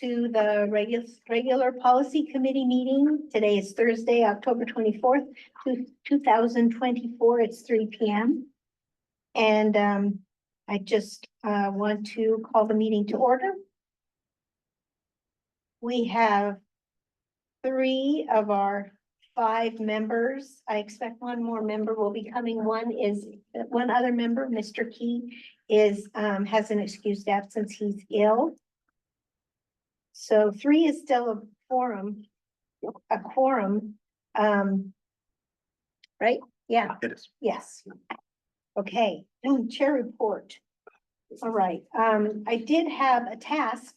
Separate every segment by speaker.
Speaker 1: to the regular policy committee meeting. Today is Thursday, October 24th, 2024. It's 3 p.m. And I just want to call the meeting to order. We have 3 of our 5 members. I expect one more member will be coming. One other member, Mr. Key, has an excused absence. He's ill. So 3 is still a quorum. Right? Yeah.
Speaker 2: It is.
Speaker 1: Yes. Okay, chair report. All right, I did have a task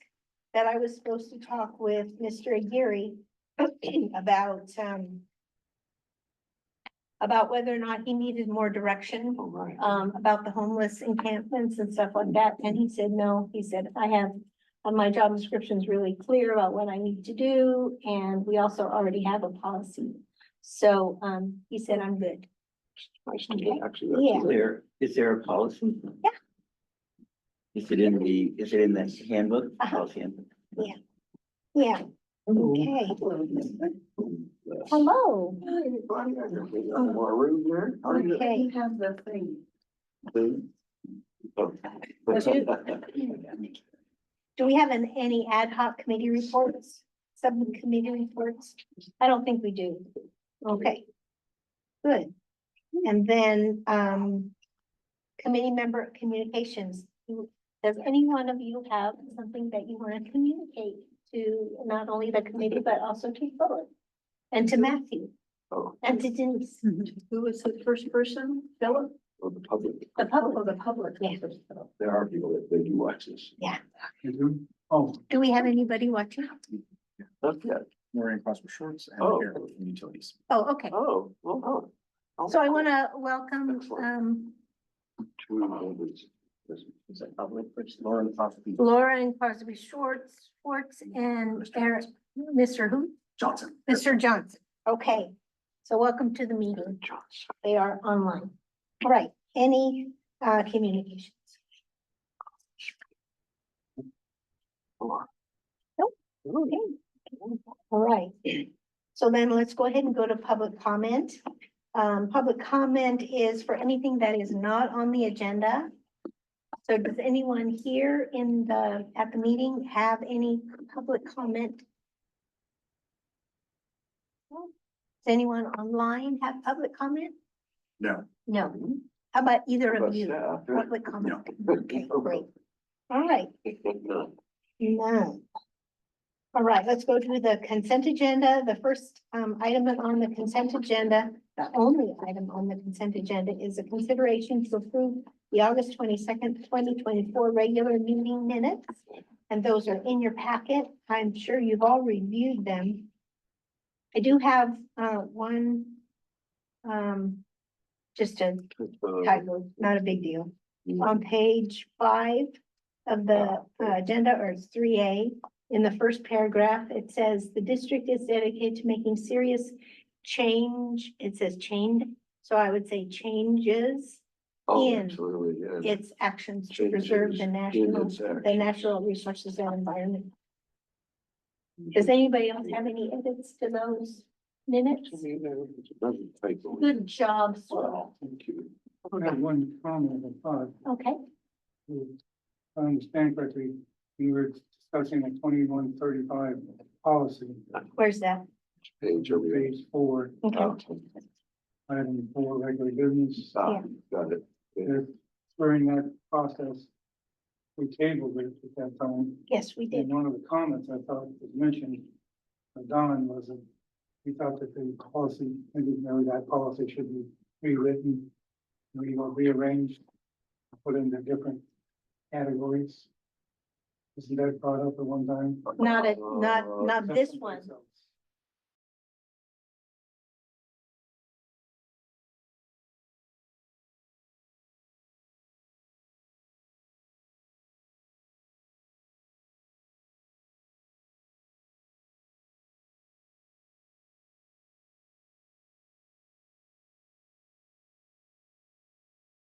Speaker 1: that I was supposed to talk with Mr. Aguirre about whether or not he needed more direction, about the homeless encampments and stuff like that. And he said, no, he said, I have, my job description is really clear about what I need to do. And we also already have a policy. So, he said, I'm good.
Speaker 2: Actually, that's
Speaker 1: Yeah.
Speaker 3: Clear, is there a policy?
Speaker 1: Yeah.
Speaker 3: Is it in the handbook?
Speaker 1: Uh-huh.
Speaker 3: Policy handbook?
Speaker 1: Yeah, okay. Hello.
Speaker 2: More room here?
Speaker 1: Okay.
Speaker 4: Have the thing.
Speaker 1: Do we have any ad hoc committee reports, subcommittee reports? I don't think we do. Okay. Good. And then, committee member communications. Does any one of you have something that you want to communicate to not only the committee, but also to Philip and to Matthew
Speaker 2: Oh,
Speaker 1: and to Denise?
Speaker 4: Who was the first person? Philip?
Speaker 2: for the public,
Speaker 1: The public.
Speaker 4: Oh, the public.
Speaker 1: Yeah.
Speaker 2: there are people that they do watch this.
Speaker 5: Oh,
Speaker 1: Do we have anybody watching?
Speaker 2: Not yet.
Speaker 5: wearing crossway shorts and
Speaker 2: Oh.
Speaker 5: here in utilities.
Speaker 1: Oh, okay.
Speaker 2: Oh, well, oh.
Speaker 1: So I want to welcome,
Speaker 2: Excellent. 2 members.
Speaker 5: Is that public? Lauren Crosby
Speaker 1: Laura and Crosby Schwartz and Eric, Mr. who?
Speaker 5: Johnson.
Speaker 1: Mr. Johnson. Okay. So welcome to the meeting. They are online. All right. Any communications? Nope. Okay. All right. So then let's go ahead and go to public comment. Public comment is for anything that is not on the agenda. So does anyone here at the meeting have any public comment? Does anyone online have public comment?
Speaker 5: No.
Speaker 1: No. How about either
Speaker 2: How
Speaker 1: of
Speaker 2: about
Speaker 1: you?
Speaker 2: staff?
Speaker 1: Public comment. Okay, great. All right. None. All right, let's go to the consent agenda. The first item on the consent agenda, the only item on the consent agenda is a consideration to approve the August 22nd, 2024 regular meeting minutes. And those are in your packet. I'm sure you've all reviewed them. I do have one, just a typo, not a big deal. On page 5 of the agenda, or it's 3A, in the first paragraph, it says the district is dedicated to making serious change. It says chained, so I would say changes
Speaker 2: Oh,
Speaker 1: in
Speaker 2: absolutely, yeah.
Speaker 1: its actions to preserve the natural resources and environment. Does anybody else have any edits to those minutes? Good job, Sue.
Speaker 2: Well, thank you.
Speaker 5: I have one comment I thought.
Speaker 1: Okay,
Speaker 5: If I understand correctly, you were discussing a 2135 policy,
Speaker 1: where's that?
Speaker 2: Page over here.
Speaker 5: page 4,
Speaker 1: Okay,
Speaker 5: item 4, regular business.
Speaker 2: Ah, got it. Yeah.
Speaker 5: If during that process, we tabled it at that time.
Speaker 1: yes, we did.
Speaker 5: And one of the comments I thought was mentioned, Don, was that he thought that the policy, maybe that policy should be rewritten, rearranged, put into different categories. Isn't that brought up at one time?
Speaker 1: Not this one.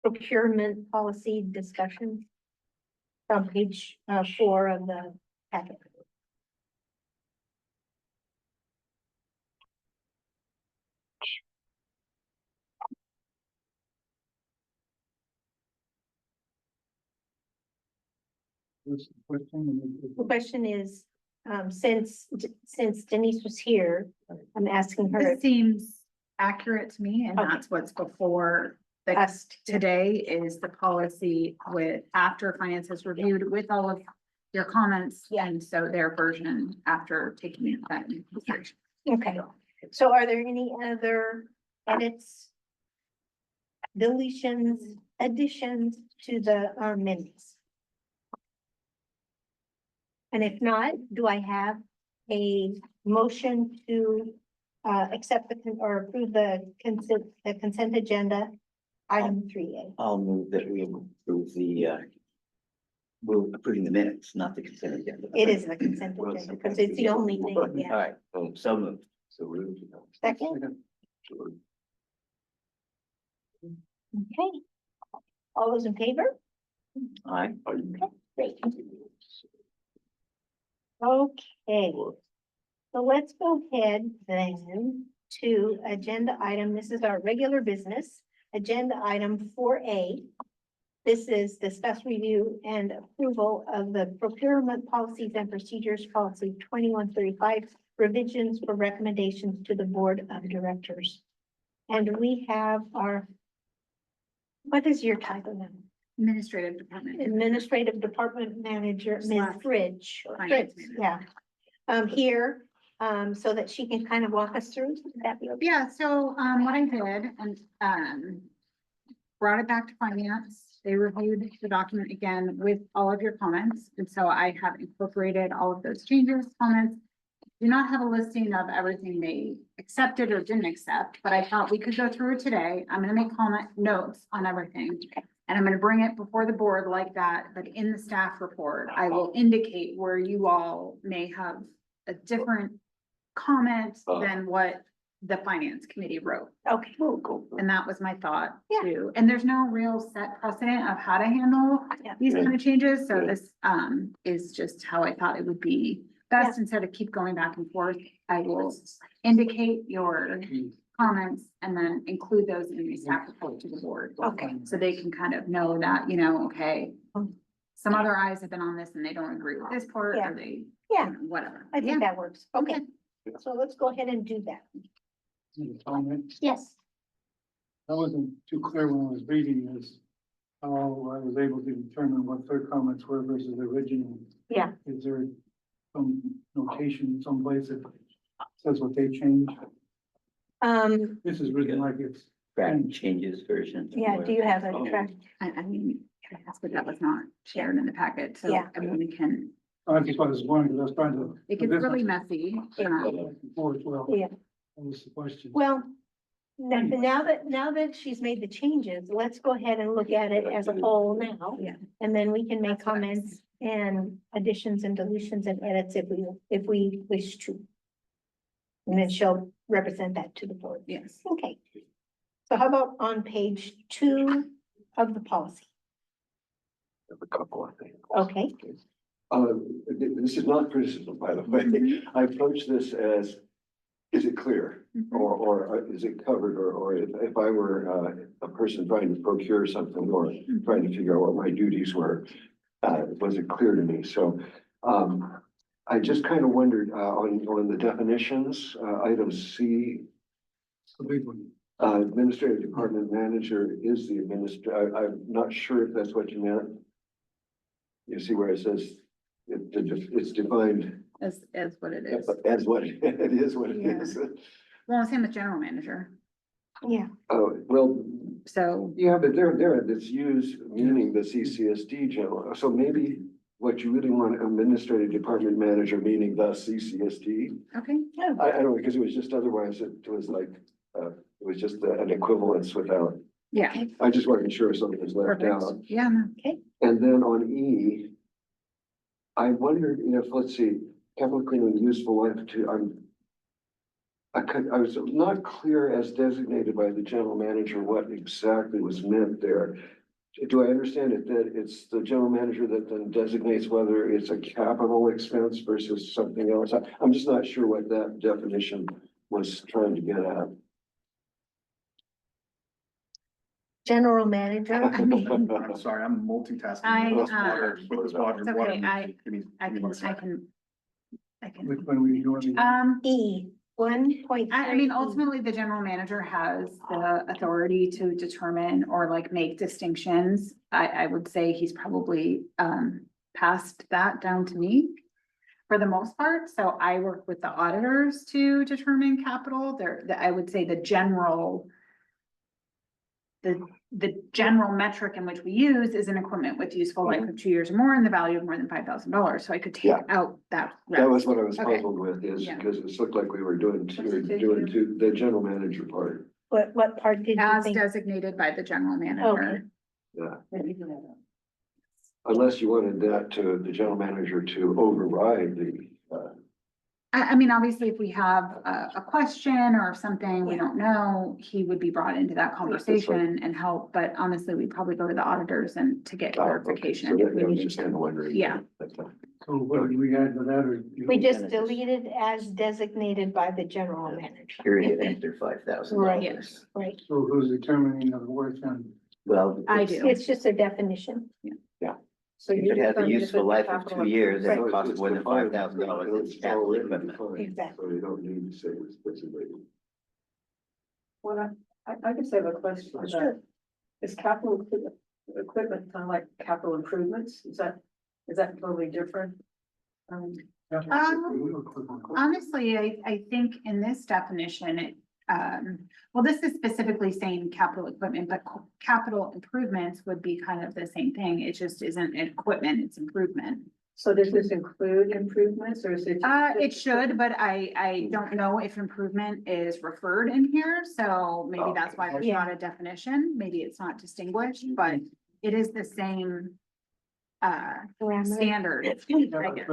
Speaker 1: Procurement policy discussion. On page 4 of the packet.
Speaker 5: What's the question?
Speaker 1: The question is, since Denise was here, I'm asking her
Speaker 6: This seems accurate to me, and
Speaker 1: Okay.
Speaker 6: that's what's before the
Speaker 1: us
Speaker 6: today is the policy with, after finance has reviewed with all of your comments.
Speaker 1: Yeah.
Speaker 6: And so their version after taking that into consideration.
Speaker 1: Okay, so are there any other edits, deletions, additions to the minutes? And if not, do I have a motion to accept or approve the consent agenda, item 3A?
Speaker 3: I'll move that we approve we're approving the minutes, not the consent agenda.
Speaker 1: It is the consent agenda, because it's the only thing,
Speaker 3: All
Speaker 1: yeah.
Speaker 3: right, so moved.
Speaker 2: So we're.
Speaker 1: Second,
Speaker 2: Sure.
Speaker 1: okay. All those in favor?
Speaker 3: All right,
Speaker 1: Great. Okay, so let's go ahead then to agenda item, this is our regular business, agenda item 4A. This is discuss, review, and approval of the procurement policies and procedures policy 2135, revisions for recommendations to the board of directors. And we have our, what is your title now?
Speaker 6: Administrative department.
Speaker 1: Administrative Department Manager, Ms.
Speaker 6: Slash
Speaker 1: Fridge.
Speaker 6: Finance
Speaker 1: Fritz,
Speaker 6: Manager.
Speaker 1: yeah. Here, so that she can kind of walk us through. Would that be okay?
Speaker 6: Yeah, so, what I did, and, brought it back to finance. They reviewed the document again with all of your comments, and so I have incorporated all of those changes, comments. Do not have a listing of everything they accepted or didn't accept, but I thought we could go through it today. I'm gonna make comment notes on everything. And I'm gonna bring it before the board like that, but in the staff report, I will indicate where you all may have a different comment than what the finance committee wrote.
Speaker 1: Okay,
Speaker 6: And that was my thought
Speaker 1: Yeah.
Speaker 6: too. And there's no real set precedent of how to handle
Speaker 1: Yeah.
Speaker 6: these kind of changes. So
Speaker 2: Yeah.
Speaker 6: this is just how I thought it would be best. Instead of keep going back and forth, I will indicate your comments and then include those in the staff report to the board.
Speaker 1: Okay.
Speaker 6: So they can kind of know that, okay, some other eyes have been on this and they don't agree with this part,
Speaker 1: Yeah.
Speaker 6: or they,
Speaker 1: yeah,
Speaker 6: whatever.
Speaker 1: I think
Speaker 6: Yeah.
Speaker 1: that works. Okay, so let's go ahead and do that.
Speaker 5: Comment.
Speaker 1: Yes.
Speaker 5: I wasn't too clear when I was reading this, how I was able to determine what their comments were versus the original.
Speaker 1: Yeah.
Speaker 5: Is there some notation someplace that says what they changed? This is written like it's.
Speaker 3: track changes version.
Speaker 1: Yeah, do you have a
Speaker 2: Oh.
Speaker 1: track?
Speaker 6: I mean, but that was not shared in the packet, so
Speaker 1: Yeah.
Speaker 6: I mean, we can,
Speaker 5: I just was wondering, because I was trying to.
Speaker 6: it gets really messy.
Speaker 5: Before as well.
Speaker 1: Yeah.
Speaker 5: That was the question.
Speaker 1: Well, now that she's made the changes, let's go ahead and look at it as a whole now.
Speaker 6: Yeah.
Speaker 1: And then we can make
Speaker 6: That's what I was
Speaker 1: comments and additions and deletions and edits if we wish to. And then she'll represent that to the board.
Speaker 6: Yes.
Speaker 1: Okay. So how about on page 2 of the policy?
Speaker 2: A couple, I think.
Speaker 1: Okay,
Speaker 2: This is not criticism, by the way. I approach this as, is it clear?
Speaker 6: Mhm.
Speaker 2: Or is it covered? Or if I were a person trying to procure something or trying to figure out what my duties were, was it clear to me? So I just kind of wondered on the definitions, item C,
Speaker 5: The big one.
Speaker 2: administrative department manager is the I'm not sure if that's what you meant. You see where it says it's defined
Speaker 6: As what it is.
Speaker 2: as what it is, what it
Speaker 6: Yeah.
Speaker 2: is.
Speaker 6: Well, same with general manager.
Speaker 1: yeah,
Speaker 2: Oh, well,
Speaker 6: So,
Speaker 2: yeah, but there, it's used meaning the CCSD general. So maybe what you really want, administrative department manager, meaning the CCSD.
Speaker 6: okay,
Speaker 2: I don't know, because it was just otherwise it was like, it was just an equivalence without,
Speaker 6: yeah,
Speaker 2: I just wasn't sure if something was left
Speaker 6: perfect.
Speaker 2: out.
Speaker 6: Yeah, no,
Speaker 2: And then on E, I wondered if, let's see, capital clean and useful life to, I was not clear as designated by the general manager what exactly was meant there. Do I understand it that it's the general manager that then designates whether it's a capital expense versus something else? I'm just not sure what that definition was trying to get at.
Speaker 1: General manager.
Speaker 7: I'm sorry, I'm multitasking. With this water, with this water.
Speaker 6: It's okay,
Speaker 7: Give me-
Speaker 6: I
Speaker 7: give me
Speaker 6: can,
Speaker 7: one second.
Speaker 5: Which one were you doing?
Speaker 1: E, 1.3.
Speaker 6: I mean, ultimately, the general manager has the authority to determine or like make distinctions. I would say he's probably, passed that down to me for the most part. So I work with the auditors to determine capital. I would say the general general metric in which we use is an equipment with useful life of 2 years or more and the value of more than $5,000. So I could take
Speaker 2: Yeah.
Speaker 6: out that.
Speaker 2: That was what I was
Speaker 6: Okay.
Speaker 2: puzzled with, is
Speaker 6: Yeah.
Speaker 2: because it looked like we were doing the general manager part.
Speaker 1: What part did you
Speaker 6: As
Speaker 1: think?
Speaker 6: designated by the general manager.
Speaker 2: Yeah. Unless you wanted that to, the general manager to override the,
Speaker 6: I mean, obviously, if we have a question or something we don't know, he would be brought into that conversation and help. But honestly, we'd probably go to the auditors and to get
Speaker 2: okay, so
Speaker 6: clarification.
Speaker 2: that, I was just kind of wondering.
Speaker 6: Yeah.
Speaker 5: So what did we add to that or?
Speaker 1: We just deleted as designated by the general manager.
Speaker 3: Period, enter $5,000.
Speaker 6: Yes.
Speaker 1: Right,
Speaker 5: So who's determining the worth and?
Speaker 3: Well.
Speaker 6: I
Speaker 3: it's-
Speaker 6: do.
Speaker 1: it's just a definition.
Speaker 4: So
Speaker 3: If it has a useful life of 2 years, and
Speaker 2: No,
Speaker 3: it
Speaker 2: it's
Speaker 3: costs more than
Speaker 2: defined.
Speaker 3: $5,000, it's
Speaker 2: It's
Speaker 3: capital
Speaker 2: already
Speaker 3: equipment.
Speaker 2: defined,
Speaker 1: Exactly.
Speaker 2: So you don't need to say it's designated.
Speaker 4: Well, I just have a question about,
Speaker 1: Sure.
Speaker 4: is capital equipment kind of like capital improvements? Is that totally different?
Speaker 6: Honestly, I think in this definition, well, this is specifically saying capital equipment, but capital improvements would be kind of the same thing. It just isn't equipment, it's improvement.
Speaker 4: So does this include improvements or is it?
Speaker 6: It should, but I don't know if improvement is referred in here, so maybe that's why there's not a definition. Maybe it's not distinguished, but it is the same
Speaker 1: Parameter.
Speaker 6: standard, I guess.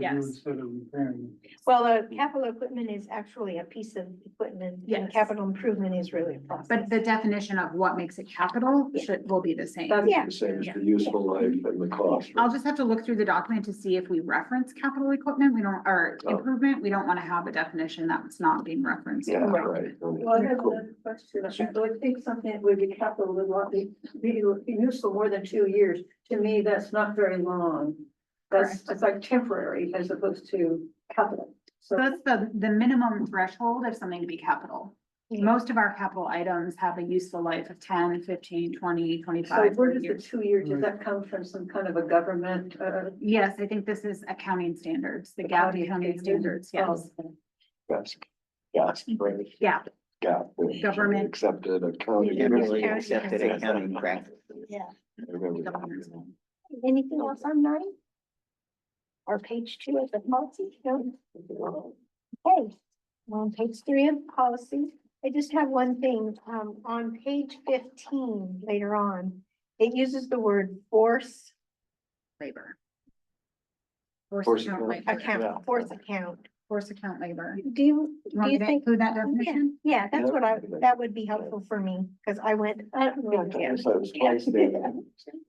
Speaker 6: Yes.
Speaker 5: Instead of repairing.
Speaker 1: Well, capital equipment is actually a piece of equipment and
Speaker 6: Yes.
Speaker 1: capital improvement is really a process.
Speaker 6: But the definition of what makes it capital will be the same.
Speaker 1: Yeah.
Speaker 2: The same as the useful life and the cost.
Speaker 6: I'll just have to look through the document to see if we reference capital equipment. We don't, or
Speaker 2: Oh.
Speaker 6: improvement. We don't want to have a definition that's not being referenced.
Speaker 2: Yeah,
Speaker 1: Right.
Speaker 2: right.
Speaker 4: Well, I have
Speaker 2: Cool.
Speaker 4: another question. So I think something that would be capital would want to be useful more than 2 years. To me, that's not very long. It's like temporary as opposed to capital.
Speaker 6: So that's the minimum threshold of something to be capital.
Speaker 1: Yeah.
Speaker 6: Most of our capital items have a useful life of 10, 15, 20,
Speaker 4: So
Speaker 6: 25
Speaker 4: where does the
Speaker 6: years.
Speaker 4: 2 years, does that come from some kind of a government,
Speaker 6: Yes, I think this is accounting standards, the GAAP accounting standards, yes.
Speaker 4: Oh,
Speaker 2: Yes. Yes, right.
Speaker 6: Yeah,
Speaker 2: Yeah.
Speaker 6: Government.
Speaker 2: Accepted accounting.
Speaker 1: Yeah.
Speaker 3: Generally
Speaker 1: Yeah.
Speaker 3: accepted accounting practices.
Speaker 1: Yeah.
Speaker 2: I remember that.
Speaker 6: governance.
Speaker 1: Anything else on 9? Or page 2 of the policy? No? Okay, well, on page 3 of the policy, I just have one thing, on page 15, later on, it uses the word force
Speaker 6: Labor.
Speaker 2: Force
Speaker 6: account
Speaker 2: account.
Speaker 6: labor.
Speaker 1: account, force account.
Speaker 6: Force account labor.
Speaker 1: Do you
Speaker 6: Want me to
Speaker 1: think?
Speaker 6: include that
Speaker 1: Yeah,
Speaker 6: definition?
Speaker 1: yeah, that's
Speaker 2: Yeah.
Speaker 1: what that would be helpful for me, because I went.
Speaker 2: Yeah, so it was twice there.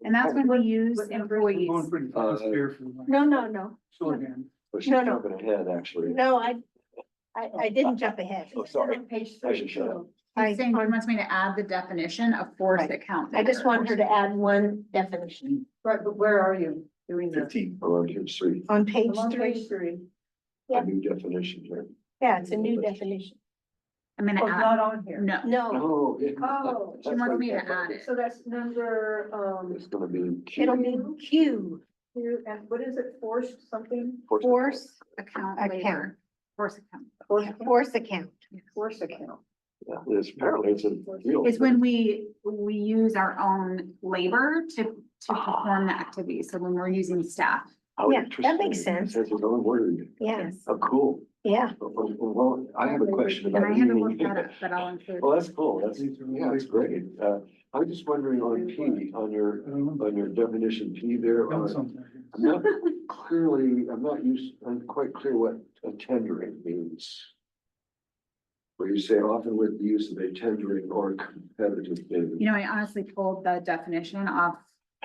Speaker 6: And that's when we use
Speaker 5: We're
Speaker 6: employees.
Speaker 5: going pretty fast here for.
Speaker 1: No.
Speaker 5: So again,
Speaker 2: But she's
Speaker 1: No.
Speaker 2: jumping ahead, actually.
Speaker 1: No, I didn't jump ahead.
Speaker 2: Oh, sorry.
Speaker 4: Page
Speaker 2: I should shut up.
Speaker 6: He's saying he
Speaker 1: I
Speaker 6: wants me to add the definition of force
Speaker 1: Right.
Speaker 6: account.
Speaker 1: just
Speaker 6: labor.
Speaker 1: wanted her to add one definition
Speaker 4: Right, but where are you doing that?
Speaker 2: 15, around page 3,
Speaker 1: on page
Speaker 4: I'm on
Speaker 1: 3.
Speaker 4: page 3.
Speaker 1: Yeah.
Speaker 2: a new definition here.
Speaker 1: Yeah, it's a new definition.
Speaker 6: I'm gonna
Speaker 4: Oh, it's
Speaker 6: add,
Speaker 4: not on here.
Speaker 6: no,
Speaker 1: No,
Speaker 2: Oh, yeah.
Speaker 4: Oh.
Speaker 6: she wants me to add it.
Speaker 4: So that's number,
Speaker 2: It's gonna be.
Speaker 1: it'll be Q,
Speaker 4: here, and what is it, forced something?
Speaker 1: force
Speaker 6: account
Speaker 1: account.
Speaker 6: labor, force account.
Speaker 1: force account.
Speaker 4: Force account.
Speaker 2: Yeah, it's apparently it's a real.
Speaker 6: It's when we use our own labor to perform the activity. So when we're using staff.
Speaker 2: How
Speaker 1: Yeah, that
Speaker 2: interesting.
Speaker 1: makes sense.
Speaker 2: It says its own word.
Speaker 1: Yeah,
Speaker 6: Yes.
Speaker 2: Oh, cool.
Speaker 1: yeah.
Speaker 2: Well, I have a question
Speaker 6: And
Speaker 2: about
Speaker 6: I haven't
Speaker 2: reading.
Speaker 6: looked that up, but I'll include.
Speaker 2: Well, that's cool. Yeah, it's great. I'm just wondering on P, on your definition P there,
Speaker 5: done something.
Speaker 2: I'm not quite clear what a tendering means. Where you say often with the use of a tendering or competitive bid.
Speaker 6: You know, I honestly pulled the definition off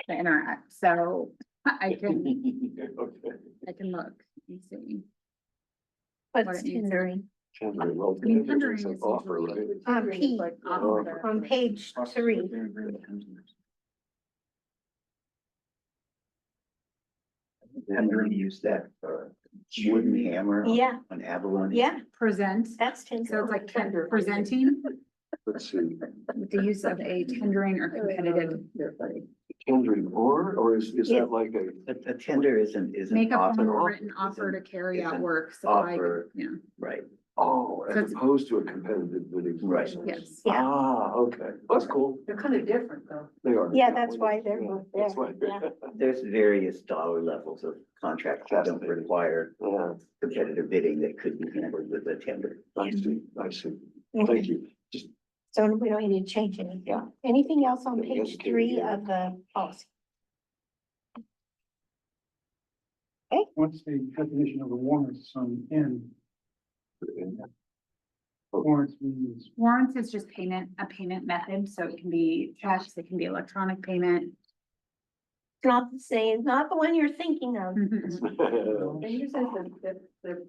Speaker 6: the internet, so I can
Speaker 2: Okay.
Speaker 6: look and see.
Speaker 1: What's
Speaker 6: What it means.
Speaker 1: tendering?
Speaker 2: Tendering, well,
Speaker 6: I mean,
Speaker 2: tendering
Speaker 6: tendering
Speaker 2: is an
Speaker 6: is
Speaker 2: offer,
Speaker 6: usually-
Speaker 2: right?
Speaker 1: P,
Speaker 4: Like,
Speaker 1: on page 3.
Speaker 3: Tendering, use that wooden hammer.
Speaker 1: Yeah.
Speaker 3: On abalone.
Speaker 1: Yeah,
Speaker 6: Present,
Speaker 1: that's
Speaker 6: so it's
Speaker 1: tender.
Speaker 6: like presenting
Speaker 2: Let's see,
Speaker 6: with the use of a tendering or competitive.
Speaker 2: tendering or is
Speaker 1: Yeah.
Speaker 2: that like a,
Speaker 3: A tender isn't
Speaker 6: Make a
Speaker 3: offer,
Speaker 6: formal written offer to carry
Speaker 3: It's
Speaker 6: out
Speaker 3: an
Speaker 6: work, supply,
Speaker 3: offer.
Speaker 6: you know,
Speaker 3: right?
Speaker 2: oh,
Speaker 6: So
Speaker 2: as
Speaker 6: it's-
Speaker 2: opposed to a competitive bidding
Speaker 3: Right.
Speaker 2: process?
Speaker 6: yes.
Speaker 1: Yeah.
Speaker 2: Ah, okay, that's cool.
Speaker 4: They're kind of different though.
Speaker 2: They are.
Speaker 1: Yeah, that's why they're
Speaker 2: Yeah,
Speaker 1: both
Speaker 2: that's
Speaker 1: there.
Speaker 2: why.
Speaker 1: Yeah.
Speaker 3: There's various dollar levels of contracts that don't require
Speaker 2: Yeah,
Speaker 3: competitive bidding that could be handled with a tender.
Speaker 2: I see, I see.
Speaker 1: Okay.
Speaker 2: Thank you. Just,
Speaker 1: So we don't need to change anything.
Speaker 2: Yeah.
Speaker 1: Anything else on
Speaker 2: Yeah,
Speaker 1: page
Speaker 2: educated
Speaker 1: 3
Speaker 2: here.
Speaker 1: of the policy?
Speaker 5: What's the definition of a warrant on N? Warrants means,
Speaker 6: Warrants is just payment, a payment method, so it can be checks, it can be electronic payment.
Speaker 1: It's not the same, not the one you're thinking of.
Speaker 6: Mhm.
Speaker 4: And you said that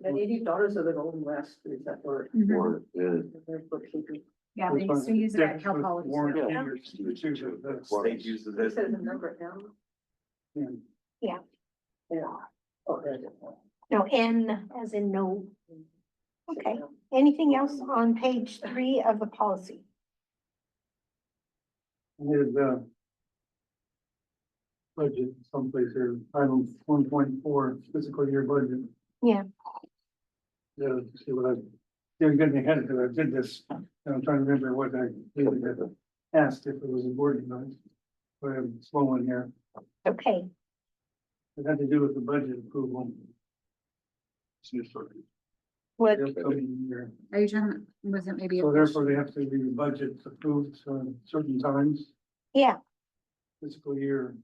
Speaker 4: $80 of the Golden West, is that word?
Speaker 6: Mhm.
Speaker 2: or, yeah.
Speaker 4: Their bookkeeping.
Speaker 6: Yeah, they used to use it at Cal
Speaker 5: Difference with
Speaker 6: Poly.
Speaker 5: warrant
Speaker 2: Yeah.
Speaker 5: figures, you choose it, that's-
Speaker 7: State uses
Speaker 4: It
Speaker 7: it.
Speaker 4: says a number now.
Speaker 5: yeah.
Speaker 4: Yeah. Okay.
Speaker 1: No, N as in no. Okay, anything else on page 3 of the policy?
Speaker 5: With, budget someplace here, item 1.4 fiscal year budget.
Speaker 1: Yeah.
Speaker 5: Yeah, see what I, didn't get me ahead of it, I did this, and I'm trying to remember what I really had asked if it was important, but I'm slow in here.
Speaker 1: Okay,
Speaker 5: It had to do with the budget approval.
Speaker 1: what,
Speaker 5: The upcoming year.
Speaker 6: Are you talking, was it maybe? a
Speaker 5: So therefore,
Speaker 6: question?
Speaker 5: they have to be budget approved certain times,
Speaker 1: yeah,
Speaker 5: fiscal year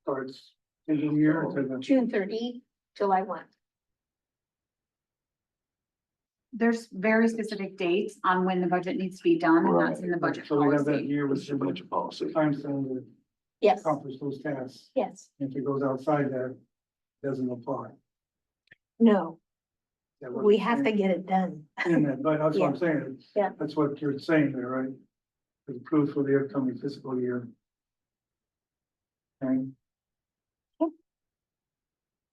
Speaker 5: starts in the year to the.
Speaker 1: June 30, July 1.
Speaker 6: There's very specific dates on when the budget needs to be done, and that's in the budget
Speaker 5: So we have that
Speaker 6: policy.
Speaker 5: year with
Speaker 2: What's your budget policy?
Speaker 5: time span to
Speaker 1: Yes,
Speaker 5: accomplish those tasks.
Speaker 1: yes,
Speaker 5: If it goes outside that, it doesn't apply.
Speaker 1: no,
Speaker 5: That what
Speaker 1: we
Speaker 5: I'm
Speaker 1: have to
Speaker 5: saying?
Speaker 1: get it done.
Speaker 5: In that, but that's what I'm saying.
Speaker 1: Yeah.
Speaker 5: That's what you're saying there, right? It's approved for the upcoming fiscal year. Okay,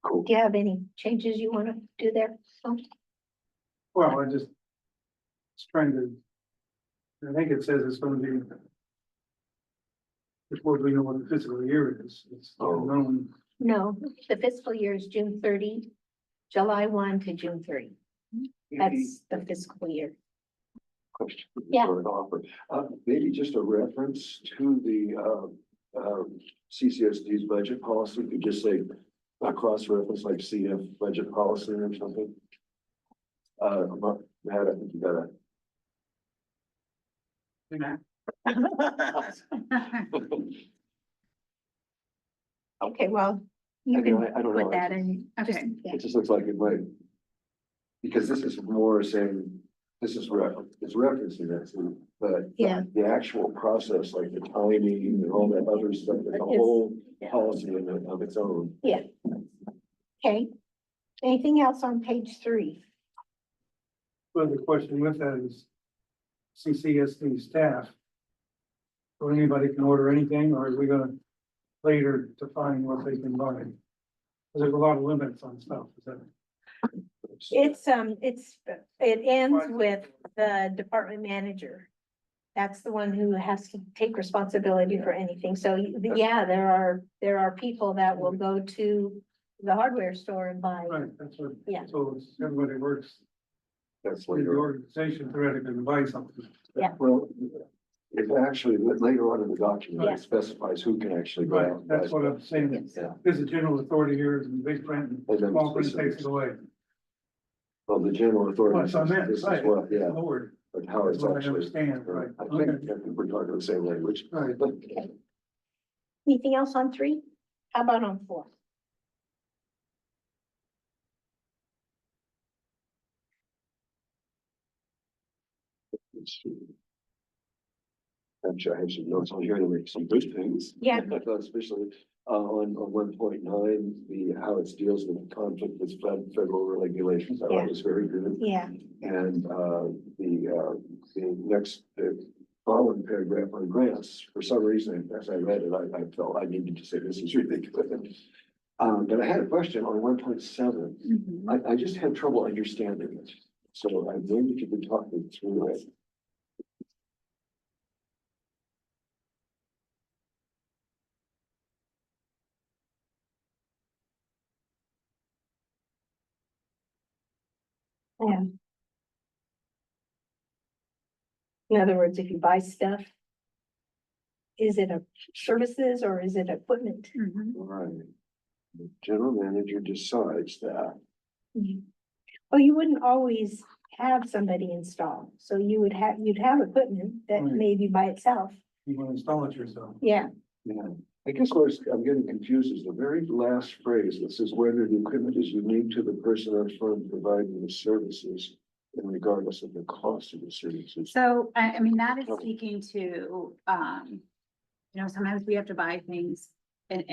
Speaker 2: Cool.
Speaker 1: Do you have any changes you want to do there? So,
Speaker 5: well, I just. It's trying to. I think it says it's gonna be. Before we know what the fiscal year is, it's unknown.
Speaker 1: no, the fiscal year is June 30, July 1 to June 30. That's the fiscal year.
Speaker 2: Question.
Speaker 1: Yeah.
Speaker 2: Or an offer. Maybe just a reference to the, CCSD's budget policy, could just say, a cross-reference like CF budget policy or something. Matt, I think you gotta.
Speaker 1: Okay, well, you
Speaker 2: I
Speaker 1: can
Speaker 2: don't know.
Speaker 1: put that in. just-
Speaker 6: Okay.
Speaker 1: yeah.
Speaker 2: It just looks like it might. Because this is more saying, this is it's referencing that too, but.
Speaker 1: Yeah.
Speaker 2: The actual process, like the timing and all that other stuff, is a whole policy of its own.
Speaker 1: Okay, anything else on page 3?
Speaker 5: But the question with that is. CCSD staff. So anybody can order anything, or are we gonna later define what they can buy? 'Cause there's a lot of limits on stuff, is that?
Speaker 1: It ends with the department manager. That's the one who has to take responsibility for anything. So, yeah, there are people that will go to the hardware store and buy.
Speaker 5: Right, that's what.
Speaker 1: Yeah.
Speaker 5: So everybody works,
Speaker 2: That's
Speaker 5: in
Speaker 2: what
Speaker 5: the
Speaker 2: you're.
Speaker 5: organization theoretically can buy something.
Speaker 2: Well, it actually, later on in the document,
Speaker 1: Yeah.
Speaker 2: it specifies who can actually go out.
Speaker 5: Right,
Speaker 2: and buy
Speaker 5: that's what I'm
Speaker 2: stuff.
Speaker 5: saying.
Speaker 2: Yeah,
Speaker 5: There's a general authority here, and big print,
Speaker 2: And
Speaker 5: and
Speaker 2: then
Speaker 5: small print takes
Speaker 2: specifics.
Speaker 5: it away.
Speaker 2: well, the general authority.
Speaker 5: What's on that
Speaker 2: This is
Speaker 5: side,
Speaker 2: what, yeah,
Speaker 5: Lord,
Speaker 2: but how
Speaker 5: that's
Speaker 2: it's
Speaker 5: what I
Speaker 2: actually.
Speaker 5: understand, right?
Speaker 2: I
Speaker 5: Okay.
Speaker 2: think we're talking the same language.
Speaker 5: Right.
Speaker 1: Anything else on 3? How about on 4?
Speaker 2: I'm sure I have some notes on here to make some good things.
Speaker 1: Yeah.
Speaker 2: Especially on 1.9, how it deals with conflict with federal regulations, I thought
Speaker 1: Yeah.
Speaker 2: was very good.
Speaker 1: Yeah,
Speaker 2: And, the next, following paragraph on grants, for some reason, as I read it, I felt I needed to say this is ridiculous. But I had a question on 1.7.
Speaker 6: Mhm.
Speaker 2: I just had trouble understanding it. So I'm wondering if you could talk me through it.
Speaker 1: yeah. In other words, if you buy stuff, is it a services or is it equipment?
Speaker 6: Mhm.
Speaker 2: Right. The general manager decides that.
Speaker 1: Well, you wouldn't always have somebody install, so you'd have equipment that
Speaker 5: Right.
Speaker 1: may be by itself.
Speaker 5: You want to install it yourself.
Speaker 1: Yeah,
Speaker 2: Yeah, I guess I'm getting confused is the very last phrase that says whether the equipment is unique to the person or firm providing the services. And regardless of the cost of the services.
Speaker 6: So, I mean, that is speaking to, sometimes we have to buy things and,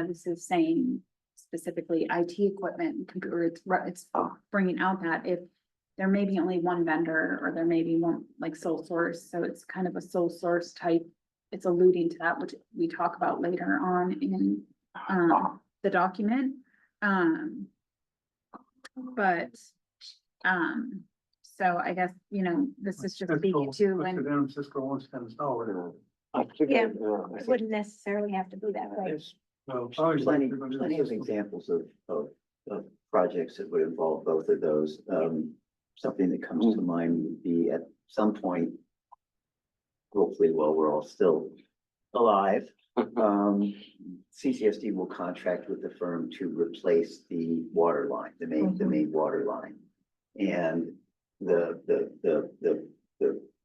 Speaker 6: this is saying specifically IT equipment, and computer, it's bringing out that if there may be only one vendor or there may be one like sole source, so it's kind of a sole source type. It's alluding to that, which we talk about later on in, the document. So I guess, this is just speaking to when.
Speaker 5: Them, Cisco wants to install it.
Speaker 2: I think,
Speaker 1: Yeah.
Speaker 2: I
Speaker 1: it
Speaker 2: think
Speaker 1: wouldn't necessarily have to be that way.
Speaker 3: There's
Speaker 5: So probably
Speaker 3: plenty,
Speaker 5: they're gonna do
Speaker 3: plenty of
Speaker 5: Cisco.
Speaker 3: examples of projects that would involve both of those. Something that comes to mind would be at some point, hopefully while we're all still alive, CCSD will contract with the firm to replace the water line, the main water line. And the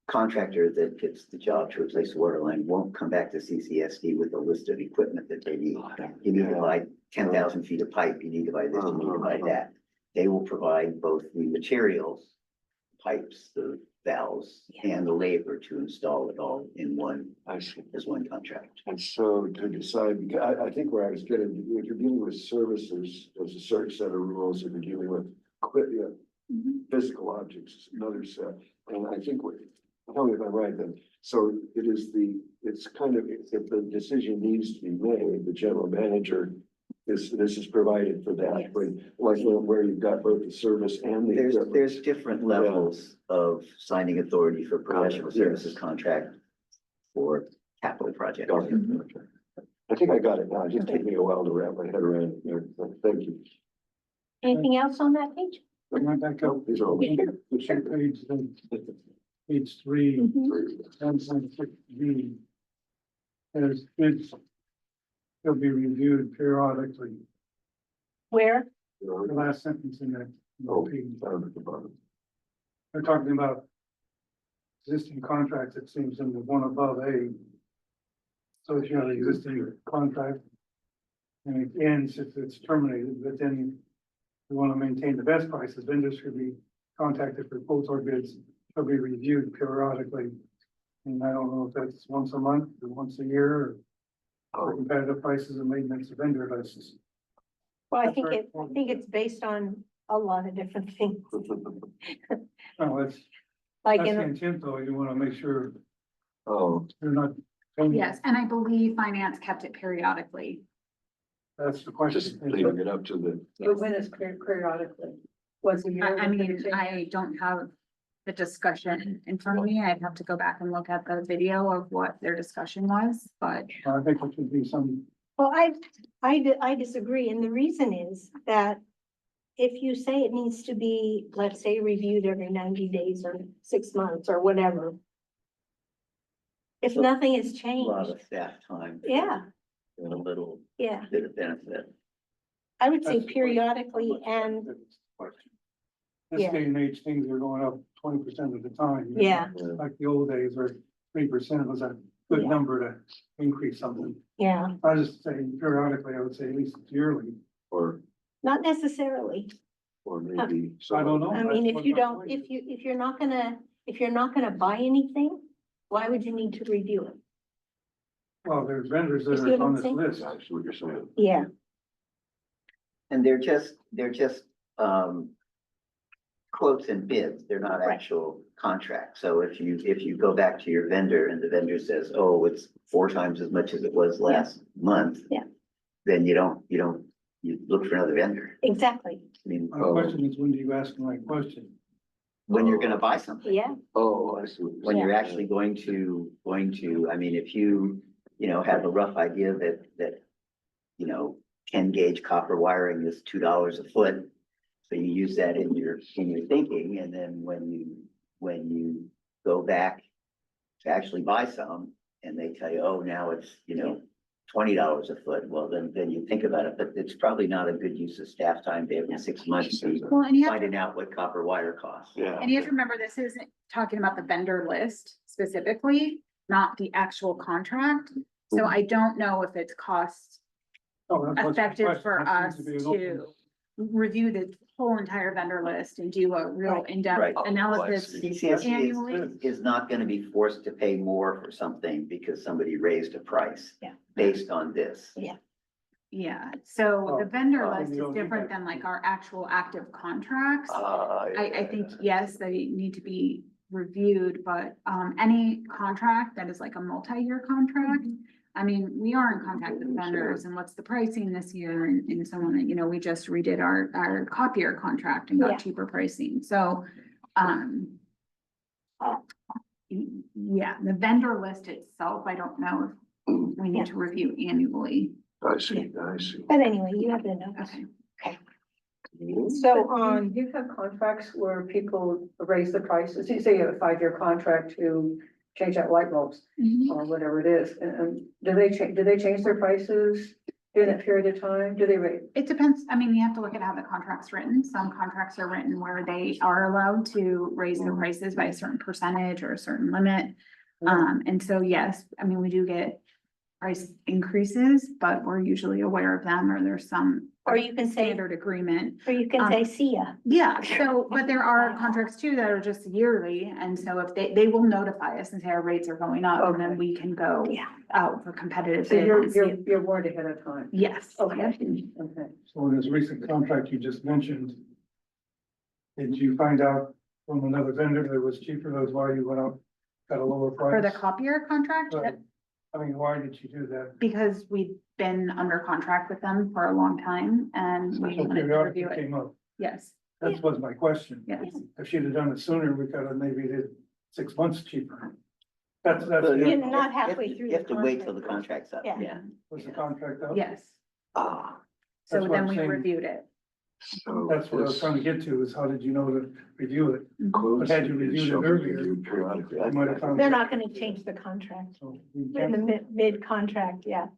Speaker 3: contractor that gets the job to replace the water line won't come back to CCSD with a list of equipment that they need. You need to buy 10,000 feet of pipe, you need to buy this, you need to buy that. They will provide both the materials, pipes, the valves, and the labor to install it all in one,
Speaker 2: I see.
Speaker 3: as one contract.
Speaker 2: And so to decide, because I think where I was getting, if you're dealing with services, there's a certain set of rules. If you're dealing with equipment, physical objects, is another set. And I think tell me if I'm right then. So it's kind of, if the decision needs to be made, the general manager, this is provided for that,
Speaker 6: Yes.
Speaker 2: like where you've got both the service and the equipment.
Speaker 3: There's different levels of signing authority for professional
Speaker 2: Yes.
Speaker 3: services contract for capital projects.
Speaker 2: Got it. Okay. I think I got it now. It just took me a while to wrap my head around it there. So thank you.
Speaker 1: Anything else on that page?
Speaker 5: Can I back up?
Speaker 2: These are all.
Speaker 5: Page 3,
Speaker 1: Mhm.
Speaker 5: 10.6B. As bids will be reviewed periodically.
Speaker 1: Where?
Speaker 5: The last sentence in that.
Speaker 2: Oh,
Speaker 5: page.
Speaker 2: down at the bottom.
Speaker 5: They're talking about existing contracts, it seems, in the one above A. So if you have an existing contract and it ends if it's terminated, but then you want to maintain the best prices, vendors should be contacted for quotes or bids, shall be reviewed periodically. And I don't know if that's once a month or once a year or for competitive prices and maintenance of vendor lists.
Speaker 1: Well, I
Speaker 5: That's
Speaker 1: think
Speaker 5: very
Speaker 1: I think it's based on a lot of different things,
Speaker 5: No, that's
Speaker 1: like
Speaker 5: the
Speaker 1: in,
Speaker 5: intent though, you want to make sure
Speaker 2: Oh,
Speaker 5: you're not.
Speaker 6: Yes, and I believe finance kept it periodically.
Speaker 5: That's the
Speaker 2: just
Speaker 5: question.
Speaker 2: leaving it up to the.
Speaker 4: But when is periodically? Once a year?
Speaker 6: I mean, I don't have the discussion in front of me. I'd have to go back and look at the video of what their discussion was, but.
Speaker 5: I think it should be some,
Speaker 1: well, I disagree, and the reason is that if you say it needs to be, let's say, reviewed every 90 days or 6 months or whatever. If
Speaker 3: So,
Speaker 1: nothing has
Speaker 3: A lot
Speaker 1: changed,
Speaker 3: of staff time.
Speaker 1: yeah,
Speaker 3: And a little
Speaker 1: yeah,
Speaker 3: bit of benefit.
Speaker 1: I would say
Speaker 5: That's-
Speaker 1: periodically and,
Speaker 5: this
Speaker 1: Yeah.
Speaker 5: day and age, things are going up 20% of the time.
Speaker 1: yeah,
Speaker 5: Like the old days where 3% was a good
Speaker 1: Yeah.
Speaker 5: number to increase something.
Speaker 1: yeah,
Speaker 5: I was just saying periodically, I would say at least yearly.
Speaker 2: Or
Speaker 1: not necessarily.
Speaker 2: maybe.
Speaker 5: I don't know.
Speaker 1: I mean, if you don't, if you're not gonna buy anything, why would you need to review it?
Speaker 5: Well, there's vendors that
Speaker 1: You see
Speaker 5: are
Speaker 1: what
Speaker 5: on
Speaker 1: I'm
Speaker 5: this
Speaker 1: saying?
Speaker 5: list.
Speaker 2: I see what you're saying.
Speaker 1: Yeah,
Speaker 3: And they're just quotes and bids. They're not
Speaker 1: Right.
Speaker 3: actual contracts. So if you go back to your vendor and the vendor says, oh, it's 4 times as much as it was last month.
Speaker 1: Yeah.
Speaker 3: Then you look for another vendor.
Speaker 1: exactly.
Speaker 3: I mean,
Speaker 5: My question is, when do you ask the right question?
Speaker 3: when you're gonna buy something.
Speaker 1: Yeah,
Speaker 2: Oh, I see. What you're
Speaker 3: When
Speaker 2: saying.
Speaker 3: you're actually going to, I mean, if you have a rough idea that, 10 gauge copper wiring is $2 a foot. So you use that in your thinking, and then when you go back to actually buy some, and they tell you, oh, now it's, $20 a foot, well, then you think about it, but it's probably not a good use of staff time to every 6 months be
Speaker 6: Well, and you have,
Speaker 3: finding out what copper wire costs.
Speaker 2: Yeah.
Speaker 6: and you have to remember, this isn't talking about the vendor list specifically, not the actual contract. So I don't know if it's cost
Speaker 5: Oh, that's what's my
Speaker 6: effective
Speaker 5: question.
Speaker 6: for
Speaker 5: That
Speaker 6: us
Speaker 5: seems to be an open-
Speaker 6: to review the whole entire vendor list and do a real
Speaker 1: Right.
Speaker 6: in-depth
Speaker 3: Right.
Speaker 6: analysis.
Speaker 3: CCSD
Speaker 6: Annually.
Speaker 3: is not gonna be forced to pay more for something because somebody raised a price.
Speaker 1: Yeah.
Speaker 3: Based on this.
Speaker 6: Yeah, so the
Speaker 5: Oh,
Speaker 6: vendor
Speaker 5: well,
Speaker 6: list
Speaker 5: you
Speaker 6: is
Speaker 5: don't need
Speaker 6: different
Speaker 5: that.
Speaker 6: than like our actual active contracts.
Speaker 2: I
Speaker 6: I think, yes, they need to be reviewed, but, any contract that is like a multi-year contract. I mean, we are in contact with vendors and what's the pricing this year and so on, we just redid our copier contract and
Speaker 1: Yeah.
Speaker 6: got cheaper pricing, so, yeah, the vendor list itself, I don't know if we need to review annually.
Speaker 2: see, I see.
Speaker 1: but anyway, you have the notes.
Speaker 6: Okay.
Speaker 1: So,
Speaker 4: Do you have contracts where people raise the prices? You say you have a 5-year contract to change out light bulbs or whatever it is, and do they change their prices during that period of time? Do they rate?
Speaker 6: It depends, I mean, you have to look at how the contract's written. Some contracts are written where they are allowed to raise their prices by a certain percentage or a certain limit. And so, yes, I mean, we do get price increases, but we're usually aware of them, or there's some
Speaker 1: or you can say,
Speaker 6: standard agreement.
Speaker 1: or you can say, see ya.
Speaker 6: Yeah, so, but there are contracts too that are just yearly, and so if they will notify us and say our rates are going up, and then
Speaker 4: Okay.
Speaker 6: we can go
Speaker 1: Yeah.
Speaker 6: out for competitive
Speaker 4: So
Speaker 6: bids.
Speaker 4: you're,
Speaker 6: and see
Speaker 4: you're,
Speaker 6: if-
Speaker 4: you're warned ahead of time?
Speaker 6: Yes.
Speaker 4: Okay,
Speaker 6: Yep.
Speaker 4: okay.
Speaker 5: So in this recent contract you just mentioned, did you find out from another vendor that it was cheaper, that's why you went out, got a lower price?
Speaker 6: For the copier contract,
Speaker 5: Right. I mean, why did you do that?
Speaker 6: because we've been under contract with them for a long time and we
Speaker 5: So
Speaker 6: wanted to
Speaker 5: periodically
Speaker 6: review it.
Speaker 5: came up.
Speaker 6: Yes,
Speaker 5: That was my question.
Speaker 6: yes.
Speaker 5: If she'd have done it sooner, we could have maybe did 6 months cheaper. That's,
Speaker 3: Well,
Speaker 1: You're
Speaker 5: the
Speaker 1: not halfway through
Speaker 3: You
Speaker 1: the
Speaker 3: have to wait till the
Speaker 1: contract.
Speaker 3: contract's up.
Speaker 1: Yeah.
Speaker 5: was the contract up?
Speaker 6: Yes.
Speaker 3: Ah,
Speaker 6: So
Speaker 5: That's what
Speaker 6: then
Speaker 5: I'm
Speaker 6: we
Speaker 5: saying.
Speaker 6: reviewed it.
Speaker 2: So
Speaker 5: That's what I was
Speaker 2: this
Speaker 5: trying to get to, is how did you know to review it?
Speaker 2: quotes
Speaker 5: But had you
Speaker 2: is
Speaker 5: reviewed it
Speaker 2: shall be
Speaker 5: earlier,
Speaker 2: reviewed periodically.
Speaker 5: you might have found-
Speaker 1: They're not gonna change the contract,
Speaker 5: So we
Speaker 1: in
Speaker 5: can't-
Speaker 1: the mid-contract, yeah.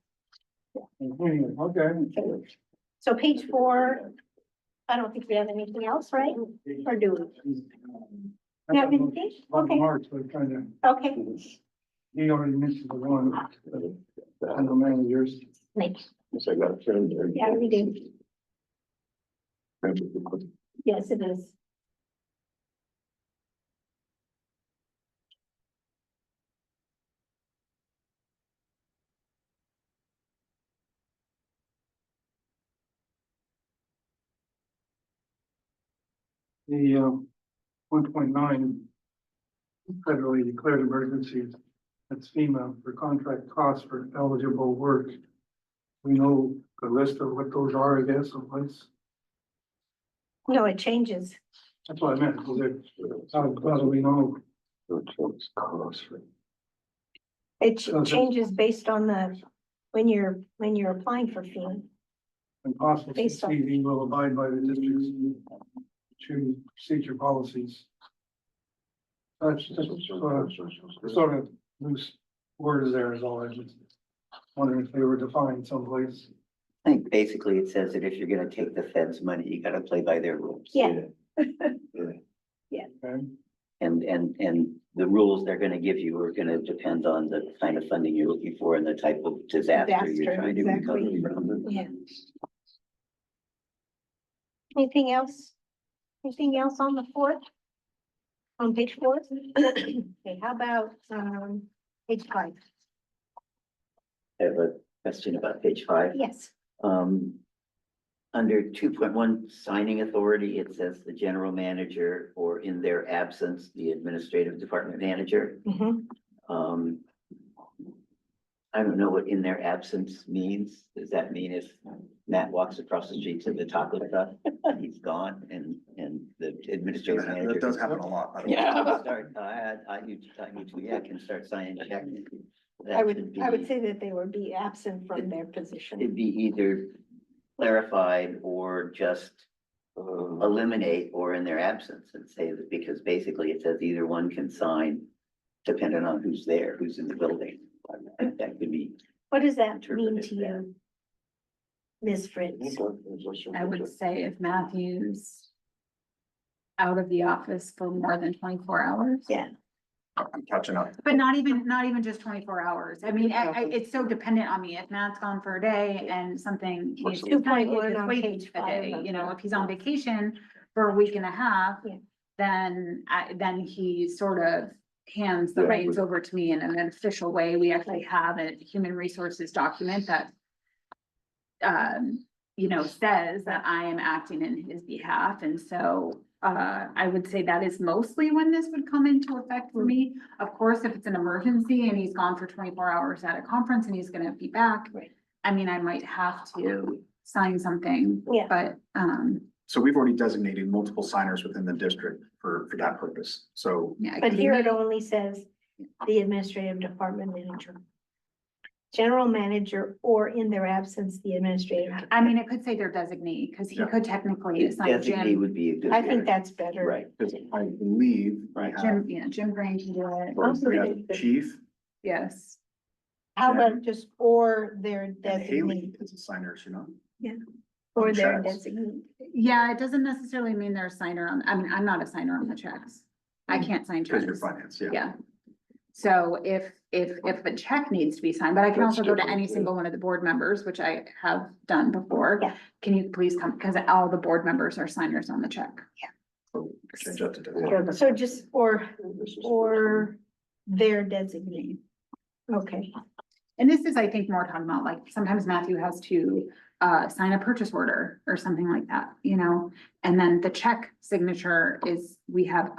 Speaker 5: Anyway, okay.
Speaker 1: So page 4, I don't think we have anything else, right? Or do we? You have anything?
Speaker 5: On
Speaker 1: Okay,
Speaker 5: March, we're trying to,
Speaker 1: okay.
Speaker 5: he already mentioned the one, on the managers.
Speaker 1: Thanks.
Speaker 2: Yes, I got a friend there.
Speaker 1: Yeah, we do. Yes, it is.
Speaker 5: The 1.9 federally declared emergencies. That's FEMA for contract costs for eligible work. We know the list of what those are, I guess, someplace.
Speaker 1: No, it changes.
Speaker 5: That's what I meant. Is it, how do we know?
Speaker 1: It
Speaker 5: So-
Speaker 1: changes based on when you're applying for FEMA.
Speaker 5: And possible
Speaker 1: Based on-
Speaker 5: CCD will abide by the district's to procedure policies. That's just sort of loose words there is all. I was wondering if they were defined someplace.
Speaker 3: I think basically it says that if you're gonna take the Fed's money, you gotta play by their rules.
Speaker 1: Yeah.
Speaker 5: Okay,
Speaker 3: And the rules they're gonna give you are gonna depend on the kind of funding you're looking for and the type of disaster you're
Speaker 1: Disaster,
Speaker 3: trying to recover
Speaker 1: exactly.
Speaker 3: from.
Speaker 1: Yeah. Anything else? Anything else on the 4th? On page 4? Okay, how about, page 5?
Speaker 3: I have a question about page 5.
Speaker 1: Yes.
Speaker 3: Under 2.1 signing authority, it says the general manager, or in their absence, the administrative department manager.
Speaker 1: Mhm.
Speaker 3: I don't know what in their absence means. Does that mean if Matt walks across the street to the taco truck, he's gone and the administrative manager?
Speaker 7: That does happen a lot.
Speaker 3: Start, can start signing checks.
Speaker 1: I would say that they would be absent from their position.
Speaker 3: It'd be either clarified or just eliminate or in their absence and say that, because basically it says either one can sign depending on who's there, who's in the building. That could be.
Speaker 1: What does that mean
Speaker 3: Interpreted
Speaker 1: to
Speaker 3: that.
Speaker 1: you, Ms. Fritz?
Speaker 6: I would say if Matthew's out of the office for more than 24 hours.
Speaker 1: Yeah.
Speaker 7: I'm catching up.
Speaker 6: But not even just 24 hours. I mean, it's so dependent on me. If Matt's gone for a day and something needs to be done,
Speaker 1: 2.1
Speaker 6: it's
Speaker 1: on
Speaker 6: wait
Speaker 1: page
Speaker 6: a
Speaker 1: 5
Speaker 6: day,
Speaker 1: of
Speaker 6: you know,
Speaker 1: the-
Speaker 6: if he's on vacation for a week and a half,
Speaker 1: Yeah.
Speaker 6: then he sort of hands the
Speaker 1: Right.
Speaker 6: reins over to me in an official way. We actually have a human resources document that says that I am acting in his behalf. And so I would say that is mostly when this would come into effect for me. Of course, if it's an emergency and he's gone for 24 hours at a conference and he's gonna be back.
Speaker 1: Right.
Speaker 6: I mean, I might have to sign something.
Speaker 1: Yeah.
Speaker 6: But
Speaker 7: So we've already designated multiple signers within the district for that purpose. So
Speaker 6: yeah.
Speaker 1: But
Speaker 6: 'cause
Speaker 1: here it
Speaker 6: we-
Speaker 1: only says the administrative department manager. General manager, or in their absence, the administrative.
Speaker 6: I mean, it could say their designee, because he
Speaker 7: Yeah.
Speaker 6: could technically assign
Speaker 3: Designee
Speaker 6: Jim.
Speaker 3: would be a good.
Speaker 1: I think
Speaker 3: word.
Speaker 1: that's better.
Speaker 3: Right.
Speaker 7: because I believe we
Speaker 3: Right.
Speaker 7: have,
Speaker 6: Jim Green can do it.
Speaker 7: we have chief
Speaker 6: Yes.
Speaker 1: How about just or their
Speaker 7: and
Speaker 1: designee,
Speaker 7: Haley is a signer, you know?
Speaker 1: or their
Speaker 7: checks.
Speaker 1: designee?
Speaker 6: Yeah, it doesn't necessarily mean they're a signer on, I mean, I'm not a signer on the checks. I can't sign
Speaker 7: Because
Speaker 6: checks.
Speaker 7: you're finance, yeah.
Speaker 6: Yeah. So if a check needs to be signed, but I can
Speaker 2: That's
Speaker 6: also go to
Speaker 2: different,
Speaker 6: any
Speaker 2: yeah.
Speaker 6: single one of the board members, which I have done before.
Speaker 1: Yeah.
Speaker 6: Can you please come, because all the board members are signers on the check.
Speaker 7: Change that to designate.
Speaker 1: So just or their designee. Okay,
Speaker 6: And this is, I think, more talking about like, sometimes Matthew has to sign a purchase order or something like that, you know? And then the check signature is, we have,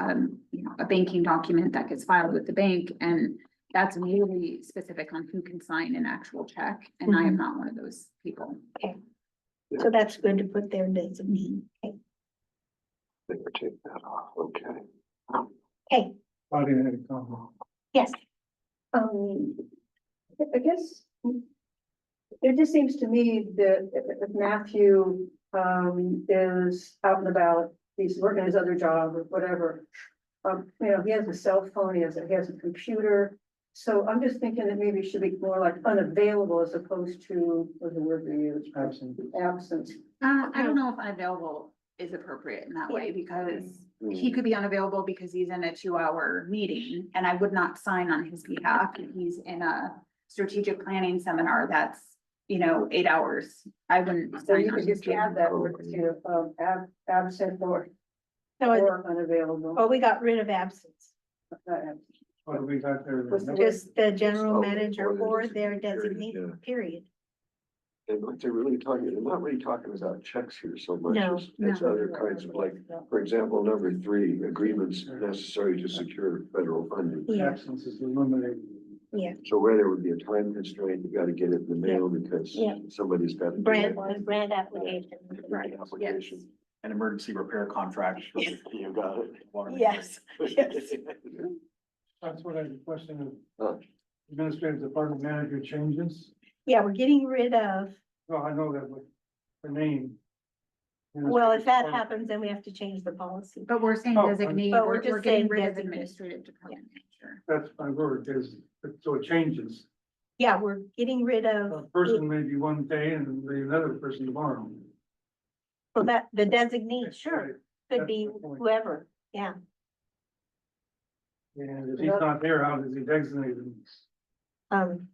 Speaker 6: a banking document that gets filed with the bank, and that's really specific on who can sign an actual check, and I am not one of those people.
Speaker 1: so that's good to put their designee. Okay.
Speaker 2: They would take that off, okay.
Speaker 1: Okay,
Speaker 5: Claudia had a comment.
Speaker 1: yes,
Speaker 4: I guess it just seems to me that if Matthew, is out and about, he's working his other job or whatever. He has a cell phone, he has a computer. So I'm just thinking that maybe it should be more like unavailable as opposed to, what's the word we use?
Speaker 5: Absent.
Speaker 4: Absence.
Speaker 6: I don't know if unavailable is appropriate in that way, because he could be unavailable because he's in a 2-hour meeting, and I would not sign on his behalf if he's in a strategic planning seminar that's, 8 hours. I wouldn't
Speaker 4: So
Speaker 6: sign
Speaker 4: you
Speaker 6: on
Speaker 4: could
Speaker 6: his
Speaker 4: just add
Speaker 6: behalf.
Speaker 4: that word to, absent or
Speaker 1: so,
Speaker 4: unavailable.
Speaker 1: oh, we got rid of absence,
Speaker 5: What do we got there?
Speaker 4: What's the-
Speaker 1: just the general
Speaker 2: Oh,
Speaker 1: manager
Speaker 2: or
Speaker 1: or their
Speaker 2: their designee,
Speaker 1: designee, period.
Speaker 2: And what they're really talking, they're not really talking about checks here so much
Speaker 1: No,
Speaker 2: as, it's other kinds of like, for example, number 3, agreements necessary to secure federal funding.
Speaker 1: Yeah,
Speaker 5: Absence is eliminated.
Speaker 1: yeah,
Speaker 2: So where there would be a time constraint, you gotta get it in the mail because
Speaker 1: Yeah.
Speaker 2: somebody's got. to do
Speaker 1: brand,
Speaker 2: it.
Speaker 1: brand application.
Speaker 2: Right, application.
Speaker 7: An emergency repair contract. for
Speaker 2: You got it.
Speaker 7: water
Speaker 1: Yes, yes.
Speaker 5: That's what I question
Speaker 2: Huh.
Speaker 5: of administrative department manager changes.
Speaker 1: Yeah, we're getting rid of,
Speaker 5: Well, I know that with the name.
Speaker 1: well, if that happens, then we have to change the policy.
Speaker 6: But we're saying
Speaker 5: Oh,
Speaker 6: designee,
Speaker 1: But we're
Speaker 6: we're
Speaker 1: just
Speaker 6: getting
Speaker 1: saying
Speaker 6: rid of
Speaker 1: designee.
Speaker 6: administrative department manager.
Speaker 5: That's my word, is, so it changes.
Speaker 1: Yeah, we're getting rid
Speaker 5: A
Speaker 1: of,
Speaker 5: person may be one day and be another person tomorrow.
Speaker 1: well, that, the designee, sure,
Speaker 5: Right.
Speaker 1: could be
Speaker 5: That's the point.
Speaker 1: whoever, yeah.
Speaker 5: And if he's not there, how does he designate him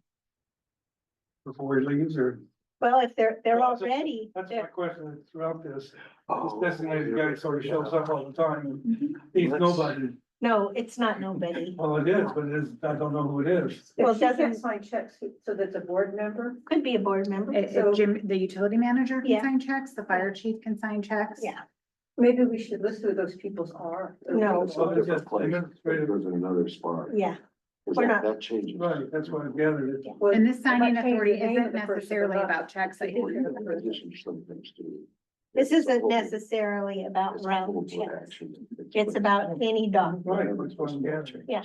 Speaker 5: before he leaves, or?
Speaker 1: Well, if they're
Speaker 5: Well, that's-
Speaker 1: already,
Speaker 5: That's my question throughout this. This
Speaker 2: Oh,
Speaker 5: designated guy sort of shows up all the time, and
Speaker 1: Mhm.
Speaker 5: he's
Speaker 2: Let's-
Speaker 5: nobody.
Speaker 1: No, it's not nobody.
Speaker 5: Well, it is, but it is, I don't know who it is.
Speaker 1: Well,
Speaker 4: If she can't
Speaker 1: doesn't-
Speaker 4: sign checks, so that's a board member?
Speaker 1: Could be a board member.
Speaker 6: If Jim, the utility manager can
Speaker 1: Yeah.
Speaker 6: sign checks, the fire chief can sign checks.
Speaker 1: Yeah.
Speaker 4: Maybe we should list who those people's are.
Speaker 1: No.
Speaker 5: So it's just,
Speaker 2: It goes in another spot.
Speaker 1: Yeah,
Speaker 2: 'Cause
Speaker 1: We're
Speaker 2: that-
Speaker 1: not-
Speaker 2: That changes.
Speaker 5: right, that's what I gathered. It.
Speaker 4: Well,
Speaker 6: And this
Speaker 4: it
Speaker 6: signing
Speaker 4: might change
Speaker 6: authority
Speaker 4: the name of
Speaker 6: isn't
Speaker 4: the person, but
Speaker 6: necessarily
Speaker 4: not
Speaker 6: about checks. I
Speaker 4: the
Speaker 6: think.
Speaker 4: position of the person.
Speaker 2: Addition to some things too.
Speaker 1: this
Speaker 2: It's a
Speaker 1: isn't
Speaker 2: whole-
Speaker 1: necessarily about
Speaker 2: it's a
Speaker 1: round
Speaker 2: whole board
Speaker 1: checks.
Speaker 2: action.
Speaker 1: It's about any document.
Speaker 5: Right, that's what I'm gathering.
Speaker 1: Yeah.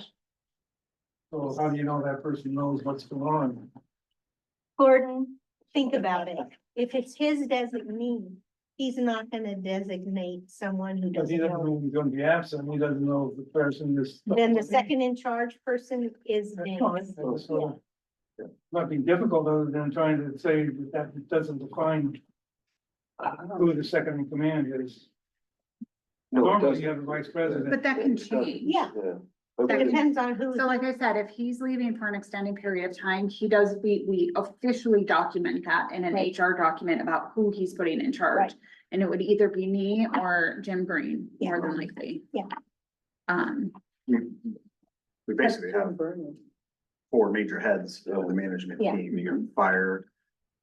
Speaker 5: So how do you know that person knows what's going on?
Speaker 1: Gordon, think about it. If it's his designee, he's not gonna designate someone who
Speaker 5: Because he
Speaker 1: doesn't
Speaker 5: doesn't
Speaker 1: know.
Speaker 5: know he's gonna be absent, he doesn't know if the person is.
Speaker 1: Then the second in charge person is
Speaker 5: That's
Speaker 1: named.
Speaker 5: fine. That's, nothing difficult other than trying to say that that doesn't define who the second in command is.
Speaker 2: No, it
Speaker 5: Normally
Speaker 2: doesn't.
Speaker 5: you have a vice president.
Speaker 6: But that can
Speaker 2: It doesn't,
Speaker 6: change.
Speaker 1: Yeah.
Speaker 2: But
Speaker 6: That
Speaker 1: It
Speaker 2: when it-
Speaker 1: depends on who.
Speaker 6: So like I said, if he's leaving for an extended period of time, we officially document that in an
Speaker 1: Right.
Speaker 6: HR document about who he's putting in charge.
Speaker 1: Right.
Speaker 6: And it would either be me or Jim Green, more
Speaker 1: Yeah.
Speaker 6: than likely.
Speaker 1: Yeah.
Speaker 7: We basically
Speaker 4: That's
Speaker 7: have
Speaker 4: Jim Vernon.
Speaker 7: 4 major heads of the management
Speaker 1: Yeah.
Speaker 7: team, you know, fire,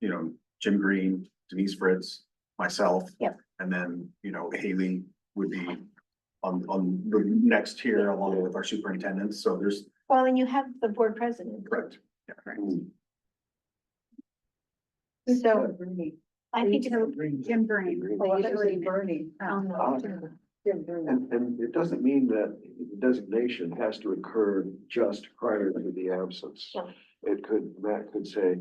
Speaker 7: you know, Jim Green, Denise Fritz, myself.
Speaker 1: Yep.
Speaker 7: And then, you know, Haley would be on the next tier along with our superintendents, so there's,
Speaker 1: Well, and you have the board president.
Speaker 7: correct.
Speaker 2: Mm.
Speaker 1: So
Speaker 4: Bernie.
Speaker 1: I think it's.
Speaker 6: Jim Green.
Speaker 4: Oh, I
Speaker 6: the
Speaker 4: thought you
Speaker 6: utility
Speaker 4: said Bernie.
Speaker 1: Oh,
Speaker 6: man-
Speaker 1: no.
Speaker 4: Jim Vernon.
Speaker 2: And it doesn't mean that the designation has to occur just prior to the absence.
Speaker 1: No.
Speaker 2: It could, Matt could say,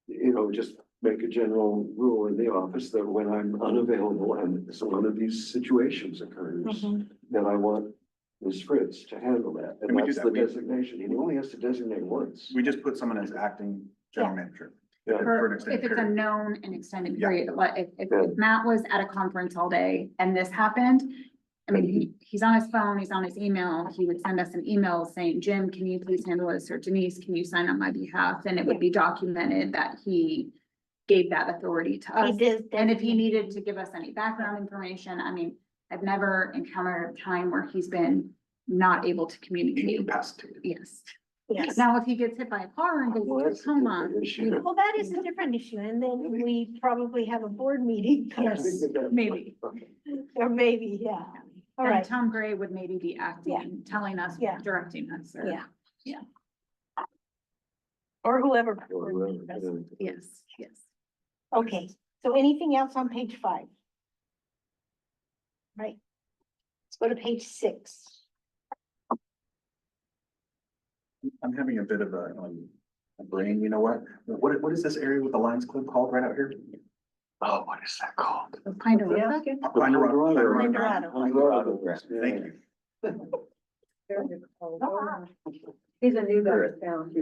Speaker 2: you know, just make a general rule in the office that when I'm unavailable and so one of these situations occurs,
Speaker 1: Mhm.
Speaker 2: then I want Ms. Fritz to handle that.
Speaker 7: And
Speaker 2: And
Speaker 7: we do
Speaker 2: that's
Speaker 7: that.
Speaker 2: the
Speaker 7: We-
Speaker 2: designation. He only has to designate once.
Speaker 7: We just put someone as acting general manager.
Speaker 2: Yeah.
Speaker 7: for an
Speaker 6: For,
Speaker 7: extended
Speaker 6: if it's a
Speaker 7: period.
Speaker 6: known and extended
Speaker 7: Yeah.
Speaker 6: period, like if
Speaker 2: Yeah.
Speaker 6: Matt was at a conference all day and this happened. I mean, he's on his phone, he's on his email, he would send us an email saying, Jim, can you please handle this? Or Denise, can you sign on my behalf? And it would be documented that he gave that authority to
Speaker 1: He
Speaker 6: us.
Speaker 1: did.
Speaker 6: And if he needed to give us any background information, I mean, I've never encountered a time where he's been not able to communicate.
Speaker 7: Incapacitated.
Speaker 6: Yes.
Speaker 1: Yes.
Speaker 6: Now, if he gets hit by a car and goes
Speaker 2: Well,
Speaker 6: into a
Speaker 2: that's a
Speaker 6: coma,
Speaker 2: different issue.
Speaker 1: Well, that is a different issue. And then we probably have a board meeting.
Speaker 6: Yes, maybe.
Speaker 1: Or maybe, yeah. All
Speaker 6: And
Speaker 1: right.
Speaker 6: Tom Gray would maybe be acting, telling us,
Speaker 1: Yeah.
Speaker 6: directing us, or,
Speaker 1: Yeah. Or whoever.
Speaker 2: Or whoever, yeah.
Speaker 6: yes.
Speaker 1: Okay, so anything else on page 5? Right. Let's go to page 6.
Speaker 7: I'm having a bit of a brain, you know what? What is this area with the Lions Club called right out here? Oh, what is that called?
Speaker 6: Kind of,
Speaker 4: Yeah.
Speaker 1: Ponderosa.
Speaker 7: Thank you.
Speaker 4: He's a new guy in town.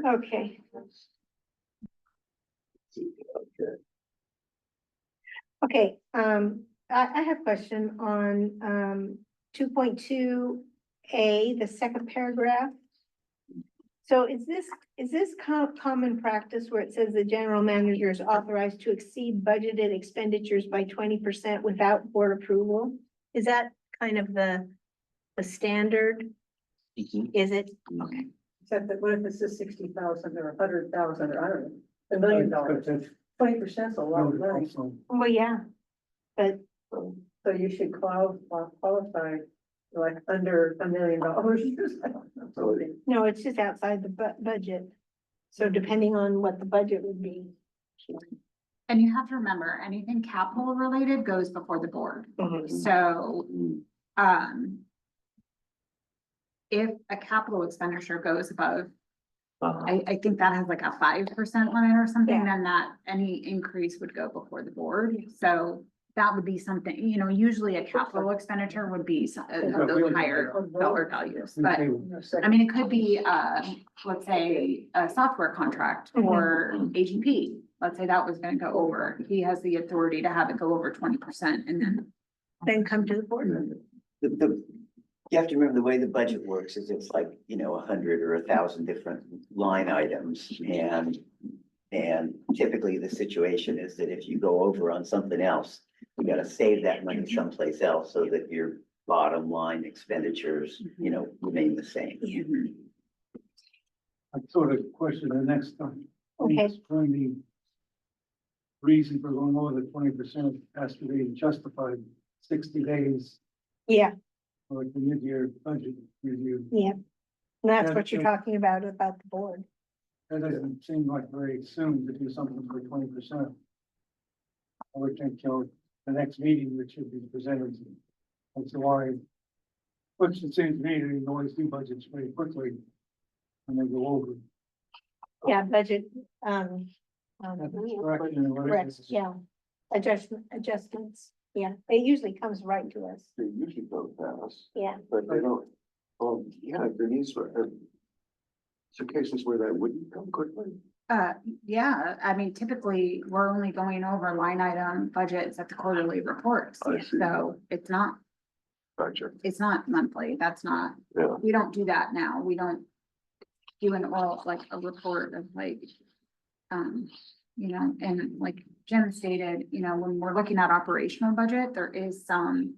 Speaker 1: Okay, okay, I have a question on, 2.2A, the second paragraph. So is this common practice where it says the general manager is authorized to exceed budgeted expenditures by 20% without board approval? Is that kind of the standard? Is it? Okay.
Speaker 4: Except that what if it's just 60,000 or 100,000 or I don't know, $1 million? 20% is a lot of money.
Speaker 1: Well, yeah, but
Speaker 4: So you should qualify like under $1 million. Something.
Speaker 1: no, it's just outside the budget. So depending on what the budget would be.
Speaker 6: And you have to remember, anything capital related goes before the board.
Speaker 1: Mhm.
Speaker 6: So,
Speaker 2: Mm.
Speaker 6: if a capital expenditure goes above,
Speaker 2: Uh-huh.
Speaker 6: I think that has like a 5% limit or something,
Speaker 1: Yeah.
Speaker 6: then that any increase would go before the board. So that would be something, you know, usually a capital expenditure would be of those higher dollar values, but I mean, it could be, let's say, a software contract or AGP. Let's say that was gonna go over, he has the authority to have it go over 20% and then,
Speaker 1: Come to the board.
Speaker 3: You have to remember the way the budget works is it's like, 100 or 1,000 different line items and typically the situation is that if you go over on something else, you gotta save that money someplace else so that you're bottom line expenditures, you know, remain the same.
Speaker 5: I sort of question the next time.
Speaker 1: Okay.
Speaker 5: When the reason for going over the 20% has to be justified 60 days
Speaker 1: Yeah,
Speaker 5: or the mid-year budget review.
Speaker 1: yeah. And that's
Speaker 5: Yeah,
Speaker 1: what you're
Speaker 5: yeah.
Speaker 1: talking about the board.
Speaker 5: That doesn't seem like very soon to do something for 20%. I would think, you know, the next meeting that should be presented. That's why, which it seems to me, they can always do budgets very quickly when they go over.
Speaker 1: Yeah, budget,
Speaker 5: Correction or whatever.
Speaker 1: correct, yeah. Adjustments, yeah. It usually comes right to us.
Speaker 2: They usually go fast,
Speaker 1: Yeah,
Speaker 2: but they don't. Yeah, Denise, some cases where that wouldn't come quickly.
Speaker 6: Yeah, I mean, typically, we're only going over line item budgets at the quarterly reports,
Speaker 2: I see.
Speaker 6: so it's not
Speaker 2: Gotcha.
Speaker 6: monthly, that's not,
Speaker 2: Yeah.
Speaker 6: we don't do that now, we don't do an oral, like a report of like, you know, and like Jim stated, you know, when we're looking at operational budget, there is some,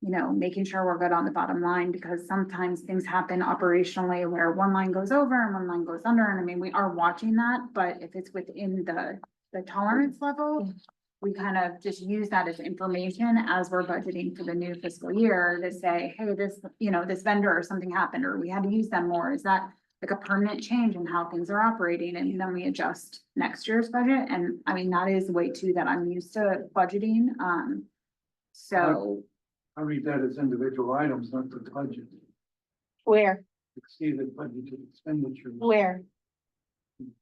Speaker 6: you know, making sure we're good on the bottom line, because sometimes things happen operationally where one line goes over and one line goes under, and I mean, we are watching that, but if it's within the tolerance level, we kind of just use that as information as we're budgeting for the new fiscal year to say, hey, this, you know, this vendor or something happened, or we had to use them more. Is that like a permanent change in how things are operating? And then we adjust next year's budget. And I mean, that is the way too that I'm used to budgeting. So
Speaker 5: I read that as individual items, not the budget.
Speaker 1: where,
Speaker 5: Exceeded budgeted expenditures.
Speaker 1: where?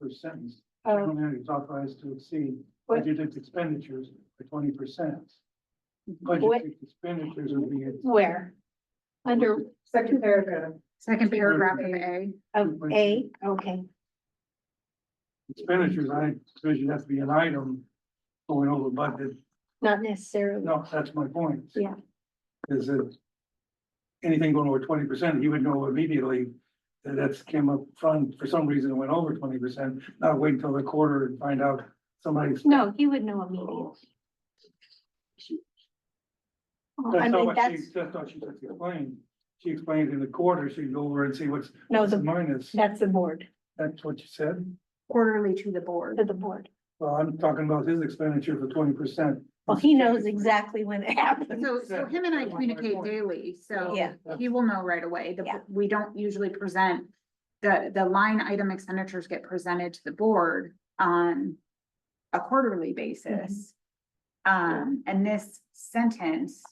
Speaker 5: Per sentence.
Speaker 1: Oh,
Speaker 5: Government is authorized to exceed
Speaker 1: What?
Speaker 5: budgeted expenditures by 20%.
Speaker 1: What?
Speaker 5: Budgeted expenditures will be.
Speaker 1: where? Under,
Speaker 4: Second paragraph.
Speaker 6: second paragraph of A,
Speaker 1: of A, okay,
Speaker 5: Expenditures, I envision that to be an item going over budget.
Speaker 1: not necessarily,
Speaker 5: No, that's my point.
Speaker 1: Yeah.
Speaker 5: Is that anything going over 20%, you would know immediately that that's came up front, for some reason it went over 20%, not wait until the quarter and find out somebody's.
Speaker 1: no, you would know immediately. I
Speaker 5: That's not
Speaker 1: mean,
Speaker 5: what
Speaker 1: that's,
Speaker 5: that's not she just explained. She explained in the quarter, she'd go over and see what's.
Speaker 1: No,
Speaker 5: what's
Speaker 1: the-
Speaker 5: the minus.
Speaker 1: that's the board,
Speaker 5: That's what you said.
Speaker 6: quarterly to the board.
Speaker 1: to the board.
Speaker 5: Well, I'm talking about his expenditure for 20%.
Speaker 1: Well, he knows exactly when it happens.
Speaker 6: So him and I communicate daily, so
Speaker 1: Yeah.
Speaker 6: he will know right away.
Speaker 1: Yeah.
Speaker 6: We don't usually present, the line item expenditures get presented to the board on a quarterly basis. And this sentence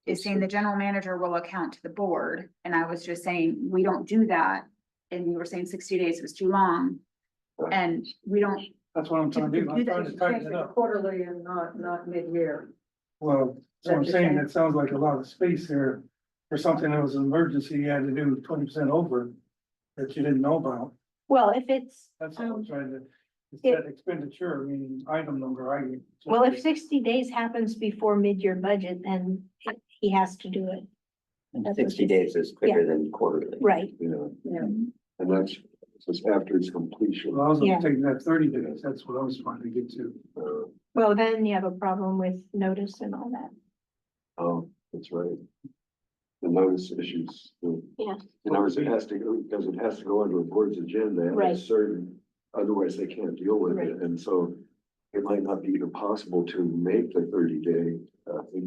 Speaker 6: is saying the general manager will account to the board, and I was just saying, we don't do that. And you were saying 60 days was too long, and we don't,
Speaker 5: That's what I'm trying to do. I'm trying to tighten it up.
Speaker 4: Quarterly and not mid-year.
Speaker 5: Well, that's what I'm saying, that sounds like a lot of space there for something that was an emergency, you had to do 20% over that you didn't know about.
Speaker 1: Well, if it's,
Speaker 5: That's what I'm trying to, it's
Speaker 1: It-
Speaker 5: that expenditure, meaning item number, I.
Speaker 1: well, if 60 days happens before mid-year budget, then he has to do it.
Speaker 3: And
Speaker 1: That's what
Speaker 3: 60
Speaker 1: she
Speaker 3: days is quicker than quarterly.
Speaker 1: Right,
Speaker 2: You know,
Speaker 4: Yeah.
Speaker 2: and that's just after its completion.
Speaker 5: Well, I was
Speaker 1: Yeah.
Speaker 5: taking that 30 days, that's what I was trying to get to.
Speaker 1: well, then you have a problem with notice and all that.
Speaker 2: Oh, that's right. The notice issues.
Speaker 1: Yeah.
Speaker 2: In other words, it has to go, because it has to go onto a board's agenda and
Speaker 1: Right.
Speaker 2: it's certain, otherwise they can't deal with
Speaker 1: Right.
Speaker 2: it. And so it might not be even possible to make the 30-day,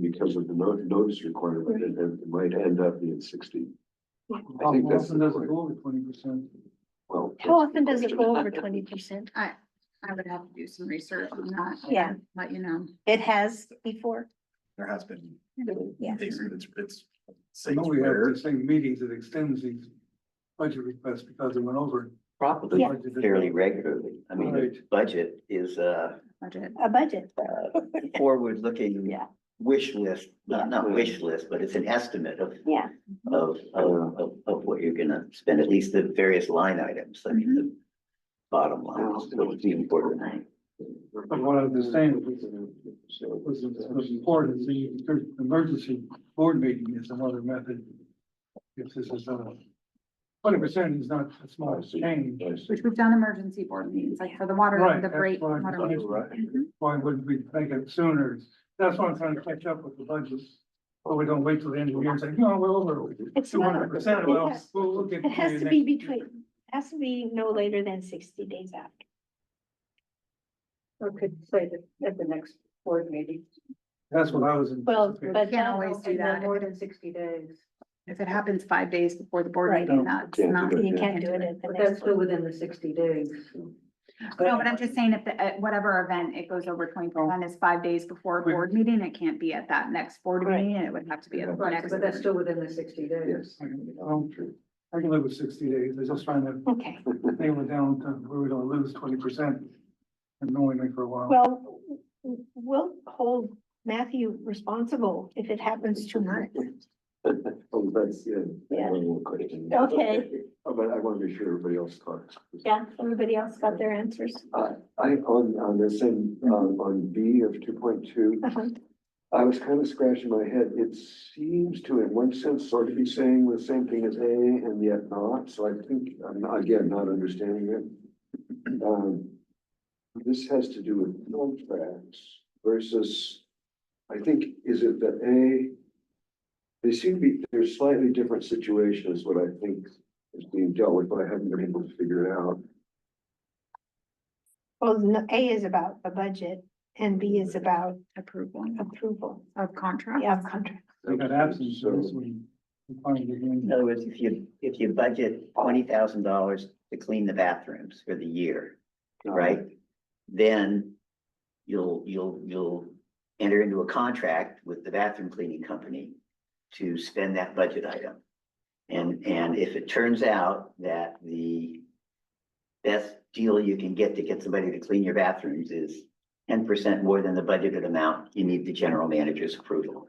Speaker 2: because of the notice requirement, and it might end up being 60.
Speaker 5: How
Speaker 2: I think that's
Speaker 5: often
Speaker 2: the
Speaker 5: does it
Speaker 2: point.
Speaker 5: go over 20%?
Speaker 2: Well.
Speaker 1: How
Speaker 2: that's the
Speaker 1: often does it go
Speaker 2: question.
Speaker 1: over 20%?
Speaker 6: I would have to do some research on that.
Speaker 1: Yeah.
Speaker 6: Let you know.
Speaker 1: It has before,
Speaker 7: There has been,
Speaker 1: yeah.
Speaker 7: it's.
Speaker 5: I
Speaker 7: Say
Speaker 5: know
Speaker 7: it's
Speaker 5: we have
Speaker 7: rare.
Speaker 5: the same meetings that extends these budget requests because it went over.
Speaker 3: Probably
Speaker 1: Yeah.
Speaker 3: fairly regularly. I mean, the
Speaker 5: Right.
Speaker 3: budget is
Speaker 6: Budget.
Speaker 1: A budget.
Speaker 3: forward-looking
Speaker 1: Yeah.
Speaker 3: wish list,
Speaker 1: Yeah.
Speaker 3: not wish list, but it's an estimate of,
Speaker 1: Yeah,
Speaker 3: of what you're gonna spend, at least the various line items. I mean, the bottom line is the important thing.
Speaker 5: But what I was saying was important, the emergency board meeting is another method. If this is 20% is not a small change.
Speaker 6: Which we've done emergency board meetings, like for the water,
Speaker 5: Right,
Speaker 6: the
Speaker 5: that's
Speaker 6: break.
Speaker 5: why I'm
Speaker 6: water
Speaker 5: trying
Speaker 6: meeting.
Speaker 5: to- Why wouldn't we make it sooner? That's why I'm trying to catch up with the budget. Or we don't wait till the end of the year and say, no, we're over
Speaker 1: It's
Speaker 5: two
Speaker 1: not-
Speaker 5: hundred percent.
Speaker 1: it
Speaker 5: Well,
Speaker 1: has-
Speaker 5: we'll look at.
Speaker 1: It has to be between, has to be no later than 60 days after.
Speaker 4: Or could say that at the next board meeting.
Speaker 5: That's what I was.
Speaker 1: Well,
Speaker 5: anticipating.
Speaker 1: but
Speaker 6: Can't
Speaker 1: that-
Speaker 6: always do
Speaker 4: And then
Speaker 6: that.
Speaker 4: more than 60 days,
Speaker 6: If it happens 5 days before the board
Speaker 1: Right.
Speaker 6: meeting,
Speaker 5: No,
Speaker 6: that's
Speaker 2: can't do
Speaker 6: not.
Speaker 2: it.
Speaker 1: You can't do it at the
Speaker 4: but
Speaker 1: next.
Speaker 4: that's still within the 60 days.
Speaker 6: No, but I'm just saying if the, at whatever event it goes over 20% is 5 days before a board meeting, it can't be at that next board
Speaker 1: Right.
Speaker 6: meeting, and it would have to be at the
Speaker 4: Right,
Speaker 6: next.
Speaker 4: but that's still within the 60 days.
Speaker 2: Yes.
Speaker 5: I can live with 60 days. I'm just trying to
Speaker 1: Okay,
Speaker 5: nail it down to where we don't lose 20% unknowingly for a while.
Speaker 1: well, we'll hold Matthew responsible if it happens too much.
Speaker 2: Oh, that's, yeah.
Speaker 1: Yeah.
Speaker 2: One more question.
Speaker 1: Okay.
Speaker 2: Oh, but I want to be sure everybody else talks.
Speaker 1: Yeah, everybody else got their answers?
Speaker 2: On the same, on B of 2.2,
Speaker 1: Uh-huh.
Speaker 2: I was kind of scratching my head. It seems to, in one sense, sort of be saying the same thing as A and yet not. So I think, I'm not, again, not understanding it. This has to do with contracts versus, I think, is it that A? They seem to be, there's slightly different situations, what I think is being dealt with, but I haven't been able to figure it out.
Speaker 1: Well, A is about the budget and B is about
Speaker 6: Approval
Speaker 1: approval.
Speaker 6: of contract.
Speaker 1: Yeah, contract.
Speaker 5: They got absence, so this
Speaker 2: So-
Speaker 5: we find it in.
Speaker 3: In other words, if you budget $20,000 to clean the bathrooms for the year, right? Then you'll enter into a contract with the bathroom cleaning company to spend that budget item. And if it turns out that the best deal you can get to get somebody to clean your bathrooms is 10% more than the budgeted amount, you need the general manager's approval.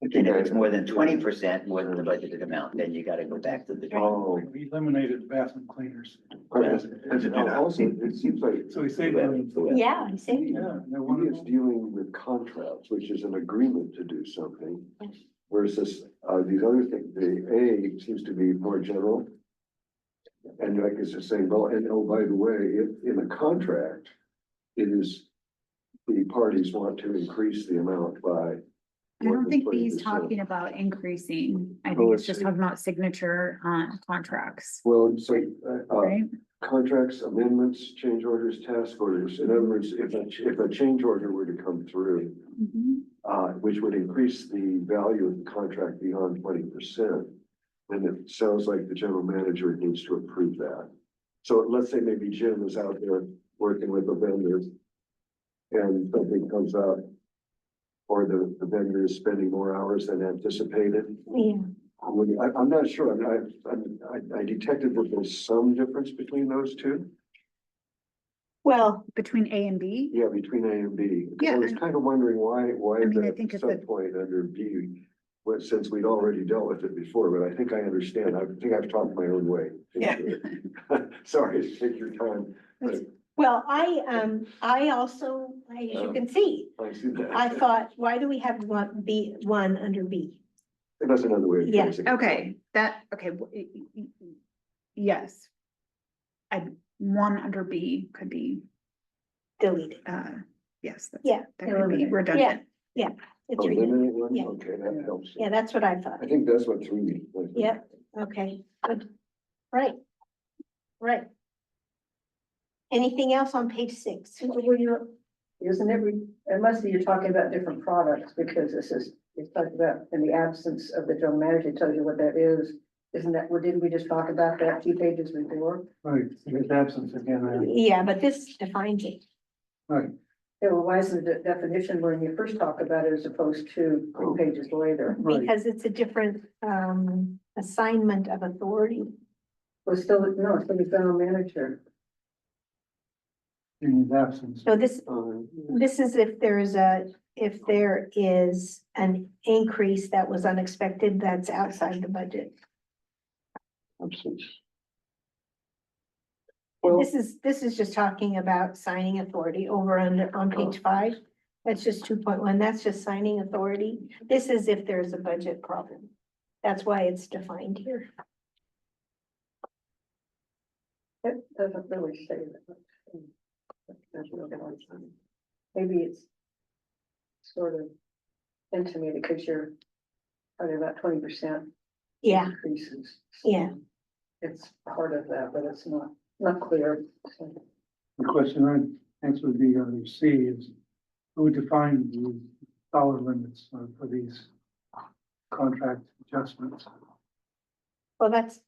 Speaker 3: And if it's more than 20% more than the budgeted amount, then you gotta go back to the.
Speaker 2: Oh,
Speaker 5: We eliminated bathroom cleaners.
Speaker 2: also, it seems like.
Speaker 5: So we saved money.
Speaker 1: Yeah, I see.
Speaker 5: Yeah. no
Speaker 2: One
Speaker 5: wonder.
Speaker 2: is dealing with contracts, which is an agreement to do something. Versus, these other things, the A seems to be more general. And like it's just saying, well, and oh, by the way, if in a contract, it is. The parties want to increase the amount by.
Speaker 6: I don't think
Speaker 2: B
Speaker 6: B's talking about increasing. I
Speaker 2: Oh,
Speaker 6: think it's
Speaker 2: let's
Speaker 6: just
Speaker 2: see.
Speaker 6: talking about signature on contracts,
Speaker 2: Well, so,
Speaker 6: right?
Speaker 2: contracts, amendments, change orders, task orders. In other words, if a change order were to come through,
Speaker 6: Mhm.
Speaker 2: which would increase the value of the contract beyond 20%, then it sounds like the general manager needs to approve that. So let's say maybe Jim is out there working with a vendor and something comes out, or the vendor is spending more hours than anticipated.
Speaker 1: Yeah,
Speaker 2: I'm not sure. I detected that there's some difference between those two.
Speaker 1: well,
Speaker 6: Between A and B,
Speaker 2: Yeah, between A and B. 'Cause I
Speaker 6: Yeah,
Speaker 2: was
Speaker 6: and-
Speaker 2: kind of wondering why
Speaker 6: I mean, I
Speaker 2: the
Speaker 6: think it's a-
Speaker 2: subpoint under B, well, since we'd already dealt with it before, but I think I understand. I think I've talked my own way. Sorry, take your time. But
Speaker 1: well, I also, as you can see,
Speaker 2: I see that.
Speaker 1: I thought, why do we have one under B?
Speaker 2: That's another way. of
Speaker 1: Yeah,
Speaker 2: phrasing it.
Speaker 6: okay, yes. One under B could be,
Speaker 1: Deleted.
Speaker 6: yes. that's-
Speaker 1: Yeah.
Speaker 6: That could be
Speaker 4: Eliminate.
Speaker 6: redundant.
Speaker 1: It's
Speaker 2: Oh,
Speaker 1: redundant.
Speaker 2: eliminate one?
Speaker 1: Yeah.
Speaker 2: Okay, that helps.
Speaker 1: Yeah, that's what I thought.
Speaker 2: I think that's what threw me.
Speaker 1: Yep, okay, good. Right. Right. Anything else on page 6?
Speaker 4: Isn't it, unless you're talking about different products, because this is, it's talking about in the absence of the general manager, tells you what that is. Isn't that, what didn't we just talk about that 2 pages before?
Speaker 5: Right, it's absence again,
Speaker 1: Yeah, but this defines it.
Speaker 5: right.
Speaker 4: Yeah, well, why isn't the definition when you first talk about it as opposed to 2 pages later?
Speaker 5: Right.
Speaker 1: Because it's a different assignment of authority.
Speaker 4: Well, still, no, it's the general manager.
Speaker 5: In his absence.
Speaker 1: So this is if there is an increase that was unexpected, that's outside the budget.
Speaker 2: Absence. Well,
Speaker 1: This is just talking about signing authority over on page 5. That's just 2.1. That's just signing authority. This is if there's a budget problem. That's why it's defined here.
Speaker 4: It doesn't really say that. Maybe it's sort of intimated because you're probably about 20%
Speaker 1: Yeah,
Speaker 4: increases.
Speaker 1: yeah.
Speaker 4: It's part of that, but it's not clear. So,
Speaker 5: The question I next would be under C is, who defined the dollar limits for these contract adjustments?
Speaker 1: Well, that's,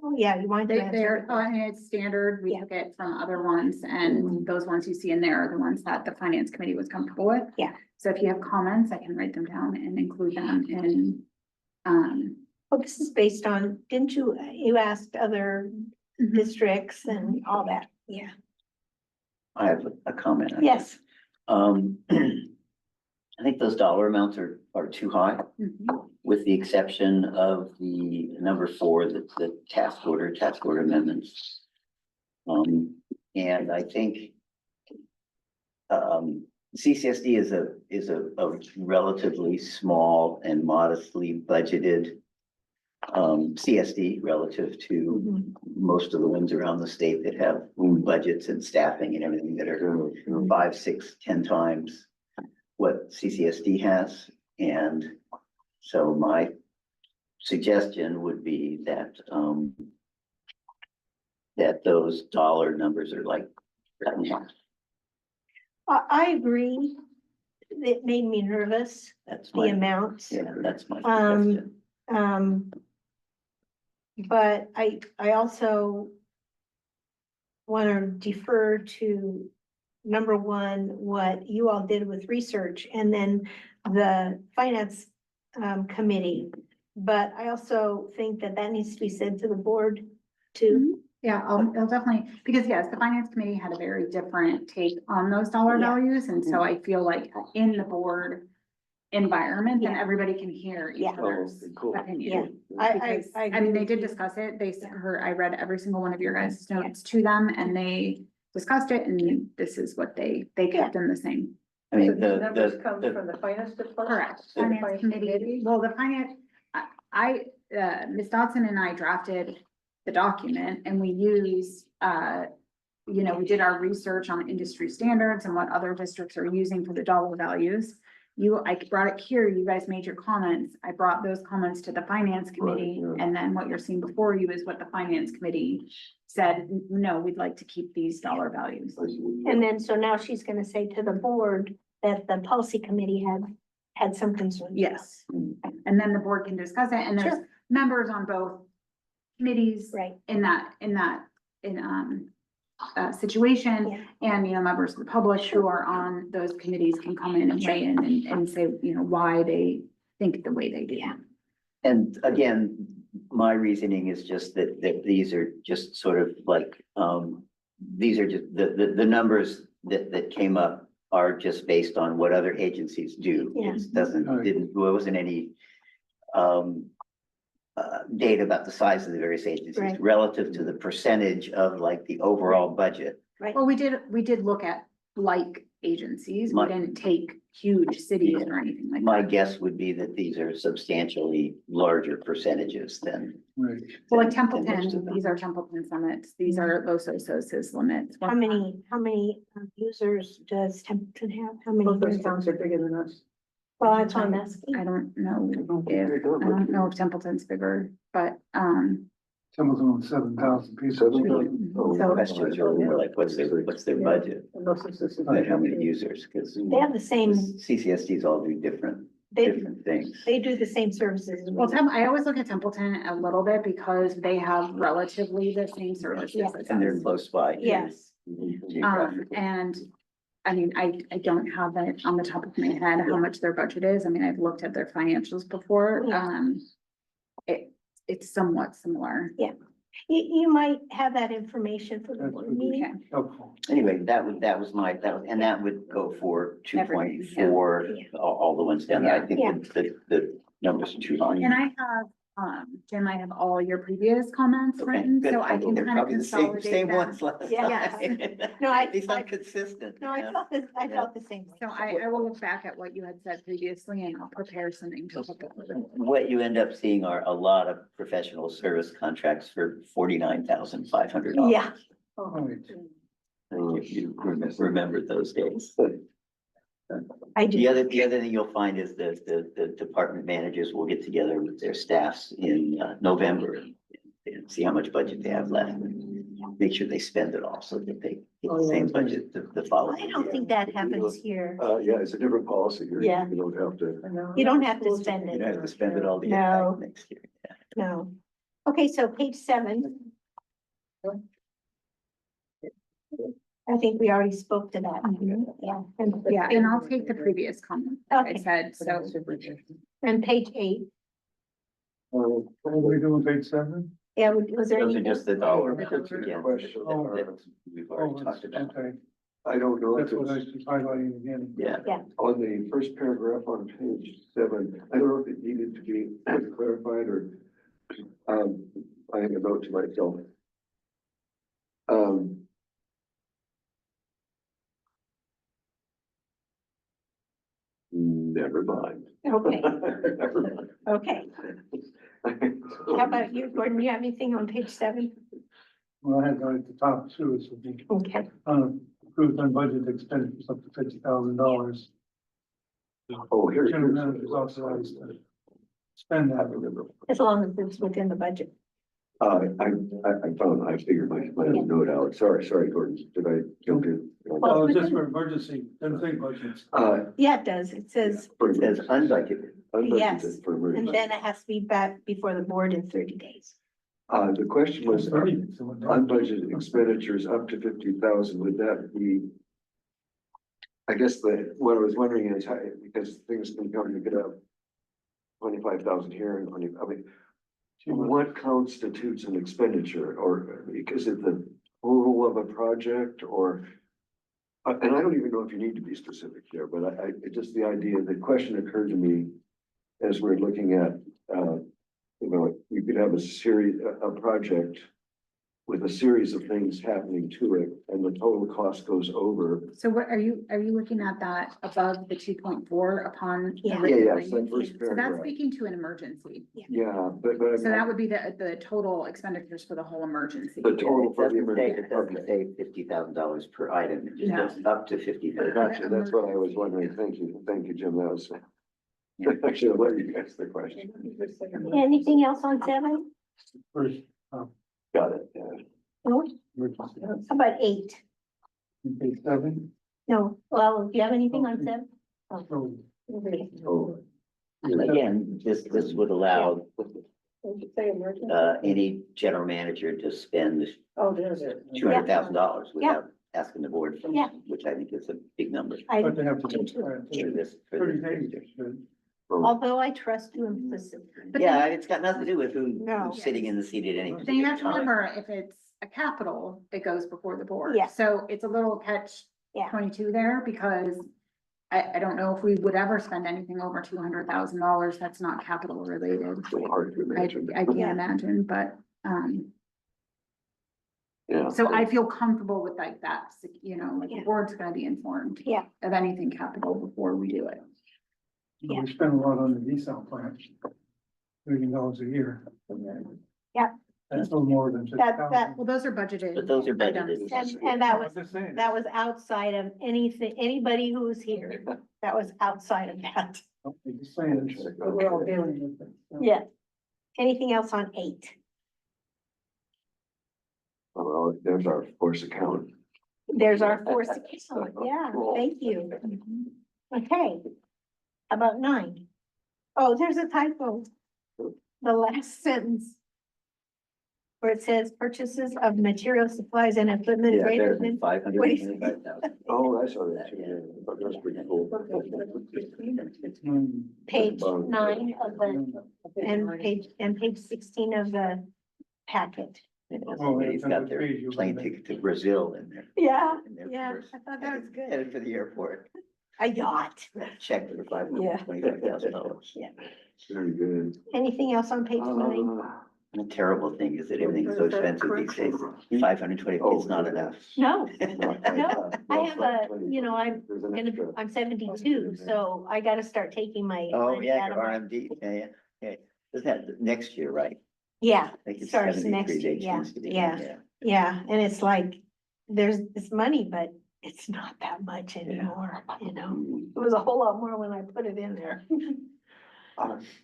Speaker 1: oh, yeah, you wanted to
Speaker 6: They're,
Speaker 1: answer.
Speaker 6: and it's standard, we
Speaker 1: Yeah.
Speaker 6: took it from other ones, and those ones you see in there are the ones that the finance committee was comfortable with.
Speaker 1: Yeah.
Speaker 6: So if you have comments, I can write them down and include them in,
Speaker 1: Well, this is based on, didn't you asked other districts and all that? Yeah.
Speaker 3: I have a comment. on
Speaker 1: Yes.
Speaker 3: that. I think those dollar amounts are too high,
Speaker 6: mhm.
Speaker 3: with the exception of the number 4, the task order amendments. And I think CCSD is a relatively small and modestly budgeted CSD relative to
Speaker 1: Mhm.
Speaker 3: most of the ones around the state that have budgets and staffing and everything that are 5, 6, 10 times what CCSD has. And so my suggestion would be that that those dollar numbers are like cut in half.
Speaker 1: I agree. It made me nervous,
Speaker 3: That's
Speaker 1: the
Speaker 3: my,
Speaker 1: amounts.
Speaker 3: yeah, that's my
Speaker 1: Um,
Speaker 3: suggestion.
Speaker 1: But I also want to defer to number one, what you all did with research, and then the finance committee. But I also think that that needs to be said to the board too.
Speaker 6: Yeah, I'll definitely, because yes, the finance committee had a very different take on those dollar
Speaker 1: Yeah.
Speaker 6: values, and so I feel like in the board environment, then
Speaker 1: Yeah.
Speaker 6: everybody can hear each
Speaker 1: Yeah.
Speaker 6: other's
Speaker 2: Cool.
Speaker 6: opinion.
Speaker 1: I
Speaker 6: Because, I mean, they did discuss it, I read every single one of your guys' notes to them, and they discussed it, and this is what they kept them the same.
Speaker 3: I
Speaker 4: so
Speaker 3: mean,
Speaker 4: these
Speaker 3: the,
Speaker 4: numbers come
Speaker 3: the,
Speaker 4: from the finance department?
Speaker 6: Correct.
Speaker 4: The
Speaker 6: Finance committee, well, the finance, Ms. Dodson and I drafted the document, and we used, we did our research on industry standards and what other districts are using for the dollar values. I brought it here, you guys made your comments, I brought those comments to the finance committee,
Speaker 2: yeah.
Speaker 6: and then what you're seeing before you is what the finance committee said, no, we'd like to keep these dollar values.
Speaker 1: And then, so now she's gonna say to the board that the policy committee had some concern.
Speaker 6: Yes, and then the board can discuss it, and there's
Speaker 1: Sure.
Speaker 6: members on both committees
Speaker 1: Right,
Speaker 6: situation.
Speaker 1: Yeah.
Speaker 6: And, members of the public who are on those committees can come in and weigh in and say, why they think the way they do.
Speaker 1: Yeah.
Speaker 3: and again, my reasoning is just that these are just sort of like, these are just, the numbers that came up are just based on what other agencies do.
Speaker 1: Yeah.
Speaker 3: There wasn't any, data about the size of the various agencies
Speaker 1: Right.
Speaker 3: relative to the percentage of like the overall budget.
Speaker 1: right.
Speaker 6: Well, we did look at like agencies, we
Speaker 3: My-
Speaker 6: didn't take huge cities or anything like
Speaker 3: My
Speaker 6: that.
Speaker 3: guess would be that these are substantially larger percentages than.
Speaker 5: Right.
Speaker 6: Well, like
Speaker 3: than most of
Speaker 6: Templeton,
Speaker 3: them.
Speaker 6: these are Templeton's limits, these are Los Osos' limits.
Speaker 1: How many users does Templeton have? How many?
Speaker 4: Both those
Speaker 1: users?
Speaker 4: towns are bigger than us.
Speaker 1: Well, that's on that.
Speaker 6: I don't know if Templeton's bigger, but,
Speaker 5: Templeton on 7,000 people.
Speaker 2: 7,000? Oh,
Speaker 6: So-
Speaker 3: Questions are more like, what's their budget?
Speaker 4: And most of this is.
Speaker 3: Like how many users? Because
Speaker 1: They have the same,
Speaker 3: CCSDs all do different
Speaker 1: they
Speaker 3: things.
Speaker 1: do the same services. as we
Speaker 6: well,
Speaker 1: do.
Speaker 6: I always look at Templeton a little bit because they have relatively the same services as
Speaker 3: And they're
Speaker 6: us.
Speaker 3: close by.
Speaker 1: Yes,
Speaker 3: Geographically.
Speaker 6: And, I mean, I don't have that on the top of my head, how much their budget is. I mean, I've looked at their financials before.
Speaker 1: Yeah.
Speaker 6: It's somewhat similar.
Speaker 1: you might have that information for the
Speaker 5: That
Speaker 1: board
Speaker 5: would be
Speaker 1: meeting.
Speaker 5: helpful.
Speaker 3: Anyway, that would go for 2.4,
Speaker 1: Yeah.
Speaker 3: all the ones down there. I
Speaker 1: Yeah.
Speaker 3: think the numbers are too high.
Speaker 6: And I have, Jim, I have all your previous comments
Speaker 3: Okay,
Speaker 6: written,
Speaker 3: good.
Speaker 6: so I can
Speaker 3: They're
Speaker 6: kind of
Speaker 3: probably the same
Speaker 6: consolidate them.
Speaker 3: ones last
Speaker 1: Yeah.
Speaker 3: time.
Speaker 1: No, I-
Speaker 3: At least I'm consistent.
Speaker 1: No, I
Speaker 3: yeah.
Speaker 1: felt this, I felt the same. way.
Speaker 6: So I will look back at what you had said previously and I'll prepare something to look at.
Speaker 3: What you end up seeing are a lot of professional service contracts for $49,500.
Speaker 1: Yeah,
Speaker 5: Right.
Speaker 3: If you remember those days.
Speaker 1: I do.
Speaker 3: The other thing you'll find is that the department managers will get together with their staffs in November and see how much budget they have left. And make sure they spend it all so that they get the same budget the following
Speaker 1: I don't
Speaker 3: year.
Speaker 1: think that happens here.
Speaker 2: Yeah, it's a different policy here.
Speaker 1: Yeah.
Speaker 2: You don't have to.
Speaker 1: You don't have to spend
Speaker 3: You
Speaker 1: it.
Speaker 3: don't have to spend it all to get
Speaker 1: No.
Speaker 3: back next year. Yeah.
Speaker 1: No. Okay, so page 7. I think we already spoke to that. Yeah.
Speaker 6: Yeah, and I'll take the previous comment, like I
Speaker 1: Okay.
Speaker 6: said, so.
Speaker 1: And page 8.
Speaker 5: What are we doing, page 7?
Speaker 1: Yeah, was there
Speaker 3: Those are
Speaker 1: any?
Speaker 3: just the dollar
Speaker 2: That's
Speaker 3: amounts
Speaker 2: a good
Speaker 3: again.
Speaker 2: question.
Speaker 3: that we've already
Speaker 5: Oh,
Speaker 3: talked about.
Speaker 5: okay,
Speaker 2: I don't know if
Speaker 5: that's what I
Speaker 2: it's
Speaker 5: was highlighting again.
Speaker 3: Yeah.
Speaker 2: on the first paragraph on page 7. I don't know if it needed to be clarified or, I have a note to myself. Never mind.
Speaker 1: Okay,
Speaker 2: Never mind.
Speaker 1: okay. How about you, Gordon? You have anything on page 7?
Speaker 5: Well, I had right at the top too, it's the,
Speaker 1: Okay,
Speaker 5: approved unbudgeted expenditures up to $50,000.
Speaker 2: Oh, here.
Speaker 5: General manager is authorized to spend
Speaker 2: I
Speaker 5: that.
Speaker 2: remember.
Speaker 1: as long as it's within the budget.
Speaker 2: I figured my note out. Sorry, Gordon. Did I jump in?
Speaker 5: Well, just for emergency, didn't think budgets.
Speaker 1: Yeah, it does. It says,
Speaker 3: It says unbudgeted.
Speaker 1: Yes,
Speaker 2: Unbudgeted for
Speaker 1: and
Speaker 2: emergency.
Speaker 1: then it has to be back before the board in 30 days.
Speaker 2: The question was,
Speaker 5: So what-
Speaker 2: unbudgeted expenditures up to 50,000, would that be? I guess what I was wondering is how, because things can come, you could have 25,000 here and 20, I mean, what constitutes an expenditure, or is it the total of a project, or? And I don't even know if you need to be specific here, but it just the idea, the question occurred to me as we're looking at, you could have a project with a series of things happening to it, and the total cost goes over.
Speaker 6: So what are you looking at that above the 2.4 upon? the
Speaker 1: Yeah.
Speaker 6: written
Speaker 2: Yeah, so
Speaker 6: language?
Speaker 2: first
Speaker 6: So that's
Speaker 2: paragraph.
Speaker 6: speaking to an emergency.
Speaker 2: Yeah, but.
Speaker 6: So that would be the total expenditures for the whole emergency.
Speaker 2: The total
Speaker 3: It
Speaker 2: for the
Speaker 3: doesn't say,
Speaker 2: emergency.
Speaker 3: it doesn't say $50,000 per item, it just
Speaker 6: No.
Speaker 3: goes up to 50,000.
Speaker 2: Gotcha, that's what I was wondering. Thank you, Jim. That was. Actually, I'll let you answer the question.
Speaker 1: Anything else on 7?
Speaker 5: First,
Speaker 2: Got it, yeah.
Speaker 1: No?
Speaker 5: emergency.
Speaker 1: How about 8?
Speaker 5: Page 7.
Speaker 1: No, well, do you have anything on 7?
Speaker 5: So
Speaker 2: Oh.
Speaker 3: Again, this would allow
Speaker 4: Did you say emergency?
Speaker 3: any general manager to spend
Speaker 4: Oh, there's it.
Speaker 3: $200,000 without asking the board, for
Speaker 1: Yeah.
Speaker 3: which I think is a big number.
Speaker 5: but they have to
Speaker 1: do
Speaker 5: do
Speaker 3: for
Speaker 5: it.
Speaker 3: this. for
Speaker 5: 30
Speaker 3: this
Speaker 5: days. should-
Speaker 1: Although I trust you implicitly.
Speaker 6: But
Speaker 3: Yeah,
Speaker 6: then-
Speaker 3: it's got nothing to do with
Speaker 1: No.
Speaker 3: who's sitting in the seat at any.
Speaker 6: Then you have to
Speaker 3: particular time.
Speaker 6: remember, if it's a capital, it goes before the board.
Speaker 1: Yeah.
Speaker 6: So it's a little catch
Speaker 1: Yeah.
Speaker 6: 22 there, because I don't know if we would ever spend anything over $200,000 that's not capital related.
Speaker 2: Hard to
Speaker 6: I
Speaker 2: imagine.
Speaker 6: can't
Speaker 1: Yeah.
Speaker 6: imagine, but,
Speaker 2: Yeah.
Speaker 6: so I feel comfortable with like that, like the
Speaker 1: Yeah.
Speaker 6: board's gonna be informed.
Speaker 1: Yeah.
Speaker 6: Of anything capital before we do it.
Speaker 1: Yeah.
Speaker 5: We spend a lot on the desal plant. $1 million a year.
Speaker 1: Yeah.
Speaker 5: That's no more than
Speaker 1: That-
Speaker 5: 50,000.
Speaker 6: Well, those are budgeted.
Speaker 3: But those are
Speaker 6: items.
Speaker 3: budgeted.
Speaker 1: And that
Speaker 5: I'm
Speaker 1: was,
Speaker 5: just saying.
Speaker 1: that was outside of anything, anybody who was here. That was outside of that.
Speaker 5: I'm just saying.
Speaker 4: But we're all dealing with it. so.
Speaker 1: Yeah. Anything else on 8?
Speaker 2: Well, there's our force account.
Speaker 1: There's our force account. Yeah, thank you. Okay. How about 9? Oh, there's a typo. The last sentence. Where it says purchases of material supplies and equipment
Speaker 3: Yeah,
Speaker 1: greater
Speaker 3: better
Speaker 1: than.
Speaker 3: than 525,000.
Speaker 2: Oh, I saw that too, yeah. But that's pretty cool.
Speaker 1: Page 9 of the, and page 16 of the packet.
Speaker 3: Somebody's got their plane ticket to Brazil in there.
Speaker 1: Yeah,
Speaker 3: in their
Speaker 1: yeah,
Speaker 3: purse.
Speaker 1: I thought that was good.
Speaker 3: Headed for the airport,
Speaker 1: A yacht.
Speaker 3: check for $525,000.
Speaker 1: Yeah.
Speaker 2: Very good.
Speaker 1: Anything else on page 9?
Speaker 3: The terrible thing is that everything's so expensive these days, 520 is not enough.
Speaker 1: No, no, I have I'm 72, so I gotta start taking my.
Speaker 3: Oh,
Speaker 1: money
Speaker 3: yeah,
Speaker 1: out of
Speaker 3: your
Speaker 1: my-
Speaker 3: RMD, yeah. Isn't that next year, right?
Speaker 1: Yeah,
Speaker 3: I think it's
Speaker 1: starts
Speaker 3: 73
Speaker 1: next year,
Speaker 3: they
Speaker 1: yeah,
Speaker 3: changed it.
Speaker 1: yeah. yeah, and it's like, it's money, but it's not that much anymore, you know? It was a whole lot more when I put it in there.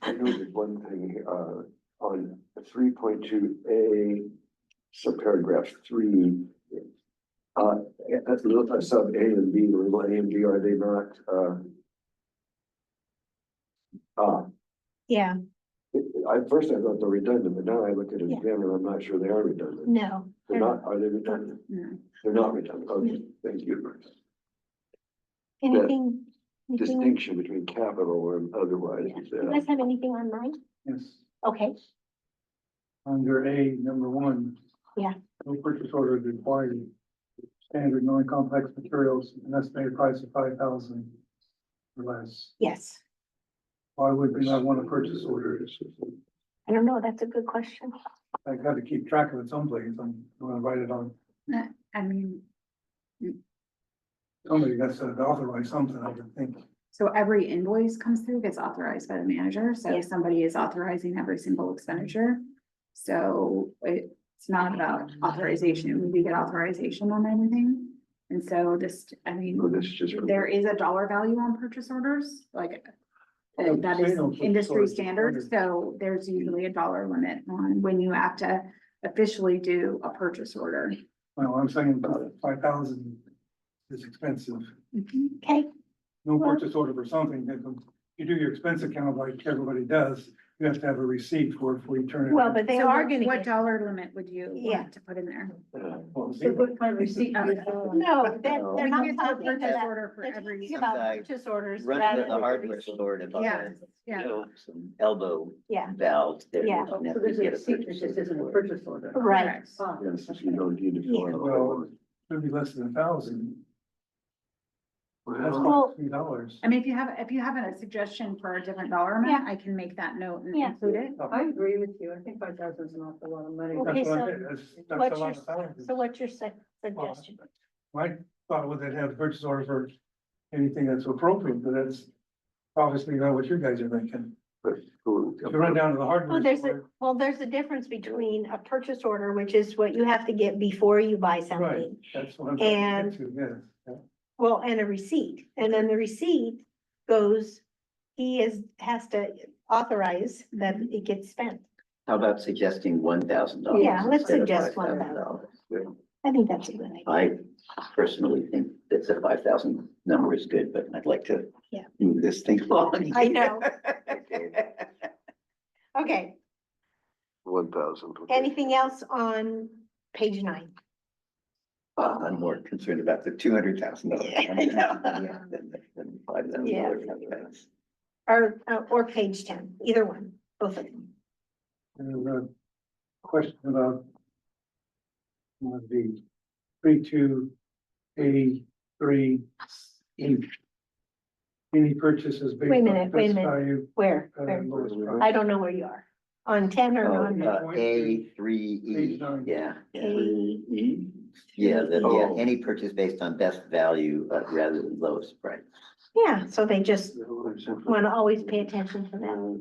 Speaker 2: I noted one thing, on 3.2A, subparagraph 3. That's a little sub A and B, little A and B, are they not,
Speaker 1: Yeah,
Speaker 2: at first I thought they're redundant, but now I look at it
Speaker 1: Yeah.
Speaker 2: again and I'm not sure they are redundant.
Speaker 1: no.
Speaker 2: They're not, are they redundant?
Speaker 6: No.
Speaker 2: They're not redundant, okay, thank you.
Speaker 1: Anything? anything-
Speaker 2: Distinction between capital and otherwise.
Speaker 1: Yeah.
Speaker 2: is
Speaker 1: You
Speaker 2: that-
Speaker 1: guys have anything on mine?
Speaker 5: Yes,
Speaker 1: Okay,
Speaker 5: under A, number 1.
Speaker 1: Yeah.
Speaker 5: No purchase order is required. Standard non-complex materials, an estimated price of 5,000 or less.
Speaker 1: yes.
Speaker 5: Why would we not want a purchase order?
Speaker 1: I don't know, that's a good question.
Speaker 5: I got to keep track of it someplace. I'm gonna write it on,
Speaker 6: I mean,
Speaker 5: somebody has to authorize something, I would think.
Speaker 6: so every invoice comes through, gets authorized by the manager, so
Speaker 1: Yeah.
Speaker 6: somebody is authorizing every single expenditure. So it's not about authorization, we get authorization on anything. And so this, I mean,
Speaker 2: Oh, this is just.
Speaker 6: there is a dollar value on purchase orders, like. That
Speaker 5: Say
Speaker 6: is
Speaker 5: no purchase
Speaker 6: industry
Speaker 5: orders
Speaker 6: standard,
Speaker 5: required.
Speaker 6: so there's usually a dollar limit on when you have to officially do a purchase order.
Speaker 5: Well, I'm saying 5,000 is expensive.
Speaker 1: Okay,
Speaker 5: No
Speaker 1: Well-
Speaker 5: purchase order for something, if you do your expense account like everybody does, you have to have a receipt for it before you turn it.
Speaker 1: well,
Speaker 5: in.
Speaker 1: but they
Speaker 6: So
Speaker 1: are
Speaker 6: what-
Speaker 1: gonna
Speaker 6: What
Speaker 1: get,
Speaker 6: dollar limit would you
Speaker 1: Yeah.
Speaker 6: want to put in there?
Speaker 5: Well,
Speaker 4: So what kind of receipt? do you have?
Speaker 1: no, they're
Speaker 3: No.
Speaker 1: they're
Speaker 6: We
Speaker 1: not
Speaker 6: can do a
Speaker 1: talking
Speaker 6: purchase
Speaker 1: about,
Speaker 6: order for
Speaker 1: they're
Speaker 6: every.
Speaker 1: talking about
Speaker 3: Inside.
Speaker 1: purchase orders
Speaker 3: Run
Speaker 1: rather
Speaker 3: to the
Speaker 1: than
Speaker 3: hardware
Speaker 1: receipt.
Speaker 3: store and buy,
Speaker 6: Yeah, yeah.
Speaker 3: you know, some elbow
Speaker 1: Yeah,
Speaker 3: valves there.
Speaker 1: Yeah.
Speaker 3: You don't have
Speaker 4: So
Speaker 3: to
Speaker 4: there's a
Speaker 3: get
Speaker 4: receipt, it
Speaker 3: purchase
Speaker 4: just
Speaker 3: order
Speaker 4: isn't a
Speaker 3: for it.
Speaker 4: purchase order.
Speaker 1: right,
Speaker 6: Correct.
Speaker 4: Ah,
Speaker 2: Yes, if you don't need to fill out.
Speaker 5: Well, should be less than 1,000. That's
Speaker 1: Well-
Speaker 5: $3.
Speaker 6: I mean, if you have a suggestion for a different dollar amount, I can make that note and
Speaker 1: Yeah.
Speaker 6: include it.
Speaker 4: I agree with you. I think 5,000 is an awful lot of money.
Speaker 1: Okay,
Speaker 5: That's what
Speaker 1: so
Speaker 5: I did. That's a
Speaker 1: what's
Speaker 5: lot
Speaker 1: your,
Speaker 5: of thousands.
Speaker 1: so what's your
Speaker 5: Well,
Speaker 1: suggestion?
Speaker 5: My thought was they'd have a purchase order for anything that's appropriate, but that's obviously not what you guys are thinking.
Speaker 2: But who-
Speaker 5: If you run down to the
Speaker 1: Oh,
Speaker 5: hardware store,
Speaker 1: there's a difference between a purchase order, which is what you have to get before you buy
Speaker 5: right,
Speaker 1: something.
Speaker 5: that's what I'm trying to get to, yes. Yeah.
Speaker 1: Well, and a receipt, and then the receipt goes, has to authorize that it gets spent.
Speaker 3: How about suggesting $1,000?
Speaker 1: Yeah, let's
Speaker 3: instead of
Speaker 1: suggest
Speaker 3: $5,000?
Speaker 1: I think that's a good idea.
Speaker 3: I personally think that the 5,000 number is good, but I'd like to
Speaker 1: Yeah.
Speaker 3: move this thing along.
Speaker 1: I know. Okay,
Speaker 2: 1,000.
Speaker 1: anything else on page 9?
Speaker 3: I'm more concerned about the $200,000.
Speaker 1: Yeah, I know.
Speaker 3: Than $5,000.
Speaker 1: Or page 10, either one, both of them.
Speaker 5: There's a question about the 3283 any purchases based
Speaker 1: Wait a
Speaker 5: on
Speaker 1: minute, wait a
Speaker 5: best
Speaker 1: minute.
Speaker 5: value.
Speaker 1: Where?
Speaker 5: Lowest price.
Speaker 1: I don't know where you are. On 10 or on
Speaker 3: A3E,
Speaker 5: Page 9.
Speaker 3: yeah. Yeah,
Speaker 2: E?
Speaker 3: yeah,
Speaker 2: Oh.
Speaker 3: any purchase based on best value rather than lowest price.
Speaker 1: Yeah, so they just want to always pay attention to that.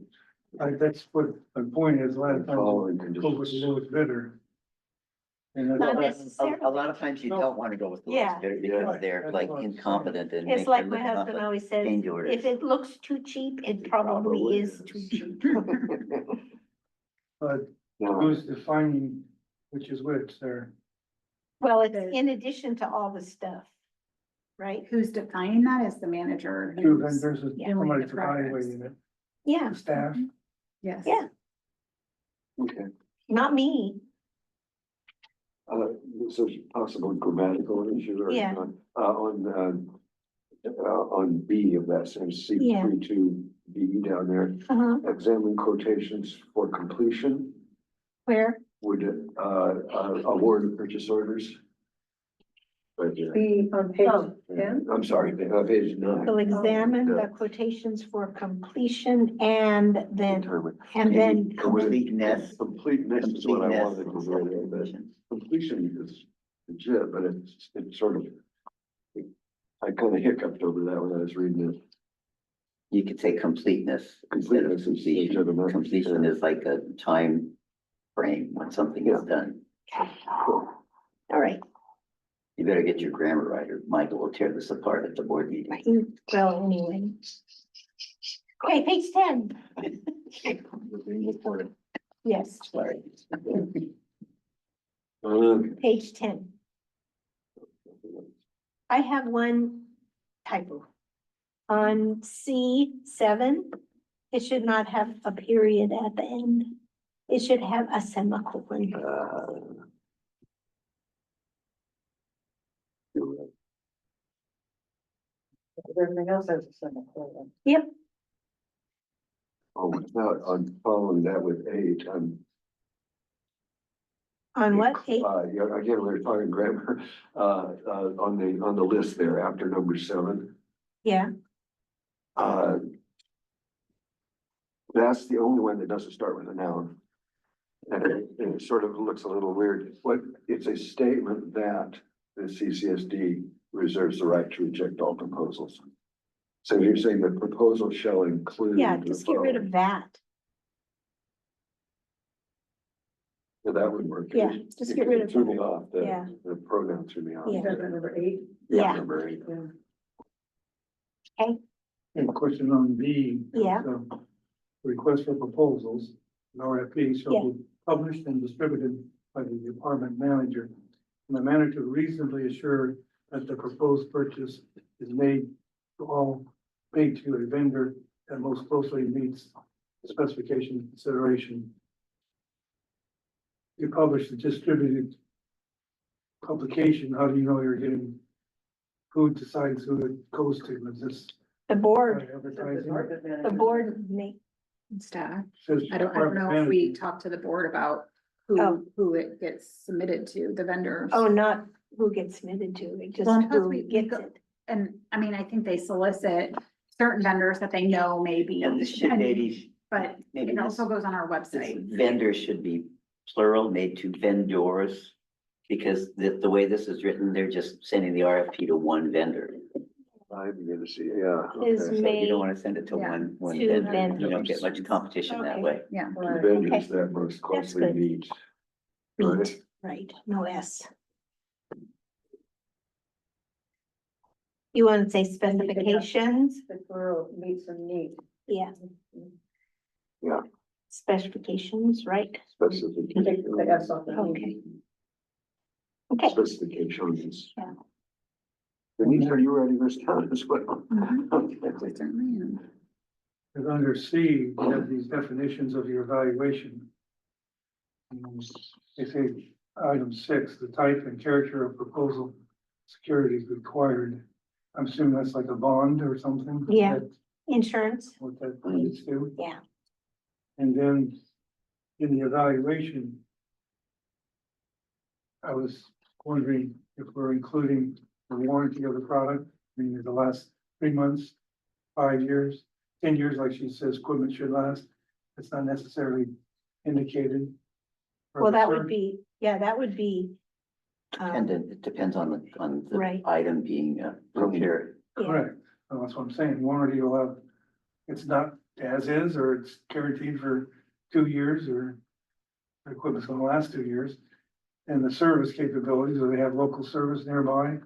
Speaker 5: That's what the point is, a lot of times,
Speaker 2: Following
Speaker 5: go with the
Speaker 2: conditions.
Speaker 5: lowest bidder. And
Speaker 1: Not
Speaker 5: that's,
Speaker 1: necessarily.
Speaker 3: A lot of times you don't want to go with the
Speaker 1: Yeah.
Speaker 3: lowest bidder
Speaker 2: Yeah.
Speaker 3: because they're
Speaker 5: That's
Speaker 3: like
Speaker 5: what I'm
Speaker 3: incompetent and.
Speaker 1: It's
Speaker 3: make
Speaker 1: like
Speaker 3: them
Speaker 1: my
Speaker 3: look
Speaker 1: husband
Speaker 3: off
Speaker 1: always says,
Speaker 3: change orders.
Speaker 1: if it looks too cheap, it probably is too cheap.
Speaker 5: but
Speaker 2: No,
Speaker 5: who's defining which is which there?
Speaker 1: Well, it's in addition to all the stuff, right?
Speaker 6: Who's defining that is the manager.
Speaker 5: Two
Speaker 6: who's-
Speaker 5: vendors,
Speaker 1: Yeah.
Speaker 5: somebody's
Speaker 6: Doing the progress.
Speaker 5: evaluating it,
Speaker 1: Yeah,
Speaker 5: the staff.
Speaker 6: Yes.
Speaker 1: Yeah.
Speaker 2: okay.
Speaker 1: not me.
Speaker 2: This is possible grammatical issue or
Speaker 1: Yeah.
Speaker 2: not. On B of that same C
Speaker 1: Yeah.
Speaker 2: 32B down there,
Speaker 1: Uh-huh.
Speaker 2: examine quotations for completion,
Speaker 1: Where?
Speaker 2: would, award of purchase orders. Right there.
Speaker 4: Be on page
Speaker 1: Oh.
Speaker 4: 10?
Speaker 2: I'm sorry, page 9.
Speaker 1: Will examine
Speaker 2: Yeah.
Speaker 1: the quotations for completion and then,
Speaker 2: Determine.
Speaker 1: and then.
Speaker 3: Completeness.
Speaker 2: Completeness is what I wanted to
Speaker 3: Completeness.
Speaker 2: say, but completion is legit, but it's sort of. I kind of hiccuped over that when I was reading it.
Speaker 3: You could say completeness instead of
Speaker 2: Completeness is
Speaker 3: completion.
Speaker 2: legitimate.
Speaker 3: Completion is like a time frame when something is done.
Speaker 1: All right.
Speaker 3: You better get your grammar right, or Michael will tear this apart at the board meeting.
Speaker 1: Well, anyway. Okay, page 10. Yes,
Speaker 3: Sorry.
Speaker 1: page 10. I have one typo. On C7, it should not have a period at the end. It should have a semicolon.
Speaker 4: Everything else has a semicolon.
Speaker 1: Yep,
Speaker 2: Oh, without, on following that with eight,
Speaker 1: on what, 8?
Speaker 2: yeah, again, we were talking grammar, on the list there after number 7.
Speaker 1: Yeah,
Speaker 2: That's the only one that doesn't start with a noun. And it sort of looks a little weird. What, it's a statement that the CCSD reserves the right to reject all proposals. So you're saying the proposal shall include.
Speaker 1: yeah,
Speaker 2: the
Speaker 1: just get rid of
Speaker 2: following.
Speaker 1: that.
Speaker 2: Yeah, that would work.
Speaker 1: Yeah, just get rid of
Speaker 2: It threw
Speaker 1: that.
Speaker 2: me off,
Speaker 1: Yeah.
Speaker 2: the pronoun threw me off.
Speaker 1: Yeah.
Speaker 4: Is that number 8?
Speaker 1: Yeah.
Speaker 2: Number 8.
Speaker 4: Yeah.
Speaker 5: A question on B.
Speaker 1: Yeah.
Speaker 5: Request for proposals, an RFP
Speaker 1: Yeah.
Speaker 5: shall be published and distributed by the department manager in a manner to reasonably assure that the proposed purchase is made to a vendor that most closely meets the specification consideration. You publish the distributed publication, how do you know you're getting, who decides who it goes to? Is this
Speaker 1: The board,
Speaker 5: advertising?
Speaker 1: the board make,
Speaker 6: Staff.
Speaker 5: Says
Speaker 6: I don't know
Speaker 5: department
Speaker 6: if we
Speaker 5: manager.
Speaker 6: talked to the board about
Speaker 1: Oh.
Speaker 6: who it gets submitted to, the vendors.
Speaker 1: oh, not who gets submitted to, it just
Speaker 6: Well, plus
Speaker 1: who
Speaker 6: we
Speaker 1: gets
Speaker 6: go-
Speaker 1: it.
Speaker 6: And I mean, I think they solicit certain vendors that they know maybe.
Speaker 3: And this should maybe,
Speaker 6: But
Speaker 3: maybe
Speaker 6: it
Speaker 3: this-
Speaker 6: also goes on our
Speaker 3: this
Speaker 6: website.
Speaker 3: vendor should be plural, made to vendors. Because the way this is written, they're just sending the RFP to one vendor.
Speaker 2: I begin to see, yeah.
Speaker 1: Is
Speaker 2: okay.
Speaker 3: So
Speaker 1: made.
Speaker 3: you don't want to send it to
Speaker 6: Yeah.
Speaker 3: one
Speaker 1: To
Speaker 3: vendor. You don't
Speaker 1: vendors.
Speaker 3: get much competition that
Speaker 1: Okay.
Speaker 3: way.
Speaker 6: Yeah.
Speaker 2: The vendors that most closely
Speaker 1: good.
Speaker 2: meet.
Speaker 1: Meet, right, no S. You want to say specifications?
Speaker 4: The plural meets and need.
Speaker 1: Yeah.
Speaker 2: Yeah.
Speaker 1: Specifications, right?
Speaker 4: Take
Speaker 2: Specification.
Speaker 4: the S off the need.
Speaker 1: Okay. Okay.
Speaker 2: Specifications.
Speaker 1: Yeah.
Speaker 2: Denise, are you writing this down as well?
Speaker 6: Mhm.
Speaker 2: Okay.
Speaker 6: Certainly am.
Speaker 5: Because under C, you have these definitions of your evaluation. They say, item 6, the type and character of proposal securities required. I'm assuming that's like a bond or something?
Speaker 1: Yeah.
Speaker 5: That's
Speaker 1: Insurance,
Speaker 5: what that leads to.
Speaker 1: yeah.
Speaker 5: And then in the evaluation, I was wondering if we're including the warranty of the product, meaning the last 3 months, 5 years, 10 years, like she says, equipment should last. It's not necessarily indicated. for
Speaker 1: Well,
Speaker 5: the
Speaker 1: that would
Speaker 5: service.
Speaker 1: be, yeah, that would be.
Speaker 3: Dependent, it depends on the
Speaker 1: Right.
Speaker 3: item being procured.
Speaker 1: Yeah,
Speaker 5: Correct. Well, that's what I'm saying. Warranty will have, it's not as is, or it's guaranteed for 2 years, or the equipment's gonna last 2 years. And the service capabilities, do they have local service nearby?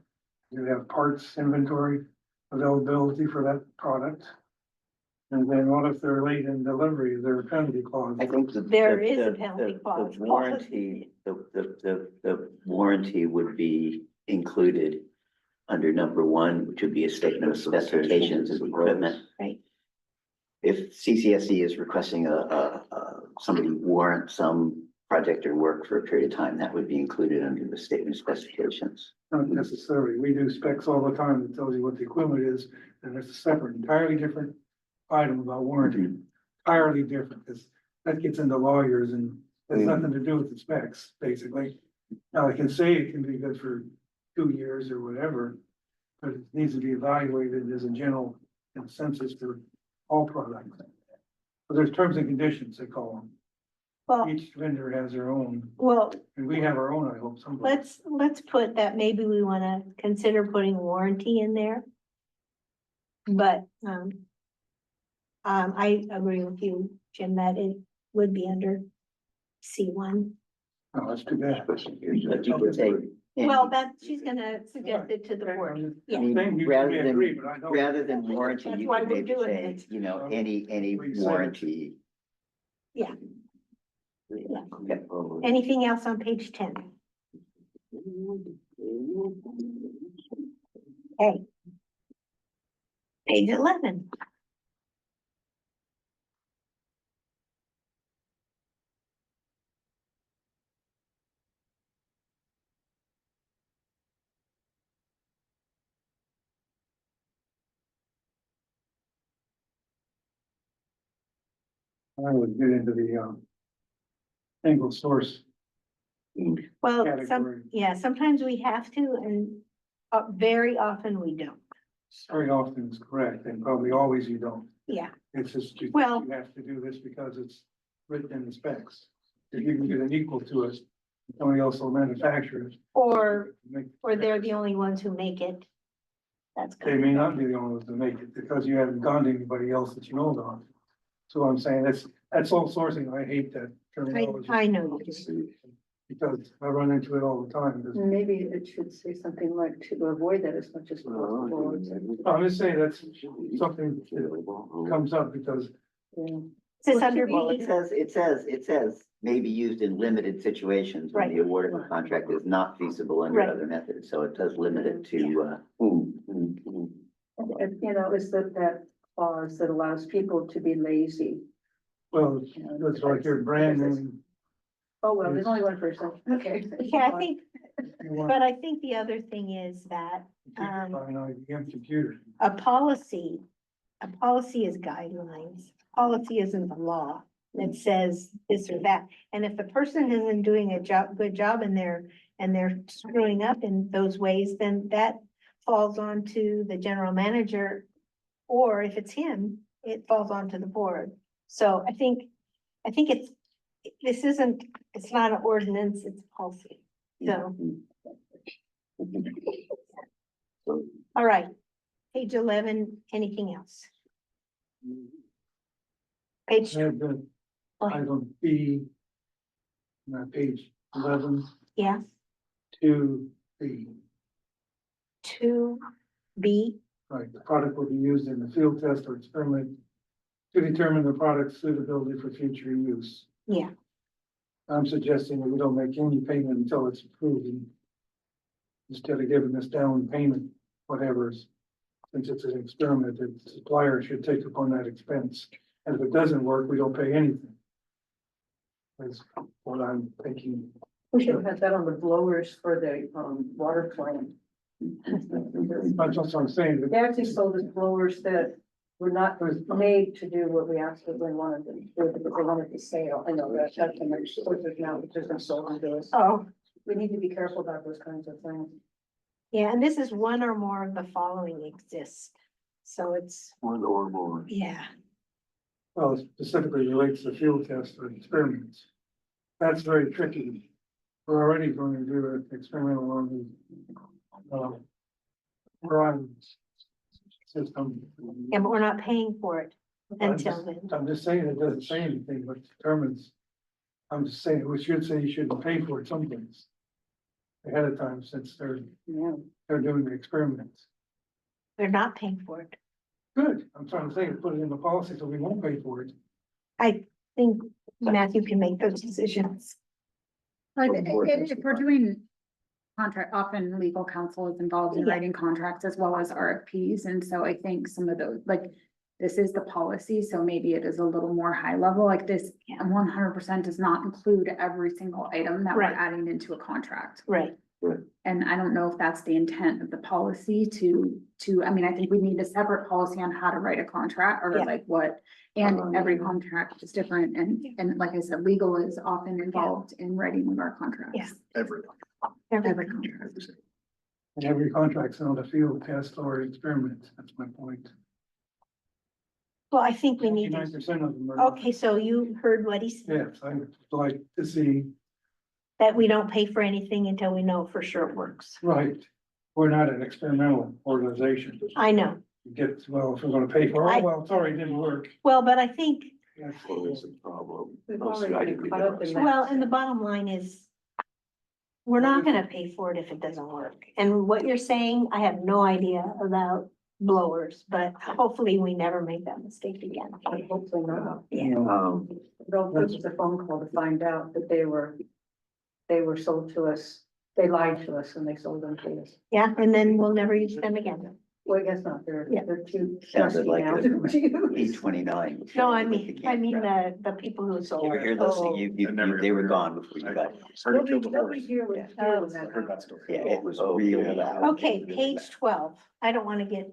Speaker 5: Do they have parts inventory availability for that product? And then what if they're late in delivery? Is there a penalty clause?
Speaker 3: I think
Speaker 1: There is a penalty clause.
Speaker 3: The warranty, the warranty would be included under number 1, which would be a statement of specifications of equipment.
Speaker 1: Right.
Speaker 3: If CCSE is requesting somebody warrant some project or work for a period of time, that would be included under the statement of specifications.
Speaker 5: Not necessarily. We do specs all the time that tells you what the equipment is, and there's a separate, entirely different item about warranty. Entirely different, because that gets into lawyers and has nothing to do with the specs, basically. Now, I can say it can be good for 2 years or whatever, but it needs to be evaluated as a general consensus for all products. But there's terms and conditions, they call them.
Speaker 1: well,
Speaker 5: Each vendor has their own,
Speaker 1: well,
Speaker 5: and we have our own, I hope, someday.
Speaker 1: let's put that, maybe we wanna consider putting warranty in there. But, I agree with you, Jim, that it would be under C1.
Speaker 5: Oh, that's too bad.
Speaker 3: But you could say, And-
Speaker 1: Well, that, she's gonna suggest it to the board.
Speaker 3: I
Speaker 1: Yeah.
Speaker 3: mean,
Speaker 5: Saying you
Speaker 3: rather
Speaker 5: may
Speaker 3: than,
Speaker 5: agree, but I don't.
Speaker 3: rather than warranty,
Speaker 1: That's
Speaker 3: you
Speaker 1: why
Speaker 3: could
Speaker 1: we're
Speaker 3: maybe
Speaker 1: doing
Speaker 3: say,
Speaker 1: this.
Speaker 3: you know, any
Speaker 5: We said it.
Speaker 3: warranty.
Speaker 1: Yeah.
Speaker 2: Yeah.
Speaker 1: Anything else on page 10? Okay. Page 11.
Speaker 5: I would get into the, single source
Speaker 1: Well,
Speaker 5: category.
Speaker 1: yeah, sometimes we have to, and very often we don't.
Speaker 5: Very often is correct, and probably always you don't.
Speaker 1: Yeah,
Speaker 5: It's just, you
Speaker 1: Well-
Speaker 5: you have to do this because it's written in the specs. If you can get an equal to it, somebody else will manufacture it.
Speaker 1: or
Speaker 5: make-
Speaker 1: they're the only ones who make it. That's
Speaker 5: They
Speaker 1: kind
Speaker 5: may
Speaker 1: of,
Speaker 5: not be the only ones to make it, because you haven't gone to anybody else that you know of. So I'm saying, that's sole sourcing, I hate that terminology.
Speaker 1: I know you do.
Speaker 5: Because I run into it all the time.
Speaker 4: Maybe it should say something like to avoid that as much as possible.
Speaker 5: I'm just saying that's something comes up because
Speaker 4: Yeah.
Speaker 1: Is this under
Speaker 3: Well,
Speaker 1: B?
Speaker 3: it says may be used in limited situations when
Speaker 1: Right.
Speaker 3: the award of a contract is not feasible under
Speaker 1: Right.
Speaker 3: other methods, so it does limit it to,
Speaker 4: And, you know, it's that clause that allows people to be lazy.
Speaker 5: well,
Speaker 4: you know,
Speaker 5: it's like your brand name.
Speaker 4: Oh, well, there's only one person, okay.
Speaker 1: Yeah, I think,
Speaker 5: You want
Speaker 1: but I think the other thing is that,
Speaker 5: to buy an IBM computer.
Speaker 1: a policy is guidelines. Policy isn't the law. It says this or that. And if the person isn't doing a good job and they're screwing up in those ways, then that falls on to the general manager. Or if it's him, it falls onto the board. So I think it's not an ordinance, it's policy. So, all right. Page 11, anything else? Page,
Speaker 5: I have the item B, page 11,
Speaker 1: yeah,
Speaker 5: 2B.
Speaker 1: 2B,
Speaker 5: Right, the product will be used in the field test or experiment to determine the product's suitability for future use.
Speaker 1: yeah,
Speaker 5: I'm suggesting that we don't make any payment until it's approved. Instead of giving this down payment, whatever's, since it's an experiment, the supplier should take upon that expense. And if it doesn't work, we don't pay anything. That's what I'm thinking.
Speaker 4: We should have had that on the blowers for the, water plant.
Speaker 5: That's what I'm saying,
Speaker 4: They actually sold us blowers that were not made to do what we absolutely wanted them to do, because they wanted to sale. I know that, that's an exclusive now, which has been sold to us.
Speaker 1: oh,
Speaker 4: We need to be careful about those kinds of things.
Speaker 1: yeah, and this is one or more of the following exist. So it's,
Speaker 2: One or more.
Speaker 1: yeah,
Speaker 5: well, it specifically relates to field tests or experiments. That's very tricky. We're already going to do an experimental on the Verizon system.
Speaker 1: yeah, but we're not paying for it until then.
Speaker 5: I'm just saying it doesn't say anything, but determines. I'm just saying, we should say you shouldn't pay for it someplace. Ahead of time, since
Speaker 4: Yeah.
Speaker 5: they're doing the experiments.
Speaker 1: They're not paying for it.
Speaker 5: Good, I'm trying to say, put it in the policy so we won't pay for it.
Speaker 1: I think Matthew can make those decisions.
Speaker 6: Like,
Speaker 3: Or board
Speaker 6: if we're
Speaker 3: has to
Speaker 6: doing contract, often legal counsel is involved in
Speaker 1: Yeah.
Speaker 6: writing contracts as well as RFPs, and so I think some of those, like, this is the policy, so maybe it is a little more high level, like this,
Speaker 1: Yeah.
Speaker 6: 100% does not include every single item that we're
Speaker 1: Right.
Speaker 6: adding into a contract.
Speaker 1: Right,
Speaker 6: And I don't know if that's the intent of the policy I mean, I think we need a separate policy on how to write a contract or
Speaker 1: Yeah.
Speaker 6: like what. And every contract is different and like I said, legal is often involved in writing of our contracts.
Speaker 1: Yeah.
Speaker 7: Everyone.
Speaker 6: Every contract.
Speaker 5: And every contract's not a field test or experiment, that's my point.
Speaker 1: well, I think we need,
Speaker 5: 99% of them are.
Speaker 1: okay, so you heard what he said,
Speaker 5: Yes, I'd like to see,
Speaker 1: that we don't pay for anything until we know for sure it works.
Speaker 5: right, we're not an experimental organization.
Speaker 1: I know,
Speaker 5: You get, well, if we're gonna pay for,
Speaker 1: I-
Speaker 5: oh, well, sorry, it didn't work.
Speaker 1: well, but I think,
Speaker 5: That's-
Speaker 2: Well, there's a problem.
Speaker 4: We've
Speaker 2: Oh, so
Speaker 4: already
Speaker 2: I
Speaker 4: been
Speaker 2: didn't
Speaker 4: caught
Speaker 2: get
Speaker 4: up
Speaker 2: it.
Speaker 4: in that.
Speaker 1: well, and the bottom line is we're not gonna pay for it if it doesn't work. And what you're saying, I have no idea about blowers, but hopefully we never make that mistake again.
Speaker 4: Hopefully not.
Speaker 1: Yeah,
Speaker 4: They'll give us a phone call to find out that they were sold to us. They lied to us and they sold them to us.
Speaker 1: yeah, and then we'll never use them again.
Speaker 4: Well, I guess not.
Speaker 1: Yeah.
Speaker 4: They're too
Speaker 3: Sounded
Speaker 4: dusty
Speaker 3: like
Speaker 4: now
Speaker 3: a
Speaker 4: to use.
Speaker 3: E29.
Speaker 1: No, I mean the people who sold.
Speaker 3: You were here listening,
Speaker 7: I never-
Speaker 3: they were gone before you got here.
Speaker 7: Heard it
Speaker 4: Nobody,
Speaker 7: killed the
Speaker 4: nobody
Speaker 7: horse.
Speaker 4: here was
Speaker 3: Yeah.
Speaker 4: here when
Speaker 7: I
Speaker 4: that
Speaker 7: heard that
Speaker 4: happened.
Speaker 7: story.
Speaker 3: Yeah, it was
Speaker 2: Oh,
Speaker 3: real
Speaker 2: yeah.
Speaker 3: loud.
Speaker 1: Okay, page 12. I don't wanna get.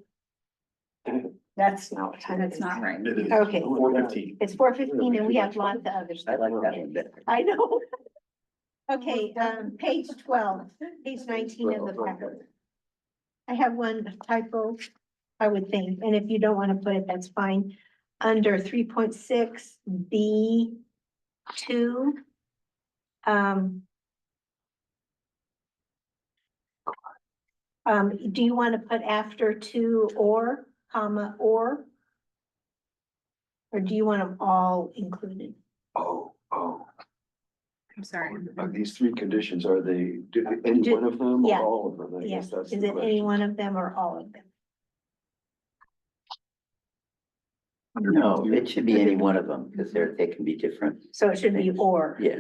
Speaker 1: That's not what time it
Speaker 6: That's
Speaker 1: is.
Speaker 6: not right.
Speaker 7: It is.
Speaker 1: Okay.
Speaker 7: 4:15.
Speaker 1: It's 4:15 and we have lots of other
Speaker 3: I
Speaker 1: stuff.
Speaker 3: like that one better.
Speaker 1: I know. Okay, page 12, page 19 of the packet. I have one typo, I would think, and if you don't want to put it, that's fine. Under 3.6 B2. Do you want to put after to or, comma, or? Or do you want them all included?
Speaker 2: Oh,
Speaker 6: I'm sorry.
Speaker 2: are these three conditions, are they, any one of them
Speaker 1: Yeah.
Speaker 2: or all of them? I
Speaker 1: Yeah,
Speaker 2: guess that's
Speaker 1: is
Speaker 2: the
Speaker 1: it any
Speaker 2: question.
Speaker 1: one of them or all of them?
Speaker 3: No, it should be any one of them, because they can be different.
Speaker 1: So it should be or.
Speaker 3: Yeah.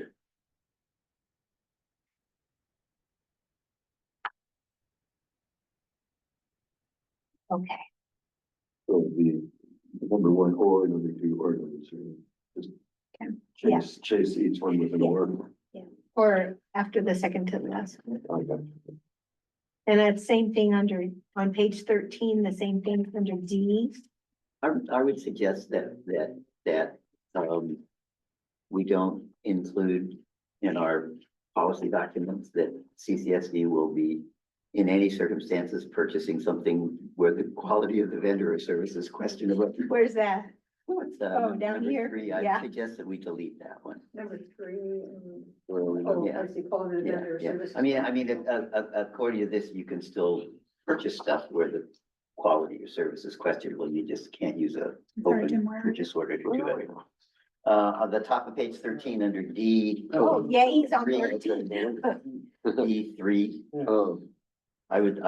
Speaker 1: Okay,
Speaker 2: So the number one or number two or number three. Just
Speaker 1: Yeah.
Speaker 2: chase each one with an
Speaker 1: Yeah.
Speaker 2: or.
Speaker 1: or after the second to the last.
Speaker 2: I got you.
Speaker 1: And that same thing on page 13, the same thing under D.
Speaker 3: I would suggest that, we don't include in our policy documents that CCSD will be in any circumstances purchasing something where the quality of the vendor or service is questionable.
Speaker 1: Where's that?
Speaker 3: It's,
Speaker 1: Oh, down
Speaker 3: number
Speaker 1: here?
Speaker 3: 3.
Speaker 1: Yeah.
Speaker 3: I suggest that we delete that one.
Speaker 4: Number 3,
Speaker 2: Well,
Speaker 4: oh,
Speaker 3: Yeah.
Speaker 4: I see, quality of
Speaker 3: Yeah,
Speaker 4: vendor
Speaker 3: yeah.
Speaker 4: services.
Speaker 3: I mean, according to this, you can still purchase stuff where the quality of service is questionable. You just can't use a
Speaker 6: Sorry,
Speaker 3: open
Speaker 6: Jim, where are you?
Speaker 3: purchase order to do it. On the top of page 13 under D.
Speaker 1: Oh, yeah, he's on
Speaker 2: Yeah,
Speaker 1: 13.
Speaker 3: D3,
Speaker 2: Oh,
Speaker 3: I would
Speaker 5: That's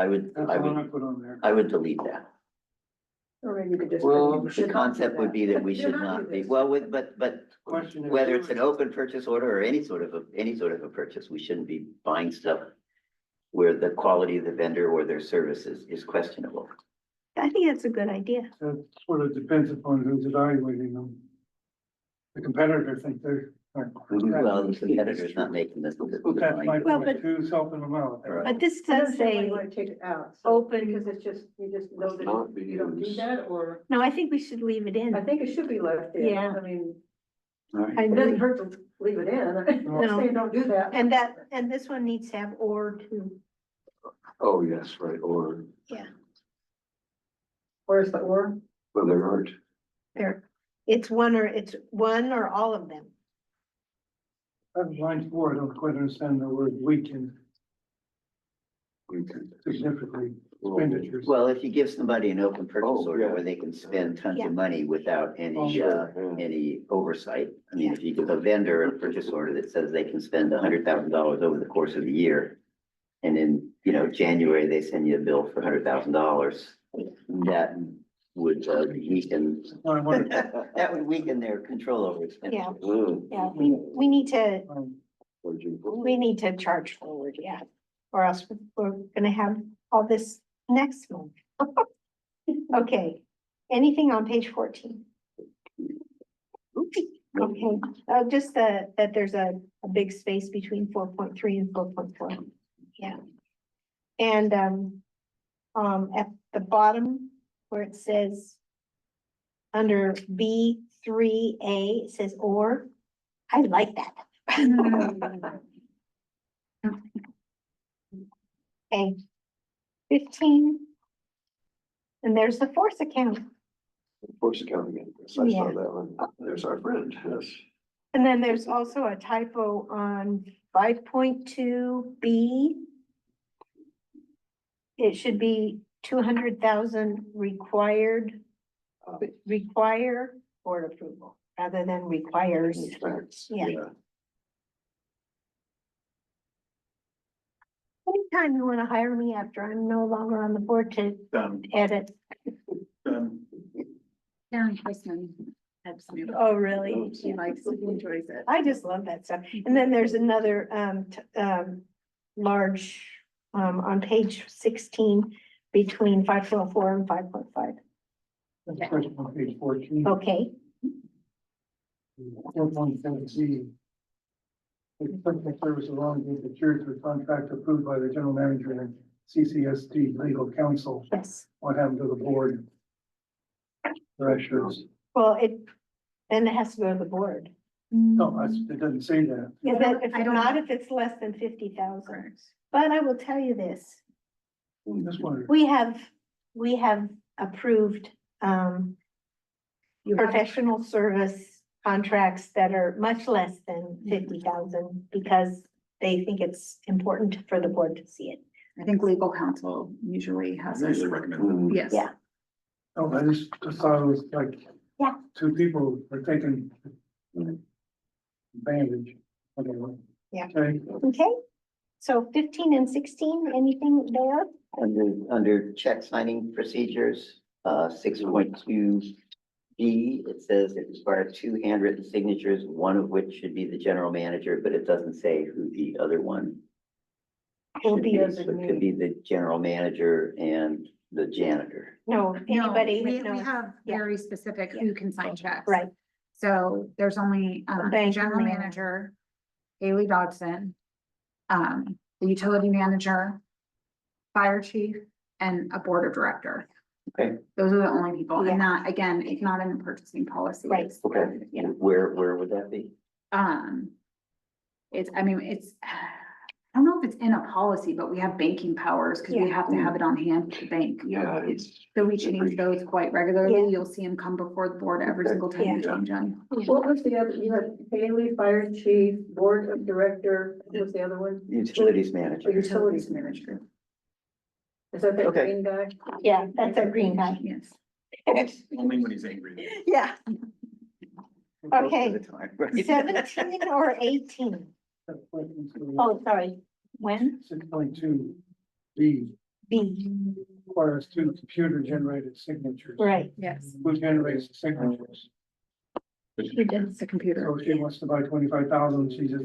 Speaker 5: the one I put on there.
Speaker 3: I would delete that.
Speaker 4: Or maybe you could just.
Speaker 2: Well,
Speaker 4: you
Speaker 3: The
Speaker 4: should not do
Speaker 3: concept would be that we
Speaker 4: You
Speaker 3: should
Speaker 4: do
Speaker 3: not
Speaker 4: do
Speaker 3: be,
Speaker 4: this.
Speaker 3: well, but
Speaker 5: Question is.
Speaker 3: whether it's an open purchase order or any sort of a purchase, we shouldn't be buying stuff where the quality of the vendor or their services is questionable.
Speaker 1: I think that's a good idea.
Speaker 5: That sort of depends upon who's evaluating them. The competitor think they're.
Speaker 3: Well, the competitor's not making this.
Speaker 5: That's my
Speaker 1: Well,
Speaker 5: point, who's helping them out?
Speaker 3: Right.
Speaker 1: But this
Speaker 4: I
Speaker 1: does
Speaker 4: understand why
Speaker 1: say,
Speaker 4: you want to take it out. so-
Speaker 1: open-
Speaker 4: Because it's just, you just know
Speaker 2: Must not
Speaker 4: that
Speaker 2: be
Speaker 4: you don't do
Speaker 2: used.
Speaker 4: that, or,
Speaker 1: no, I think we should leave it in.
Speaker 4: I think it should be left in.
Speaker 1: Yeah.
Speaker 4: I mean,
Speaker 3: All right.
Speaker 1: I
Speaker 4: it doesn't
Speaker 1: agree.
Speaker 4: hurt to leave it in. I'm
Speaker 1: No.
Speaker 4: not saying don't do that.
Speaker 1: And this one needs to have or too.
Speaker 2: oh, yes, right, or,
Speaker 4: Where's the or?
Speaker 2: well, there aren't.
Speaker 1: There, it's one or all of them.
Speaker 5: On line 4, I don't quite understand the word weaken
Speaker 2: We can-
Speaker 5: significantly expenditures.
Speaker 3: Well, if you give somebody an open purchase
Speaker 2: Oh,
Speaker 3: order
Speaker 2: yeah.
Speaker 3: where they can spend tons
Speaker 1: Yeah.
Speaker 3: of money without
Speaker 5: Oh,
Speaker 3: any,
Speaker 2: sure, yeah.
Speaker 3: any oversight. I mean, if you give a vendor a purchase order that says they can spend $100,000 over the course of the year. And in, January, they send you a bill for $100,000, that would weaken,
Speaker 5: No, I wonder,
Speaker 3: that would weaken their control over expenditure.
Speaker 1: Yeah, we need to,
Speaker 2: Or you-
Speaker 1: we need to charge forward, yeah. Or else we're gonna have all this next month. Okay, anything on page 14? Okay, just that there's a big space between 4.3 and 4.4. Yeah. And, at the bottom where it says under B3A, it says or, I like that. Okay. 15. And there's the force account.
Speaker 2: Force accounting, yes, I
Speaker 1: Yeah.
Speaker 2: saw that one. There's our friend, yes.
Speaker 1: And then there's also a typo on 5.2B. It should be 200,000 require board approval rather than requires.
Speaker 2: Facts,
Speaker 1: Yeah. anytime you wanna hire me after I'm no longer on the board to
Speaker 7: Done,
Speaker 1: edit.
Speaker 7: done.
Speaker 6: Karen Chrisman has new.
Speaker 1: Oh, really?
Speaker 6: She likes, she enjoys it.
Speaker 1: I just love that stuff. And then there's another, large, on page 16, between 5.4 and 5.5.
Speaker 5: That's first on page 14.
Speaker 1: Okay,
Speaker 5: 4.7C. Technical service along with the church with contract approved by the general manager and CCSD legal counsel.
Speaker 1: yes.
Speaker 5: What happened to the board? Pressures.
Speaker 1: Well, then it has to go to the board.
Speaker 5: No, it doesn't say that.
Speaker 1: Is that, if
Speaker 6: I don't
Speaker 1: not,
Speaker 6: know.
Speaker 1: if it's less than 50,000. But I will tell you this,
Speaker 5: This one,
Speaker 1: we have approved,
Speaker 6: You have-
Speaker 1: professional service contracts that are much less than 50,000 because they think it's important for the board to see it.
Speaker 6: I think legal counsel usually has.
Speaker 7: I usually recommend.
Speaker 6: Yes.
Speaker 1: Yeah.
Speaker 5: oh, I just thought it was like.
Speaker 1: Yeah.
Speaker 5: Two people were taking. Advantage. Okay, well,
Speaker 1: Yeah.
Speaker 5: Okay,
Speaker 1: Okay, so 15 and 16, anything there?
Speaker 3: Under check signing procedures, 6.2B, it says it requires 2 handwritten signatures, one of which should be the general manager, but it doesn't say who the other one
Speaker 1: Will
Speaker 3: should
Speaker 1: be
Speaker 3: be.
Speaker 1: as
Speaker 3: So it could be the general manager and the janitor.
Speaker 1: No, anybody
Speaker 6: No,
Speaker 1: that
Speaker 6: we
Speaker 1: knows,
Speaker 6: have
Speaker 1: yeah.
Speaker 6: very specific who can sign checks.
Speaker 1: right?
Speaker 6: So there's only, the
Speaker 1: bank
Speaker 6: general
Speaker 1: manager.
Speaker 6: manager, Haley Dodson, the utility manager, fire chief, and a board of director.
Speaker 3: Okay.
Speaker 6: Those are the only people,
Speaker 1: Yeah.
Speaker 6: and that, again, it's not in the purchasing policy.
Speaker 1: Right.
Speaker 6: It's,
Speaker 3: Okay,
Speaker 6: You know,
Speaker 3: where would that be?
Speaker 6: it's, I mean, it's, I don't know if it's in a policy, but we have banking powers, because we
Speaker 1: Yeah.
Speaker 6: have to have it on hand to bank.
Speaker 2: Yeah, it's.
Speaker 6: So we change those quite regularly.
Speaker 1: Yeah.
Speaker 6: You'll see them come before the board every
Speaker 3: Okay.
Speaker 6: single time you
Speaker 1: Yeah.
Speaker 6: change them.
Speaker 4: What was the other, you had Haley, fire chief, board of director, what was the other one?
Speaker 3: Utilities manager.
Speaker 4: Utilities manager. Is that the
Speaker 3: Okay.
Speaker 4: green guy?
Speaker 1: Yeah, that's our green guy.
Speaker 6: Yes.
Speaker 7: Only when he's angry.
Speaker 1: Yeah,
Speaker 3: Most
Speaker 1: Okay.
Speaker 3: of the time, right?
Speaker 1: 17 or 18? Oh, sorry, when?
Speaker 5: 6.2B
Speaker 1: B,
Speaker 5: requires 2 computer generated signatures.
Speaker 1: right.
Speaker 6: Yes.
Speaker 5: Who generates the signatures?
Speaker 6: Who does the computer?
Speaker 5: So if she wants to buy 25,000, she just.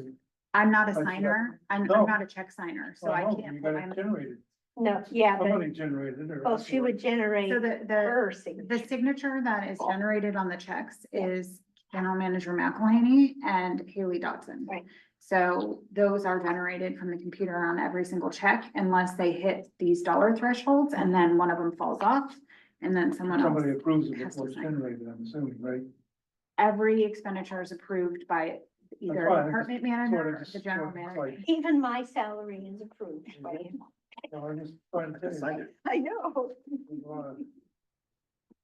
Speaker 6: I'm not a
Speaker 5: That's
Speaker 6: signer. I'm
Speaker 5: No.
Speaker 6: not a check signer, so I
Speaker 5: Well,
Speaker 6: can't.
Speaker 5: You
Speaker 6: put
Speaker 5: got
Speaker 6: my-
Speaker 5: it generated.
Speaker 1: No, yeah, but,
Speaker 5: Somebody generated it. or-
Speaker 1: well, she would generate
Speaker 6: So the
Speaker 1: her signature.
Speaker 6: the signature that is generated on the checks is General Manager McElhaney and Haley Dodson.
Speaker 1: Right.
Speaker 6: So those are generated from the computer on every single check unless they hit these dollar thresholds and then one of them falls off. And then someone else,
Speaker 5: Somebody approves it
Speaker 6: has to
Speaker 5: before it's
Speaker 6: sign.
Speaker 5: generated, I'm assuming, right?
Speaker 6: every expenditure is approved by either
Speaker 5: That's fine,
Speaker 6: department
Speaker 5: Sort
Speaker 6: manager
Speaker 5: of
Speaker 6: or
Speaker 5: just-
Speaker 6: the general
Speaker 5: sort of
Speaker 6: manager.
Speaker 5: like-
Speaker 1: Even my salary is approved by you.
Speaker 5: No, I'm just trying to tell you.
Speaker 1: I know.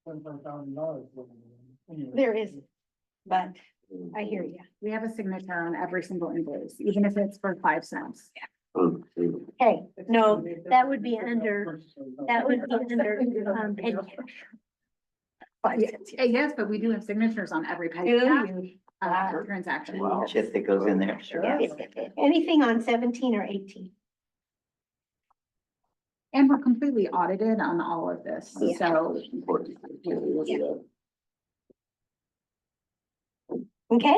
Speaker 5: $25,000. Anyway.
Speaker 1: There is, but I hear you.
Speaker 6: We have a signature on every single invoice, even if it's for 5 cents.
Speaker 1: Okay, no, that would be under, that would be under, petty cash. 5 cents, yeah.
Speaker 6: Yes, but we do have signatures on every petty
Speaker 1: Do
Speaker 6: cash,
Speaker 1: you?
Speaker 6: transaction.
Speaker 3: Wow. Chip that goes in there, sure.
Speaker 1: Yeah. Anything on 17 or 18?
Speaker 6: And we're completely audited on all of this,
Speaker 1: Yeah.
Speaker 6: so
Speaker 1: Okay,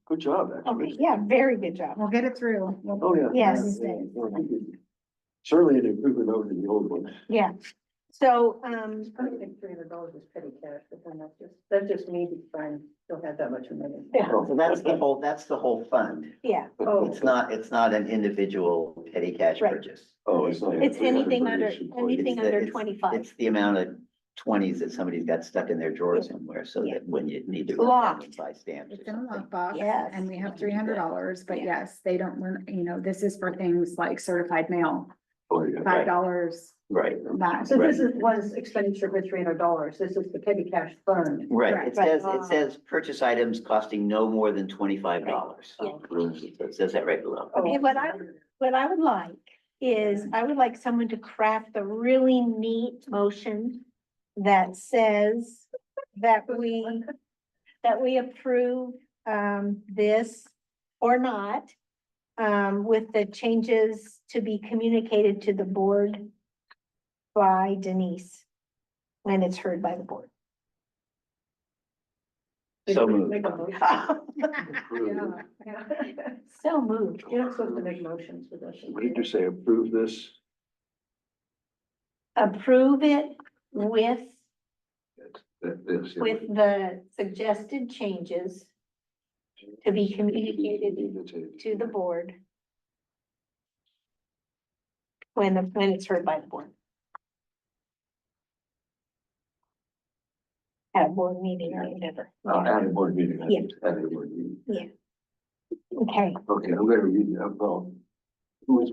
Speaker 2: Good job,
Speaker 1: okay,
Speaker 2: actually.
Speaker 1: yeah, very good job.
Speaker 6: we'll get it through.
Speaker 2: Oh, yeah.
Speaker 1: Yes.
Speaker 2: Certainly an improvement over the old one.
Speaker 1: Yeah, so,
Speaker 4: I think $300 is petty cash, but then that's just me trying, don't have that much money.
Speaker 1: yeah,
Speaker 3: So that's the whole fund.
Speaker 1: yeah,
Speaker 4: Oh,
Speaker 3: It's not an individual petty cash
Speaker 1: Right.
Speaker 3: purchase.
Speaker 2: Oh, it's not.
Speaker 1: it's anything under,
Speaker 3: It's
Speaker 1: anything
Speaker 3: the-
Speaker 1: under
Speaker 3: it's-
Speaker 1: 25.
Speaker 3: It's the amount of 20s that somebody's got stuck in their drawer
Speaker 1: Yeah.
Speaker 3: somewhere, so
Speaker 1: Yeah.
Speaker 3: that when you need to. run down and
Speaker 1: Locked.
Speaker 3: Buy stamps or
Speaker 6: It's in a
Speaker 3: something.
Speaker 6: lockbox,
Speaker 1: Yes.
Speaker 6: and we have $300, but
Speaker 1: Yeah.
Speaker 6: yes, they don't, this is for things like certified mail,
Speaker 2: Oh, yeah.
Speaker 6: $5,
Speaker 3: Right,
Speaker 6: that.
Speaker 4: so this is one expenditure for $300. This is the petty cash fund.
Speaker 3: right.
Speaker 6: Right.
Speaker 3: It says purchase items costing no more than $25.
Speaker 1: Yeah.
Speaker 3: So it says that right below.
Speaker 1: Okay, what I would like is, I would like someone to craft a really neat motion that says that we approve, this or not. with the changes to be communicated to the board by Denise when it's heard by the board.
Speaker 3: So moved.
Speaker 4: Make a motion.
Speaker 2: Approve.
Speaker 4: Yeah.
Speaker 1: So moved.
Speaker 4: You're not supposed to make motions for this.
Speaker 2: What did you say? Approve this?
Speaker 1: Approve it with
Speaker 2: This, yeah.
Speaker 1: with the suggested changes to be communicated to the board when it's heard by the board. At a board meeting or whatever.
Speaker 2: At a board meeting.
Speaker 1: Yeah.
Speaker 2: At a board meeting.
Speaker 1: Okay,
Speaker 2: Okay, I'm gonna read it. Well, who is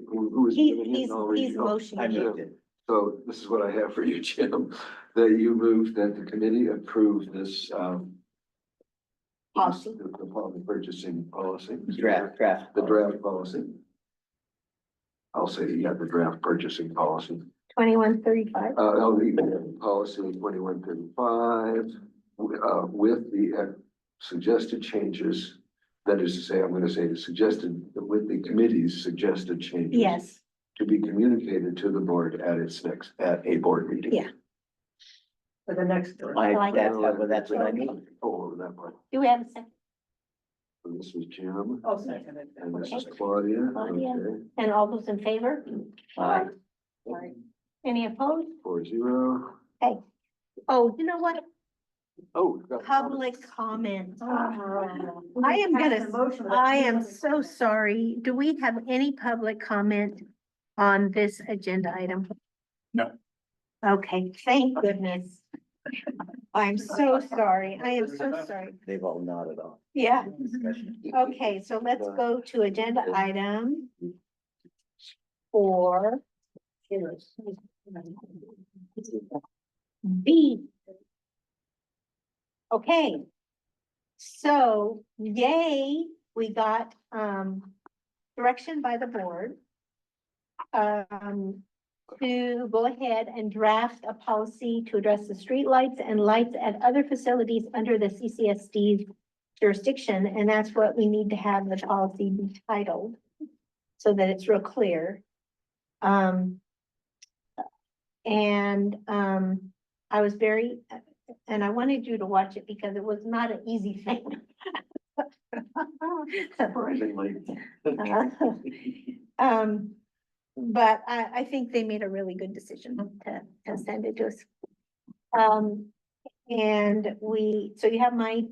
Speaker 2: giving it?
Speaker 1: he's
Speaker 2: I'll read it.
Speaker 3: I
Speaker 1: motioning.
Speaker 3: moved it.
Speaker 2: So this is what I have for you, Jim, that you move that the committee approve this,
Speaker 1: Policy.
Speaker 2: the policy purchasing policy.
Speaker 3: Draft.
Speaker 2: The draft policy. I'll say, yeah, the draft purchasing policy.
Speaker 1: 2135.
Speaker 2: I'll leave it, policy 2135, with the suggested changes. That is to say, I'm gonna say the suggested, with the committee's suggested changes.
Speaker 1: Yes,
Speaker 2: To be communicated to the board at a board meeting.
Speaker 1: Yeah.
Speaker 4: For the next.
Speaker 3: That's what I mean.
Speaker 2: Oh, that part.
Speaker 1: do we have a second?
Speaker 2: So this was Jim,
Speaker 4: I'll second it.
Speaker 2: and this is Claudia.
Speaker 1: Claudia.
Speaker 2: Okay,
Speaker 1: And all those in favor?
Speaker 3: Aye.
Speaker 1: Any opposed?
Speaker 2: 4-0.
Speaker 1: Oh, you know what?
Speaker 2: Oh. we've got
Speaker 1: Public comment.
Speaker 4: Oh.
Speaker 1: I am
Speaker 4: Pass
Speaker 1: gonna,
Speaker 4: the motion, but
Speaker 1: I
Speaker 4: you
Speaker 1: am
Speaker 4: haven't-
Speaker 1: so sorry. Do we have any public comment on this agenda item?
Speaker 7: No.
Speaker 1: Okay, thank goodness. I'm so sorry. I am so sorry.
Speaker 3: They've all nodded off.
Speaker 1: Yeah,
Speaker 3: Discussion.
Speaker 1: okay, so let's go to agenda item 4. B. Okay. So yay, we got direction by the board to go ahead and draft a policy to address the streetlights and lights at other facilities under the CCSD jurisdiction, and that's what we need to have the policy be titled so that it's real clear. I was very, and I wanted you to watch it because it was not an easy thing.
Speaker 2: Surprisingly.
Speaker 1: But I think they made a really good decision to send it to us. And so you have my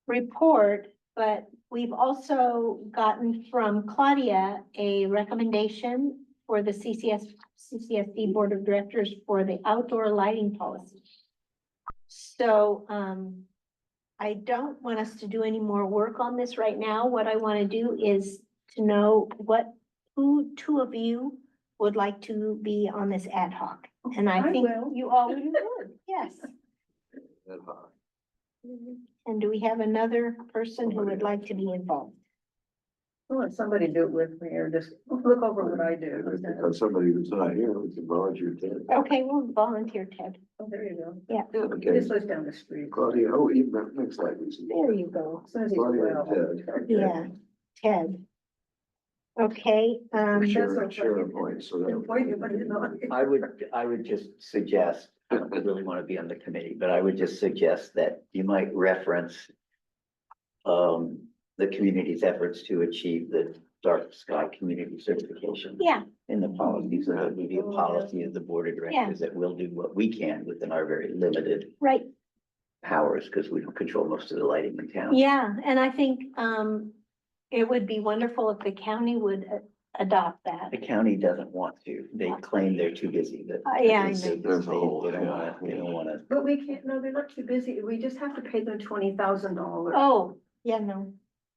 Speaker 1: report, but we've also gotten from Claudia a recommendation for the CCSD Board of Directors for the outdoor lighting policy. So, I don't want us to do any more work on this right now. What I want to do is to know who two of you would like to be on this ad hoc. And I
Speaker 4: I
Speaker 1: think
Speaker 4: will.
Speaker 1: you all would, yes. And do we have another person who would like to be involved?
Speaker 4: I want somebody to do it with me or just look over what I do.
Speaker 2: Because somebody who's not here, we can volunteer to.
Speaker 1: Okay, we'll volunteer Ted.
Speaker 4: Oh, there you go.
Speaker 1: Yeah,
Speaker 2: Okay,
Speaker 4: This lives down the street.
Speaker 2: Claudia, oh, next slide, please.
Speaker 1: there you go.
Speaker 4: As soon as he's
Speaker 2: Claudia
Speaker 4: well.
Speaker 2: and Ted.
Speaker 1: Yeah, Ted. Okay,
Speaker 2: Share a point, so that.
Speaker 3: I would just suggest, I don't really want to be on the committee, but I would just suggest that you might reference the community's efforts to achieve the dark sky community certification
Speaker 1: yeah,
Speaker 3: in the policies. So that would be a policy of the board of directors that will do what we can within our very limited
Speaker 1: right.
Speaker 3: powers, because we don't control most of the lighting in town.
Speaker 1: Yeah, and I think it would be wonderful if the county would adopt that.
Speaker 3: The county doesn't want to. They claim they're too busy, but.
Speaker 1: Yeah, I
Speaker 3: they-
Speaker 1: know.
Speaker 2: There's a whole-
Speaker 3: They don't wanna.
Speaker 4: But we can't, no, they're not too busy. We just have to pay them $20,000.
Speaker 1: Oh, yeah, no.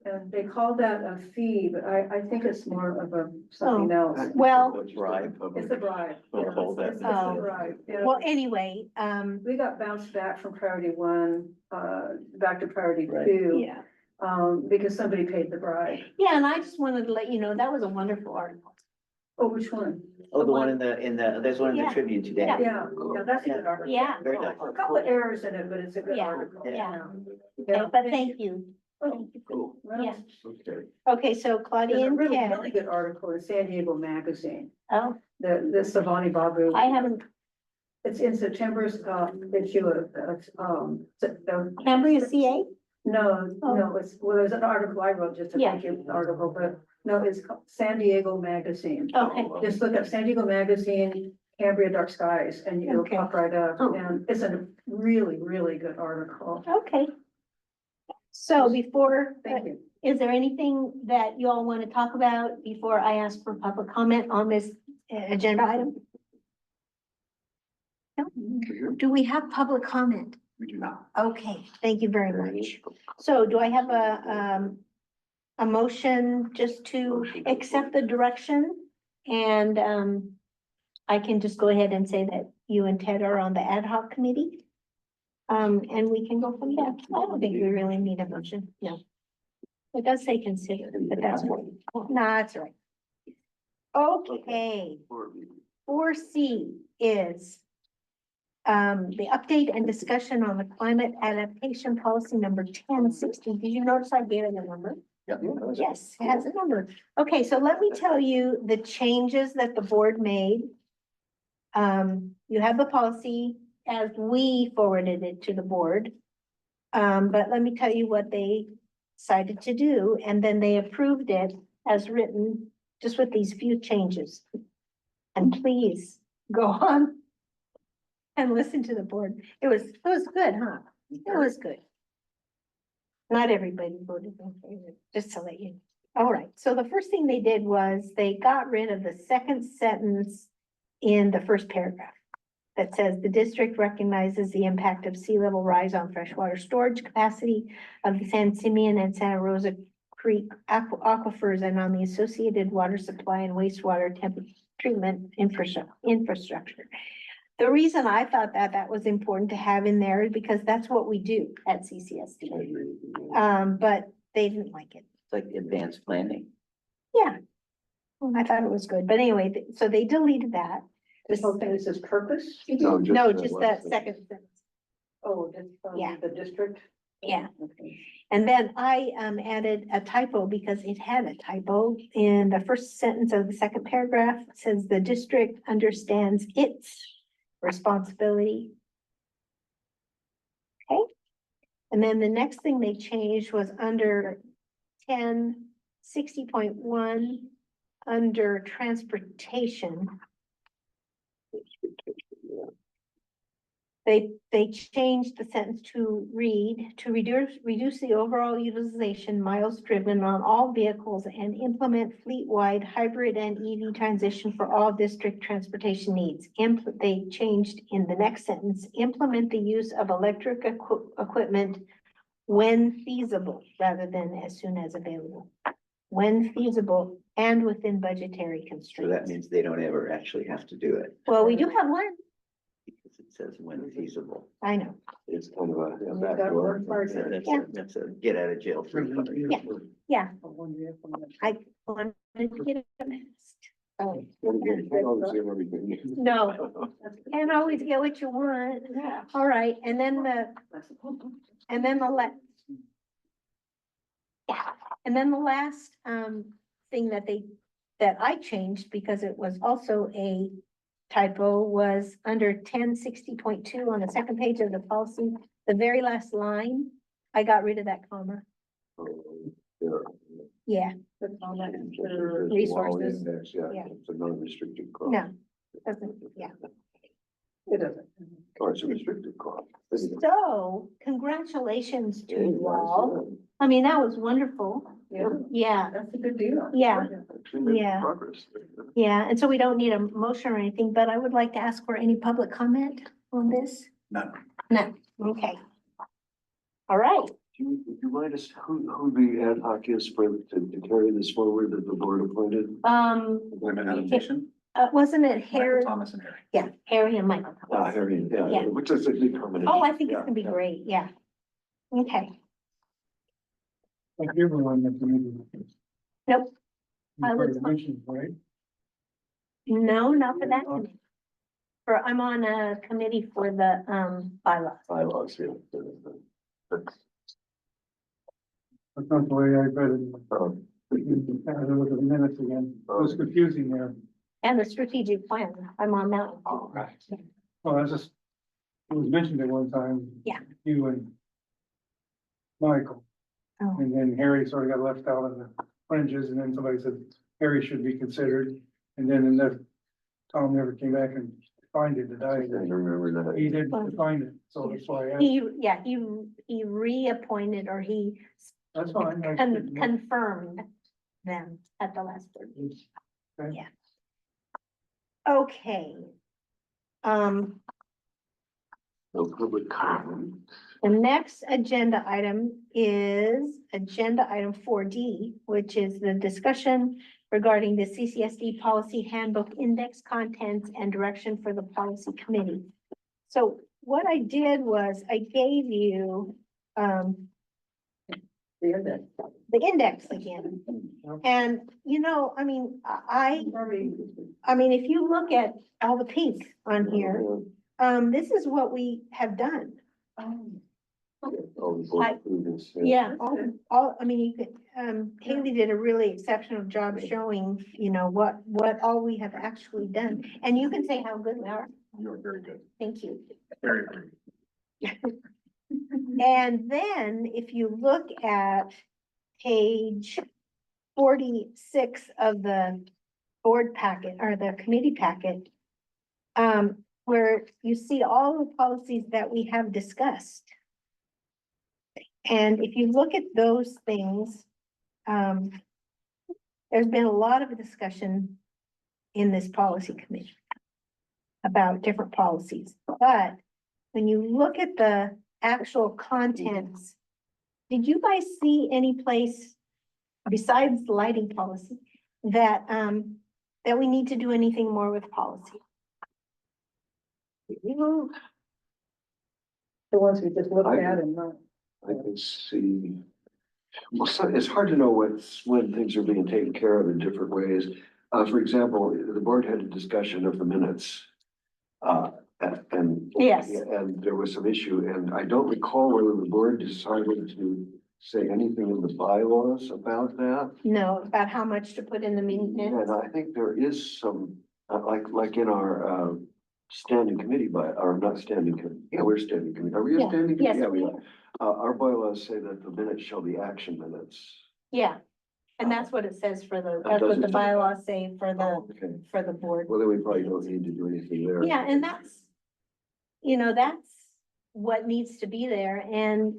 Speaker 4: And they call that a fee, but I think it's more of something else.
Speaker 1: Well-
Speaker 3: Right.
Speaker 4: It's a bribe.
Speaker 3: We'll
Speaker 4: Yeah,
Speaker 3: hold that.
Speaker 4: it's a bribe. Yeah.
Speaker 1: Well, anyway,
Speaker 4: We got bounced back from priority 1, back to priority
Speaker 3: Right.
Speaker 4: 2,
Speaker 1: yeah.
Speaker 4: because somebody paid the bribe.
Speaker 1: Yeah, and I just wanted to let you know, that was a wonderful article.
Speaker 4: Oh, which one?
Speaker 3: Oh, the one in the, there's one in
Speaker 1: Yeah.
Speaker 3: the Tribune today.
Speaker 1: Yeah.
Speaker 4: Yeah, that's a good article.
Speaker 1: Yeah.
Speaker 3: Very nice.
Speaker 4: A couple of errors in it, but it's a good
Speaker 1: Yeah,
Speaker 4: article.
Speaker 1: yeah.
Speaker 4: Yeah.
Speaker 1: Okay, but thank you.
Speaker 4: Oh,
Speaker 1: Thank you for
Speaker 2: Oh,
Speaker 1: Yeah.
Speaker 2: okay.
Speaker 1: Okay, so
Speaker 4: There's
Speaker 1: Claudia
Speaker 4: a
Speaker 1: and
Speaker 4: really,
Speaker 1: Ted.
Speaker 4: really good article in San Diego Magazine,
Speaker 1: Oh,
Speaker 4: the Savani Babu.
Speaker 1: I haven't,
Speaker 4: It's in September's, issue of,
Speaker 1: Cambria CA?
Speaker 4: no,
Speaker 1: Oh.
Speaker 4: no, there's an article I wrote, just a
Speaker 1: Yeah.
Speaker 4: thank you article, but no, it's called San Diego Magazine.
Speaker 1: Okay,
Speaker 4: Just look up San Diego Magazine, Cambria Dark Skies, and it'll
Speaker 1: Okay.
Speaker 4: pop right up,
Speaker 1: Oh.
Speaker 4: and it's a really, really good article.
Speaker 1: okay. So before,
Speaker 4: Thank you.
Speaker 1: is there anything that you all want to talk about before I ask for public comment on this agenda item? No? Do we have public comment?
Speaker 7: We do not.
Speaker 1: Okay, thank you very much. So do I have a motion just to accept the direction? And, I can just go ahead and say that you and Ted are on the ad hoc committee. And we can go from there. I don't think we really need a motion, no. It does say consider, but that's, no, that's all right. Okay, 4C is the update and discussion on the climate adaptation policy number 1060. Did you notice I gave it a number?
Speaker 7: Yep.
Speaker 1: Yes, it has a number. Okay, so let me tell you the changes that the board made. You have the policy as we forwarded it to the board. But let me tell you what they decided to do, and then they approved it as written, just with these few changes. And please go on and listen to the board. It was good, huh? It was good. Not everybody voted in favor, just to let you know. All right, so the first thing they did was they got rid of the second sentence in the first paragraph that says the district recognizes the impact of sea level rise on freshwater storage capacity of the San Simeon and Santa Rosa Creek aquifers and on the associated water supply and wastewater treatment infrastructure. The reason I thought that that was important to have in there is because that's what we do at CCSD. But they didn't like it.
Speaker 3: It's like advanced planning.
Speaker 1: Yeah. I thought it was good, but anyway, so they deleted that.
Speaker 4: This whole thing says purpose?
Speaker 2: No,
Speaker 1: No,
Speaker 2: that
Speaker 1: just
Speaker 2: last
Speaker 1: that
Speaker 2: sentence.
Speaker 1: second sentence.
Speaker 4: Oh, that's from
Speaker 1: Yeah.
Speaker 4: the district?
Speaker 1: Yeah.
Speaker 4: Okay.
Speaker 1: And then I added a typo because it had a typo in the first sentence of the second paragraph. It says the district understands its responsibility. Okay. And then the next thing they changed was under 1060.1 under transportation. They changed the sentence to read, to reduce the overall utilization miles driven on all vehicles and implement fleet-wide hybrid and EV transition for all district transportation needs. They changed in the next sentence, implement the use of electric equipment when feasible, rather than as soon as available. When feasible and within budgetary
Speaker 3: So
Speaker 1: constraints.
Speaker 3: that means they don't ever actually have to do it
Speaker 1: Well, we do have one,
Speaker 3: because it says when feasible.
Speaker 1: I know.
Speaker 2: It's kind of a
Speaker 4: We've
Speaker 2: back
Speaker 4: got
Speaker 2: door.
Speaker 4: one part
Speaker 3: So
Speaker 4: there.
Speaker 3: that's a get out of jail free card.
Speaker 1: Yeah,
Speaker 4: One vehicle.
Speaker 1: I wanted to get it next. Oh,
Speaker 2: Can't always say everything.
Speaker 1: no, can't always get what you want. All right, and then the yeah, and then the last thing that I changed because it was also a typo was under 1060.2 on the second page of the policy, the very last line, I got rid of that comma. Yeah,
Speaker 4: That's all that is.
Speaker 1: Resources.
Speaker 2: Yeah,
Speaker 1: Yeah.
Speaker 2: it's a non-restricted clause.
Speaker 1: no, doesn't, yeah.
Speaker 4: It doesn't.
Speaker 2: Or it's a restricted clause.
Speaker 1: So congratulations to you all. I mean, that was wonderful.
Speaker 4: Yeah,
Speaker 1: Yeah,
Speaker 4: that's a good deal.
Speaker 1: Yeah.
Speaker 2: Actually made
Speaker 1: Yeah.
Speaker 2: progress.
Speaker 1: yeah, and so we don't need a motion or anything, but I would like to ask for any public comment on this.
Speaker 7: None.
Speaker 1: No, okay. All right,
Speaker 2: Do you mind us who the ad hoc is for, to carry this forward that the board appointed?
Speaker 7: Employment adaptation,
Speaker 1: wasn't it
Speaker 7: Michael,
Speaker 1: Harry?
Speaker 7: Thomas and Harry.
Speaker 1: Yeah, Harry and Michael.
Speaker 2: Harry, yeah,
Speaker 1: Yeah.
Speaker 2: which is a good combination.
Speaker 1: Oh, I think it's
Speaker 2: Yeah,
Speaker 1: gonna be
Speaker 2: yeah.
Speaker 1: great, yeah. Okay,
Speaker 5: Thank you for on the committee.
Speaker 1: nope, I
Speaker 5: You've
Speaker 1: was-
Speaker 5: already mentioned, right?
Speaker 1: no, not for that committee. I'm on a committee for the bylaws.
Speaker 2: Bylaws, yeah.
Speaker 5: Okay, That's not the way I read it.
Speaker 2: Oh,
Speaker 5: I had to look at the minutes again. It was confusing there.
Speaker 1: And the strategic plan, I'm on that one.
Speaker 2: all right.
Speaker 5: Well, that's just, it was mentioned at one time.
Speaker 1: Yeah.
Speaker 5: You and Michael.
Speaker 1: Oh.
Speaker 5: And then Harry sort of got left out in the fringes, and then somebody said Harry should be considered. And then Tom never came back and defined it,
Speaker 2: I
Speaker 5: did
Speaker 2: don't remember
Speaker 5: he? He
Speaker 2: that.
Speaker 5: didn't define it, so that's why I asked.
Speaker 1: He reappointed or he
Speaker 5: That's fine.
Speaker 1: confirmed them at the last board meeting.
Speaker 5: Okay.
Speaker 1: Yeah. Okay.
Speaker 2: No public comment.
Speaker 1: The next agenda item is agenda item 4D, which is the discussion regarding the CCSD policy handbook index contents and direction for the policy committee. So what I did was I gave you
Speaker 4: The index.
Speaker 1: the index again. And, I mean, I mean, if you look at all the pink on here, this is what we have done.
Speaker 2: All the board approvals,
Speaker 1: Yeah, I mean, you could, Haley did a really exceptional job showing, what all we have actually done. And you can say how good we are.
Speaker 7: You're very good.
Speaker 1: Thank you.
Speaker 7: Very, very.
Speaker 1: And then if you look at page 46 of the board packet or the committee packet, where you see all the policies that we have discussed. And if you look at those things, there's been a lot of discussion in this policy committee about different policies, but when you look at the actual contents, did you guys see any place besides the lighting policy that, that we need to do anything more with policy?
Speaker 4: The ones we just looked at and not.
Speaker 2: I can see. Well, so it's hard to know when things are being taken care of in different ways. For example, the board had a discussion of the minutes. And.
Speaker 1: Yes.
Speaker 2: And there was some issue, and I don't recall whether the board decided to say anything in the bylaws about that.
Speaker 1: No, about how much to put in the minutes?
Speaker 2: And I think there is some, like in our, standing committee or not standing committee, yeah, we're standing committee, are we a
Speaker 1: Yeah,
Speaker 2: standing? committee?
Speaker 1: yes,
Speaker 2: Yeah, we
Speaker 1: we
Speaker 2: are. Our bylaws say that the minutes shall be action minutes.
Speaker 1: Yeah, and that's what it says for the,
Speaker 2: Oh,
Speaker 1: that's
Speaker 2: does
Speaker 1: what
Speaker 2: it
Speaker 1: the
Speaker 2: say that?
Speaker 1: bylaws say for
Speaker 2: Oh, okay,
Speaker 1: the board.
Speaker 2: well, then we probably don't need to do anything there.
Speaker 1: Yeah, and that's, that's what needs to be there, and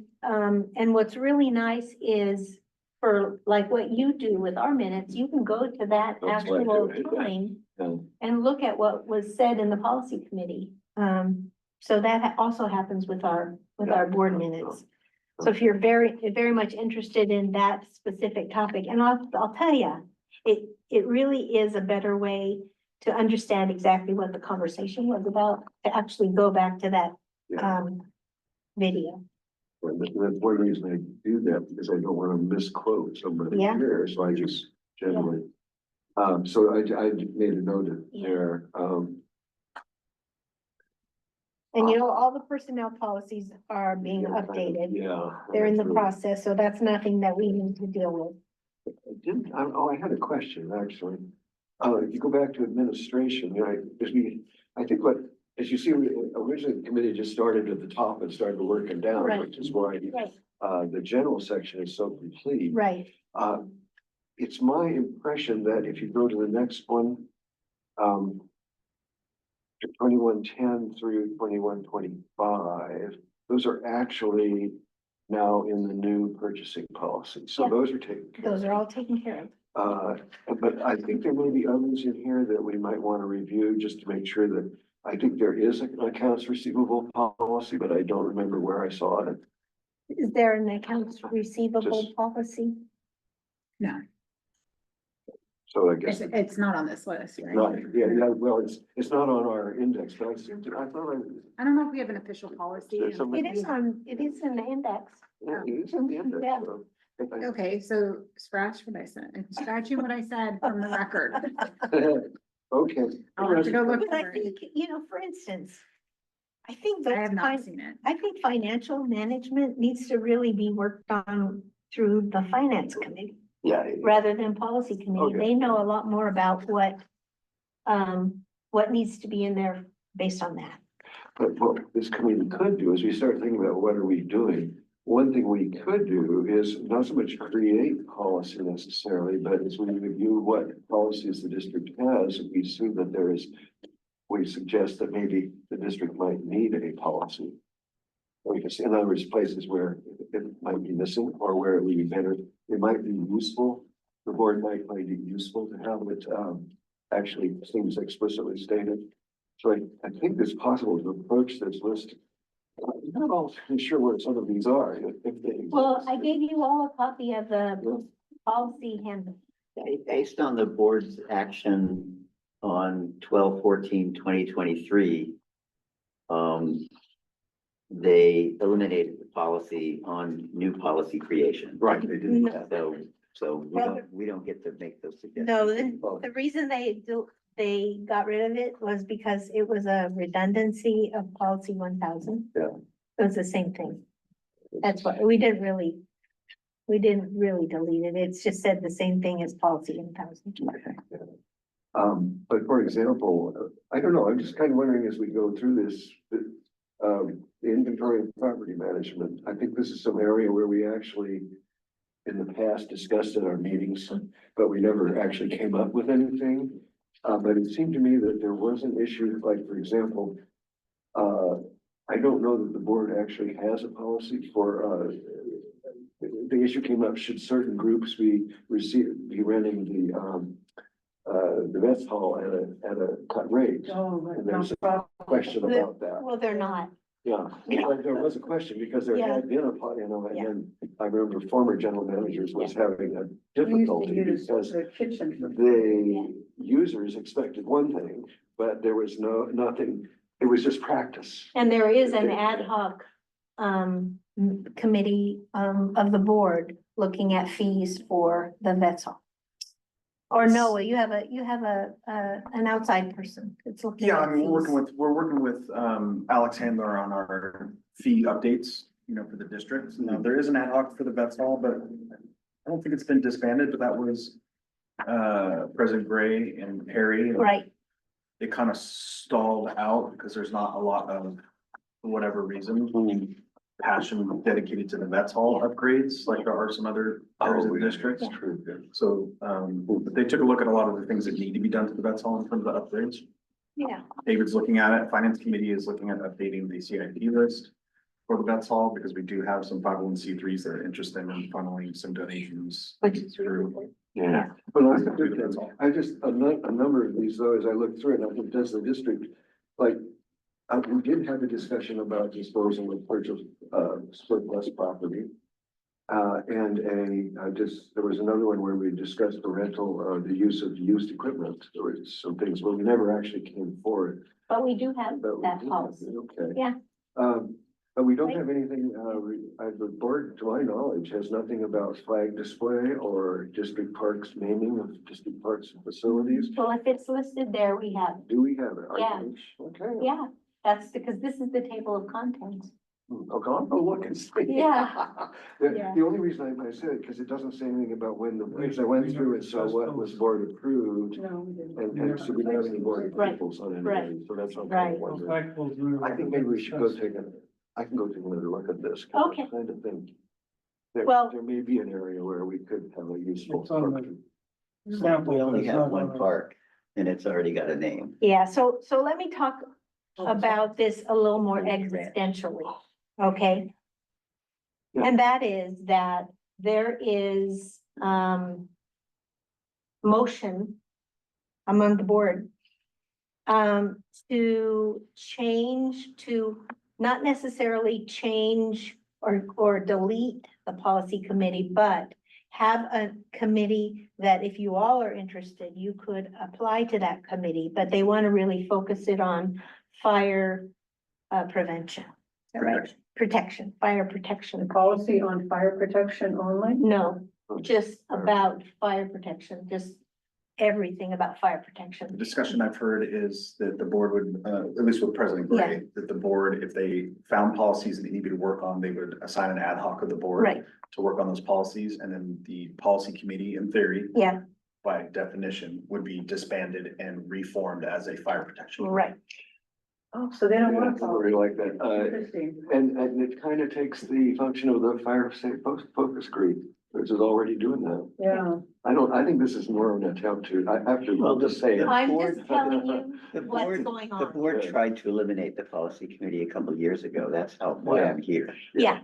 Speaker 1: what's really nice is for like what you do with our minutes, you can go to that
Speaker 2: That's what I
Speaker 1: actual
Speaker 2: do,
Speaker 1: time
Speaker 2: Yeah.
Speaker 1: and look at what was said in the policy committee. So that also happens with our board minutes. So if you're very much interested in that specific topic, and I'll tell you, it really is a better way to understand exactly what the conversation was about, to actually go back to that,
Speaker 2: Yeah.
Speaker 1: video.
Speaker 2: And that's one reason I do that, because I don't want to misquote somebody
Speaker 1: Yeah.
Speaker 2: here, so I just generally. So I made a note of there,
Speaker 1: And all the personnel policies are being updated.
Speaker 2: Yeah.
Speaker 1: They're in the
Speaker 2: that's really-
Speaker 1: process, so that's nothing that we need to deal with.
Speaker 2: I had a question, actually. If you go back to administration, I think as you see, originally the committee just started at the top and started working down,
Speaker 1: Right.
Speaker 2: which is why,
Speaker 1: Right,
Speaker 2: the general section is so complete.
Speaker 1: right.
Speaker 2: It's my impression that if you go to the next one, 2110 through 2125, those are actually now in the new purchasing policy. So
Speaker 1: Yeah.
Speaker 2: those are taken care of.
Speaker 1: Those are all taken care of.
Speaker 2: But I think there may be others in here that we might want to review just to make sure that, I think there is an accounts receivable policy, but I don't remember where I saw it.
Speaker 1: Is there an accounts receivable
Speaker 2: Just-
Speaker 1: policy?
Speaker 6: No,
Speaker 2: So I guess.
Speaker 6: it's not on this list,
Speaker 2: Right,
Speaker 6: right?
Speaker 2: yeah, well, it's not on our index, but I thought
Speaker 6: I don't know if we have an official policy.
Speaker 2: There's some-
Speaker 1: It is in the index.
Speaker 2: yeah, it is in the index.
Speaker 1: Yeah.
Speaker 2: so if I-
Speaker 6: Okay, so scratch what I said, and scratching what I said from the record.
Speaker 2: Okay.
Speaker 6: I'll have to go look
Speaker 1: But I
Speaker 6: for
Speaker 1: think,
Speaker 6: it.
Speaker 1: for instance, I think
Speaker 6: I
Speaker 1: that's
Speaker 6: have not seen it.
Speaker 1: I think financial management needs to really be worked on through the finance committee
Speaker 2: Yeah.
Speaker 1: rather than policy committee.
Speaker 2: Okay.
Speaker 1: They know a lot more about what needs to be in there based on that.
Speaker 2: But what this committee could do is we start thinking about what are we doing? One thing we could do is not so much create policy necessarily, but as we review what policies the district has, we see that we suggest that maybe the district might need a policy. Or we can see, in other words, places where it might be missing or where it would be better, it might be useful. The board might find it useful to have it, actually seems explicitly stated. So I think it's possible to approach this list. I'm not all sure where some of these are, if they.
Speaker 1: Well, I gave you all a copy of the policy handbook.
Speaker 3: Based on the board's action on 12/14/2023, they eliminated the policy on new policy creation.
Speaker 2: Right, they did.
Speaker 1: No.
Speaker 3: So we don't get to make those suggestions.
Speaker 1: No, the reason they got rid of it was because it was a redundancy of policy 1000.
Speaker 2: Yeah.
Speaker 1: It was the same thing. That's why we didn't really delete it. It's just said the same thing as policy 1000.
Speaker 2: But for example, I don't know, I'm just kind of wondering as we go through this, the inventory and property management, I think this is some area where we actually in the past discussed at our meetings, but we never actually came up with anything. But it seemed to me that there was an issue, like, for example, I don't know that the board actually has a policy for, the issue came up, should certain groups be renting the vets hall at a cut rate?
Speaker 4: Oh, right.
Speaker 2: And there's a
Speaker 4: Nonprofit.
Speaker 2: question about that.
Speaker 1: Well, they're not.
Speaker 2: Yeah, but there was a question because there
Speaker 1: Yeah.
Speaker 2: had been and
Speaker 1: Yeah.
Speaker 2: then I remember former general managers was having a
Speaker 4: We used to
Speaker 2: difficulty
Speaker 4: use
Speaker 2: because
Speaker 4: the kitchen.
Speaker 2: the users expected one thing, but there was nothing, it was just practice.
Speaker 1: And there is an ad hoc committee of the board looking at fees for the vets hall. Or no, you have an outside person. It's looking
Speaker 7: Yeah, I
Speaker 1: at
Speaker 7: mean,
Speaker 1: fees.
Speaker 7: we're working with Alex Handler on our fee updates, for the district. Now, there is an ad hoc for the vets hall, but I don't think it's been disbanded, but that was President Gray and Perry. and
Speaker 1: Right,
Speaker 7: It kind of stalled out because there's not a lot of, for whatever reason, passion dedicated to the vets hall upgrades, like there are some other areas of the district.
Speaker 2: That's true. Yeah.
Speaker 7: So, but they took a look at a lot of the things that need to be done to the vets hall in terms of upgrades.
Speaker 1: yeah.
Speaker 7: David's looking at it, finance committee is looking at updating the CIP list for the vets hall, because we do have some 501(c)(3)s that are interested in funneling some donations
Speaker 1: Which is really
Speaker 7: through.
Speaker 1: good.
Speaker 2: Yeah. Well, I think I just, a number of these though, as I look through it, I think does the district, like, we did have a discussion about disposal of purchase, surplus property. There was another one where we discussed the rental, the use of used equipment. There were some things, but we never actually came forward.
Speaker 1: But we do have
Speaker 2: But we
Speaker 1: that
Speaker 2: did,
Speaker 1: policy.
Speaker 2: okay.
Speaker 1: Yeah.
Speaker 2: But we don't have anything, the board, to my knowledge, has nothing about flag display or district parks naming of district parks and facilities.
Speaker 1: Well, if it's listed there, we have,
Speaker 2: Do we have it?
Speaker 1: Yeah.
Speaker 2: Okay.
Speaker 1: yeah, that's because this is the table of contents.
Speaker 2: Okay, I'll go look and see.
Speaker 1: Yeah.
Speaker 2: The only reason I said it, because it doesn't say anything about when because I went through and saw what was board approved.
Speaker 4: No, we didn't.
Speaker 2: And so we don't have any board
Speaker 1: Right,
Speaker 2: approvals on
Speaker 1: right,
Speaker 2: anything, so that's what I'm
Speaker 1: right.
Speaker 2: wondering. I think maybe we should go I can go take another look at this. 'Cause
Speaker 1: Okay.
Speaker 2: I kind of think
Speaker 1: Well-
Speaker 2: there may be an area where we could have a useful.
Speaker 5: It's on
Speaker 2: park.
Speaker 5: Sample,
Speaker 3: We only
Speaker 5: it's
Speaker 3: have
Speaker 5: not
Speaker 3: one
Speaker 5: on our-
Speaker 3: park and it's already got a name.
Speaker 1: Yeah, so let me talk about this a little more
Speaker 3: Ranch.
Speaker 1: existentially, okay?
Speaker 2: Yeah.
Speaker 1: And that is that there is, motion among the board to change, to not necessarily change or delete the policy committee, but have a committee that if you all are interested, you could apply to that committee, but they want to really focus it on fire prevention. Is that right? Protection, fire protection.
Speaker 4: Policy on fire protection only?
Speaker 1: No, just about fire protection, just everything about fire
Speaker 7: The
Speaker 1: protection.
Speaker 7: discussion I've heard is that the board would, at least with President Gray, that the board, if they found policies that they needed to work on, they would assign an ad hoc of the board
Speaker 1: Right,
Speaker 7: to work on those policies, and then the policy committee, in theory,
Speaker 1: yeah,
Speaker 7: by definition, would be disbanded and reformed as a fire protection.
Speaker 1: right.
Speaker 4: Oh, so they don't
Speaker 2: Yeah,
Speaker 4: want to
Speaker 2: I
Speaker 4: follow.
Speaker 2: really like that.
Speaker 4: Interesting.
Speaker 2: And it kind of takes the function of the fire safe focus group, which is already doing that.
Speaker 4: Yeah,
Speaker 2: I think this is more of an attempt to, I have to,
Speaker 3: Well,
Speaker 2: I'll just say it.
Speaker 1: I'm
Speaker 3: board-
Speaker 1: just telling you
Speaker 3: The
Speaker 1: what's
Speaker 3: board,
Speaker 1: going
Speaker 3: the
Speaker 1: on.
Speaker 3: board tried to eliminate the policy committee a couple of years ago. That's why I'm here.
Speaker 1: Yeah.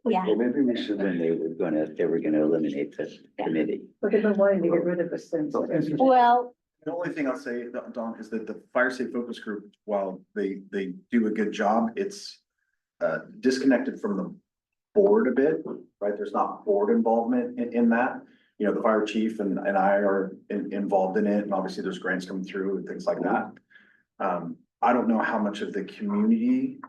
Speaker 1: Yeah,
Speaker 2: Well, maybe we should,
Speaker 3: When they were gonna eliminate the committee.
Speaker 4: but they've been wanting to get rid of us since.
Speaker 1: well,
Speaker 7: The only thing I'll say, Don, is that the fire safe focus group, while they do a good job, it's disconnected from the board a bit, right? There's not board involvement in that. You know, the fire chief and I are involved in it, and obviously there's grants coming through and things like that. I don't know how much of the community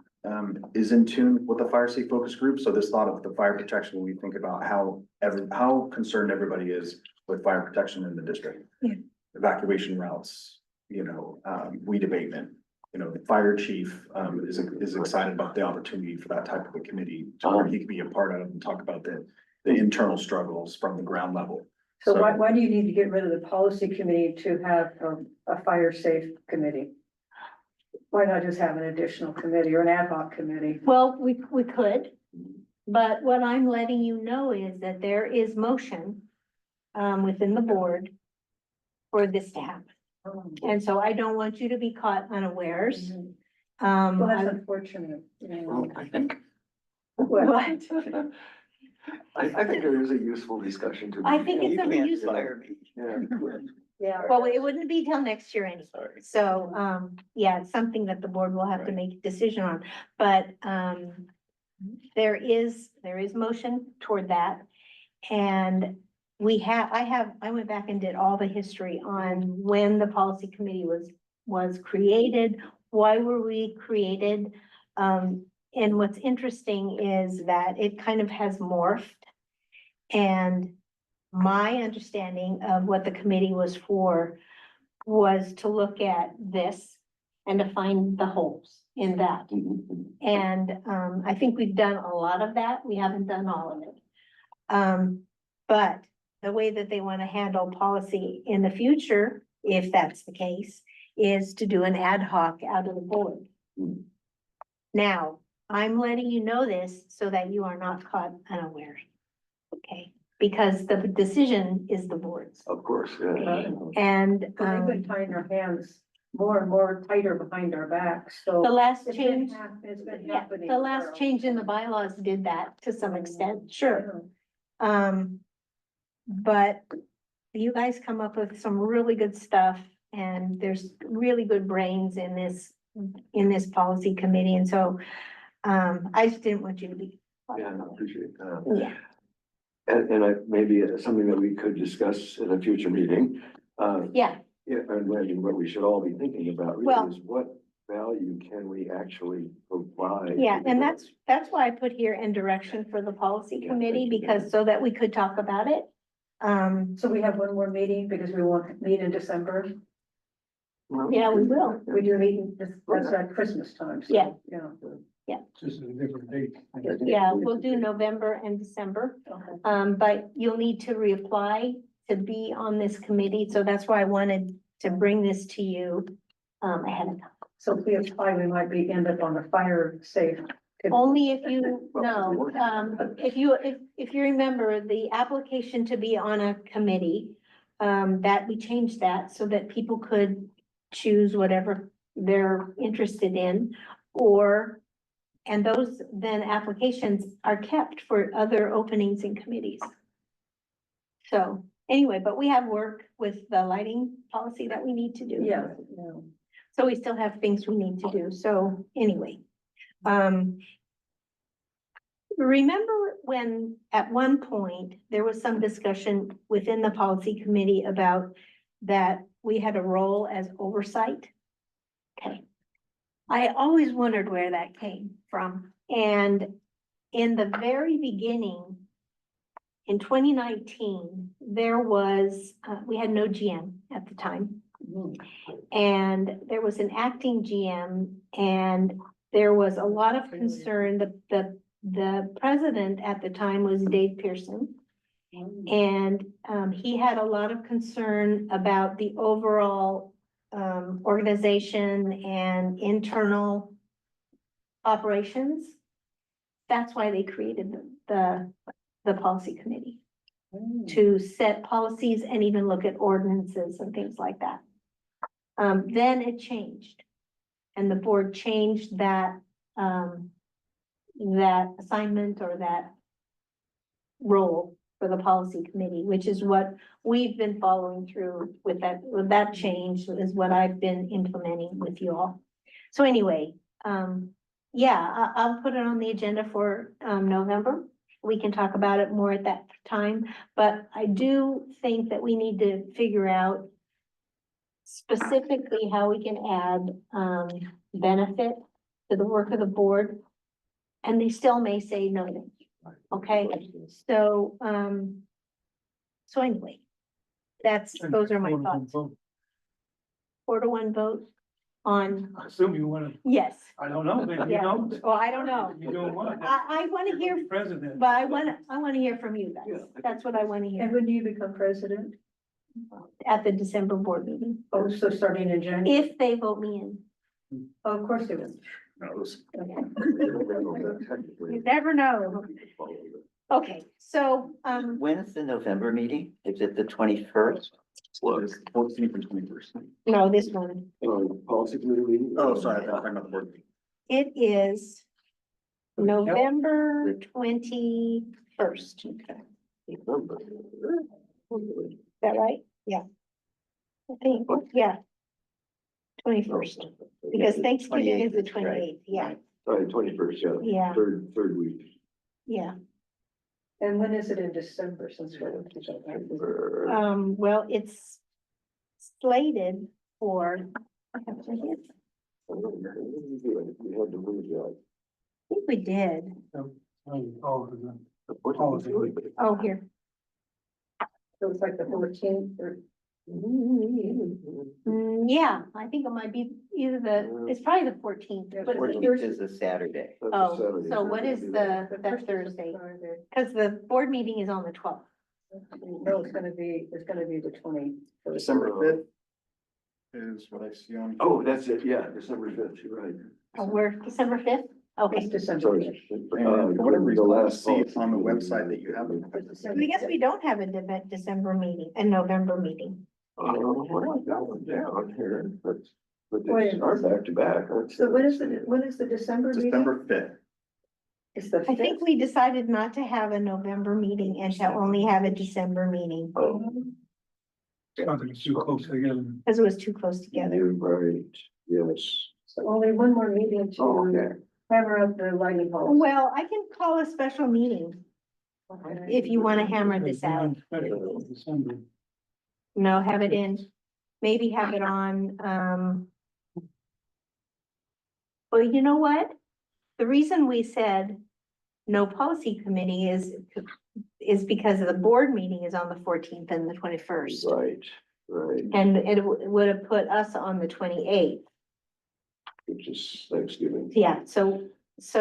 Speaker 7: is in tune with the fire safe focus group, so this thought of the fire protection, when we think about how concerned everybody is with fire protection in the district.
Speaker 1: Yeah.
Speaker 7: Evacuation routes, weed abatement, the fire chief is excited about the opportunity for that type of a committee to where he can be a part of and talk about the internal struggles from the ground level.
Speaker 4: So why do you need to get rid of the policy committee to have a fire safe committee? Why not just have an additional committee or an ad hoc committee?
Speaker 1: well, we could. But what I'm letting you know is that there is motion within the board for this to happen. And so I don't want you to be caught unawares.
Speaker 4: Well, that's
Speaker 1: I-
Speaker 4: unfortunate.
Speaker 2: well, I think,
Speaker 4: What?
Speaker 1: What?
Speaker 2: I think there is a useful discussion to.
Speaker 1: I think
Speaker 3: You
Speaker 1: it's a
Speaker 3: can't
Speaker 1: useful.
Speaker 3: fire me.
Speaker 2: Yeah.
Speaker 4: Yeah.
Speaker 1: Well, it wouldn't be till next year anyway.
Speaker 3: Sorry.
Speaker 1: So, yeah, it's something that the board will have to make a decision on, but, there is motion toward that. And I went back and did all the history on when the policy committee was created, why were we created? And what's interesting is that it kind of has morphed. And my understanding of what the committee was for was to look at this and to find the holes in that. And I think we've done a lot of that. We haven't done all of it. But the way that they want to handle policy in the future, if that's the case, is to do an ad hoc out of the board. Now, I'm letting you know this so that you are not caught unaware. Okay, because the decision is the board's.
Speaker 2: Of course, yeah.
Speaker 1: And
Speaker 4: They've been tying their hands more and more tighter behind our backs, so.
Speaker 1: the last
Speaker 4: It's been
Speaker 1: change,
Speaker 4: it's been
Speaker 1: yeah,
Speaker 4: happening.
Speaker 1: the last change in the bylaws did that to some extent, sure. But you guys come up with some really good stuff and there's really good brains in this policy committee. And so, I just didn't want you to be.
Speaker 2: Yeah, I appreciate that.
Speaker 1: Yeah,
Speaker 2: And maybe something that we could discuss in a future meeting.
Speaker 1: yeah,
Speaker 2: Yeah, and what we should all be thinking about
Speaker 1: Well-
Speaker 2: really is what value can we actually provide?
Speaker 1: yeah.
Speaker 2: to the
Speaker 1: And
Speaker 2: world?
Speaker 1: that's why I put here in direction for the policy committee, because so that we could talk about it.
Speaker 4: So we have one more meeting because we won't meet in December.
Speaker 2: Well,
Speaker 1: Yeah, we will.
Speaker 4: We do meet, that's at Christmas time. So,
Speaker 1: Yeah.
Speaker 4: Yeah.
Speaker 5: Just a different date.
Speaker 1: Yeah, we'll do November and December.
Speaker 4: Okay.
Speaker 1: But you'll need to reapply to be on this committee, so that's why I wanted to bring this to you ahead of time.
Speaker 4: So if we apply, we might be end up on the fire safe.
Speaker 1: Only if you know, if you remember, the application to be on a committee, that we changed that so that people could choose whatever they're interested in, and those then applications are kept for other openings in committees. So anyway, but we have work with the lighting policy that we need to do.
Speaker 4: Yeah.
Speaker 1: So we still have things we need to do. So anyway. Remember when at one point there was some discussion within the policy committee about that we had a role as oversight? Okay. I always wondered where that came from. And in the very beginning, in 2019, there was, we had no GM at the time. And there was an acting GM, and there was a lot of concern. The president at the time was Dave Pearson. And he had a lot of concern about the overall organization and internal operations. That's why they created the policy committee, to set policies and even look at ordinances and things like that. Then it changed, and the board changed that that assignment or that role for the policy committee, which is what we've been following through with that change is what I've been implementing with you all. So anyway, yeah, I'll put it on the agenda for November. We can talk about it more at that time, but I do think that we need to figure out specifically how we can add benefit to the work of the board. And they still may say no. Okay, so, so anyway, those are my thoughts. 4-1 vote on,
Speaker 5: I assume you wanna,
Speaker 1: yes.
Speaker 5: I don't know, maybe you
Speaker 1: Yeah,
Speaker 5: don't.
Speaker 1: well, I don't know.
Speaker 5: You don't want.
Speaker 1: I want to hear,
Speaker 5: President.
Speaker 1: but I want to hear from you guys. That's what I want to
Speaker 4: And
Speaker 1: hear
Speaker 4: when do you become president?
Speaker 1: at the December board meeting,
Speaker 4: Oh, so starting in January?
Speaker 1: if they vote me in.
Speaker 4: Oh, of course they will.
Speaker 1: You never know. Okay, so,
Speaker 3: When is the November meeting? Is it the 21st?
Speaker 7: It's 14th and 21st.
Speaker 1: no, this one,
Speaker 2: Policy committee meeting?
Speaker 7: Oh, sorry, I thought talking about the board meeting.
Speaker 1: it is November 21st. Is that right? Yeah. I think, yeah. 21st, because Thanksgiving is the
Speaker 3: 28th, right.
Speaker 1: 28th, yeah,
Speaker 2: Right, 21st, yeah.
Speaker 1: Yeah.
Speaker 2: Third week.
Speaker 1: yeah.
Speaker 4: And when is it in December, since we're?
Speaker 1: Well, it's slated for. I think
Speaker 2: We had to move that.
Speaker 1: we did. Oh, here.
Speaker 4: So it's like the 14th or?
Speaker 1: Yeah, I think it might be either it's probably the 14th, but
Speaker 3: 14th is a Saturday.
Speaker 2: That's a
Speaker 1: oh,
Speaker 2: Saturday,
Speaker 1: so what is that Thursday? Because the board meeting is on the 12th.
Speaker 4: No, it's gonna be the 20.
Speaker 7: December 5th is what I see on.
Speaker 2: Oh, that's it, yeah, December 5th, you're right.
Speaker 1: Oh, we're December 5th? Okay,
Speaker 4: It's December.
Speaker 2: Sorry.
Speaker 7: And for whatever
Speaker 2: The
Speaker 7: reason, I
Speaker 2: last
Speaker 7: see
Speaker 2: policy
Speaker 7: on the
Speaker 2: meeting.
Speaker 7: website that you have.
Speaker 1: I guess we don't have a December meeting, a November meeting.
Speaker 2: Oh, well, I got one down here, but they
Speaker 4: Wait.
Speaker 2: are back to back.
Speaker 4: So when is the December meeting?
Speaker 7: December 5th.
Speaker 4: It's the
Speaker 1: I think
Speaker 4: 5th?
Speaker 1: we decided not to have a November meeting and to only have a December meeting,
Speaker 2: Oh,
Speaker 5: Sounds like it's too close together.
Speaker 1: because it was too close together.
Speaker 2: you're right, yes.
Speaker 4: So only one more meeting
Speaker 2: Oh,
Speaker 4: to
Speaker 2: okay.
Speaker 4: hammer up the lighting poles.
Speaker 1: Well, I can call a special meeting if you want to hammer this out.
Speaker 5: December.
Speaker 1: No, have it in, maybe have it on, well, you know what? The reason we said no policy committee is because the board meeting is on the 14th and the 21st.
Speaker 2: Right, right,
Speaker 1: And it would have put us on the 28th.
Speaker 2: which is Thanksgiving.
Speaker 1: Yeah, so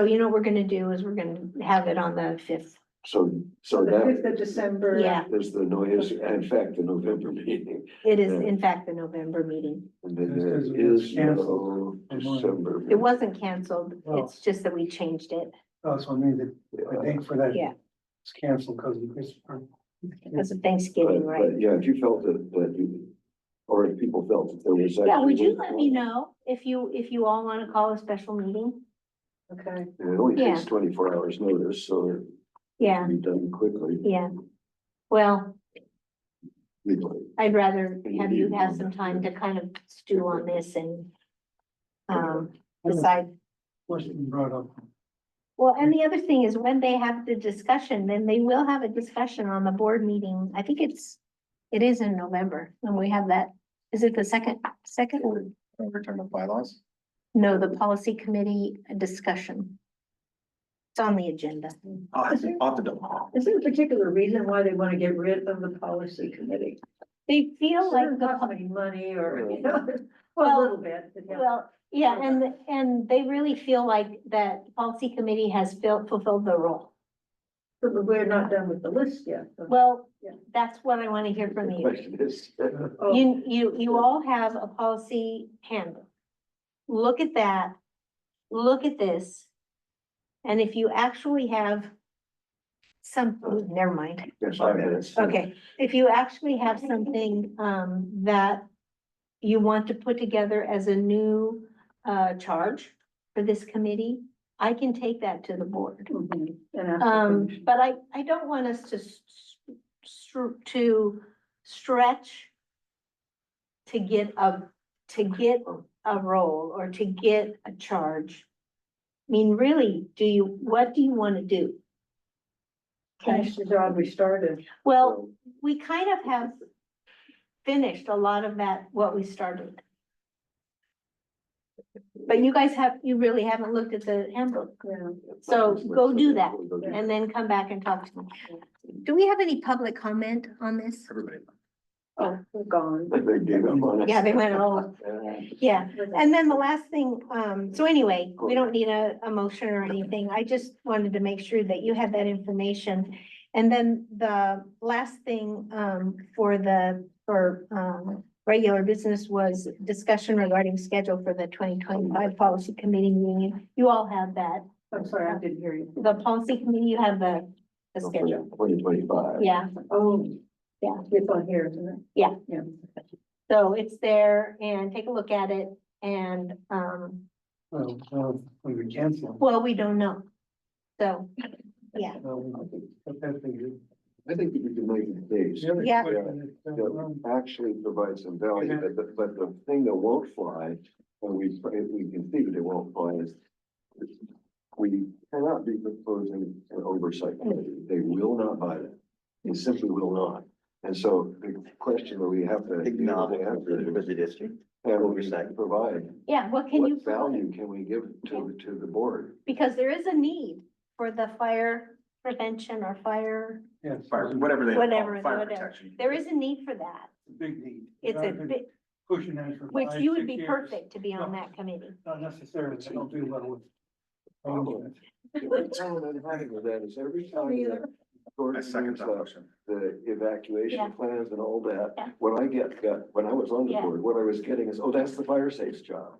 Speaker 1: you know what we're gonna do is we're gonna have it on the 5th.
Speaker 2: So
Speaker 4: So the
Speaker 2: that
Speaker 4: 5th of December.
Speaker 1: Yeah,
Speaker 2: is the noise, in fact, the November meeting.
Speaker 1: it is in fact the November meeting.
Speaker 2: And then
Speaker 5: This
Speaker 2: there
Speaker 5: is- it was
Speaker 2: is
Speaker 5: canceled.
Speaker 2: no December.
Speaker 1: It wasn't canceled,
Speaker 5: Oh.
Speaker 1: it's just that we changed it
Speaker 5: That's what I mean, the date for that.
Speaker 1: Yeah.
Speaker 5: It's canceled because of Christopher.
Speaker 1: because of Thanksgiving, right?
Speaker 2: But yeah, if you felt that you, or if people felt that there was.
Speaker 1: Yeah, would
Speaker 2: actually
Speaker 1: you let me know if you all wanna call a special meeting?
Speaker 4: Okay.
Speaker 2: And it only takes
Speaker 1: Yeah.
Speaker 2: 24 hours notice, so it
Speaker 1: Yeah,
Speaker 2: can be done quickly.
Speaker 1: yeah. Well,
Speaker 2: legally.
Speaker 1: I'd rather have you have some time to kind of stew on this and decide.
Speaker 5: Question brought up.
Speaker 1: Well, and the other thing is when they have the discussion, then they will have a discussion on the board meeting. I think it is in November when we have that. Is it the second?
Speaker 7: Return of bylaws.
Speaker 1: No, the policy committee discussion. It's on the agenda.
Speaker 7: I'll have to double.
Speaker 4: Is there a particular reason why they want to get rid of the policy committee?
Speaker 1: They feel like
Speaker 4: Like
Speaker 1: the,
Speaker 4: not having money or, you know,
Speaker 1: Well,
Speaker 4: a little bit. but yeah.
Speaker 1: well, yeah, and they really feel like that policy committee has fulfilled the role.
Speaker 4: But we're not done with the list yet. so-
Speaker 1: Well,
Speaker 4: Yeah.
Speaker 1: that's what I want to hear from
Speaker 2: The
Speaker 1: you.
Speaker 2: question is,
Speaker 4: Oh,
Speaker 1: You all have a policy handbook. Look at that, look at this. And if you actually have some, oh, never mind.
Speaker 2: there's 5 minutes.
Speaker 1: Okay, if you actually have something, that you want to put together as a new, charge for this committee, I can take that to the board.
Speaker 4: mhm, and ask the commission.
Speaker 1: But I don't want us to to stretch to get a role or to get a charge. I mean, really, what do you want to do? Okay,
Speaker 4: Finish the job we started.
Speaker 1: well, we kind of have finished a lot of that, what we started. But you really haven't looked at the handbook,
Speaker 4: Yeah.
Speaker 1: so go do that and then come back and talk to me. Do we have any public comment on this?
Speaker 7: Everybody.
Speaker 4: Oh, we're gone.
Speaker 2: Like they gave up on us.
Speaker 1: Yeah, they went all, yeah. And then the last thing, so anyway, we don't need a motion or anything. I just wanted to make sure that you had that information. And then the last thing, for regular business was discussion regarding schedule for the 2025 policy committee meeting. You all have that.
Speaker 4: I'm sorry, I didn't hear you.
Speaker 1: The policy committee, you have the schedule.
Speaker 2: 2025.
Speaker 1: Yeah,
Speaker 4: Oh,
Speaker 1: yeah.
Speaker 4: it's on here, isn't it?
Speaker 1: Yeah.
Speaker 4: Yeah.
Speaker 1: So it's there and take a look at it and,
Speaker 5: When we cancel.
Speaker 1: well, we don't know. So, yeah.
Speaker 5: But that's the good.
Speaker 2: I think that we can make the case.
Speaker 5: The other
Speaker 1: Yeah.
Speaker 5: question is,
Speaker 2: That actually provide some value, but the thing that won't fly, and we can see that it won't fly is we cannot be proposing an oversight committee. They will not buy that. They simply will not. And so the question that we have to.
Speaker 3: Big novel for the district.
Speaker 2: Oversight provide.
Speaker 1: Yeah, what can you?
Speaker 2: What value can we give to the board?
Speaker 1: Because there is a need for the fire prevention or fire,
Speaker 5: Yes.
Speaker 7: Fire, whatever they. call it,
Speaker 1: Whatever,
Speaker 7: Fire
Speaker 1: whatever.
Speaker 7: protection.
Speaker 1: there is a need for that.
Speaker 5: Big need.
Speaker 1: It's a
Speaker 5: I've been
Speaker 1: big,
Speaker 5: Pushing that for
Speaker 1: which
Speaker 5: 5,
Speaker 1: you would
Speaker 5: 6
Speaker 1: be
Speaker 5: years.
Speaker 1: perfect to be on that committee.
Speaker 5: Not necessarily, I don't do well with.
Speaker 2: The problem I'm having with that is every time that Gordon
Speaker 7: I second
Speaker 2: brings
Speaker 7: that
Speaker 2: up
Speaker 7: motion.
Speaker 2: the evacuation
Speaker 1: Yeah.
Speaker 2: plans and all that,
Speaker 1: Yeah.
Speaker 2: when when I was on the
Speaker 1: Yeah.
Speaker 2: board, what I was getting is, oh, that's the fire safe's job.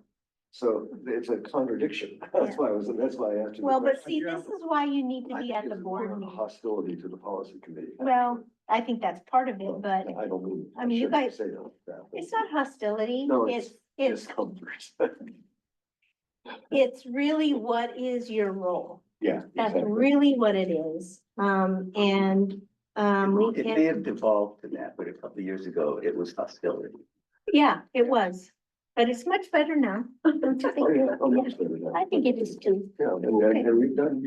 Speaker 2: So it's a contradiction. That's why I asked you. the
Speaker 1: Well, but
Speaker 2: question.
Speaker 1: see, this is why you need to
Speaker 2: I
Speaker 1: be
Speaker 2: think
Speaker 1: at the
Speaker 2: it's more
Speaker 1: board
Speaker 2: of a
Speaker 1: meeting.
Speaker 2: hostility to the policy committee.
Speaker 1: Well, I think that's part of it, but
Speaker 2: I don't mean.
Speaker 1: I mean, you
Speaker 2: shouldn't
Speaker 1: guys-
Speaker 2: say that, but
Speaker 1: it's not hostility.
Speaker 2: No,
Speaker 1: It's
Speaker 2: discomfort.
Speaker 1: it's really what is your role?
Speaker 2: Yeah.
Speaker 1: That's
Speaker 2: exactly.
Speaker 1: really what it is. We
Speaker 3: It may
Speaker 1: can,
Speaker 3: have devolved to that, but a couple of years ago, it was hostility.
Speaker 1: yeah, it was, but it's much better now. Don't you
Speaker 2: Oh,
Speaker 1: think?
Speaker 2: yeah. Oh,
Speaker 1: Yeah,
Speaker 2: much better now.
Speaker 1: I think it is too.
Speaker 2: Yeah, and we've done,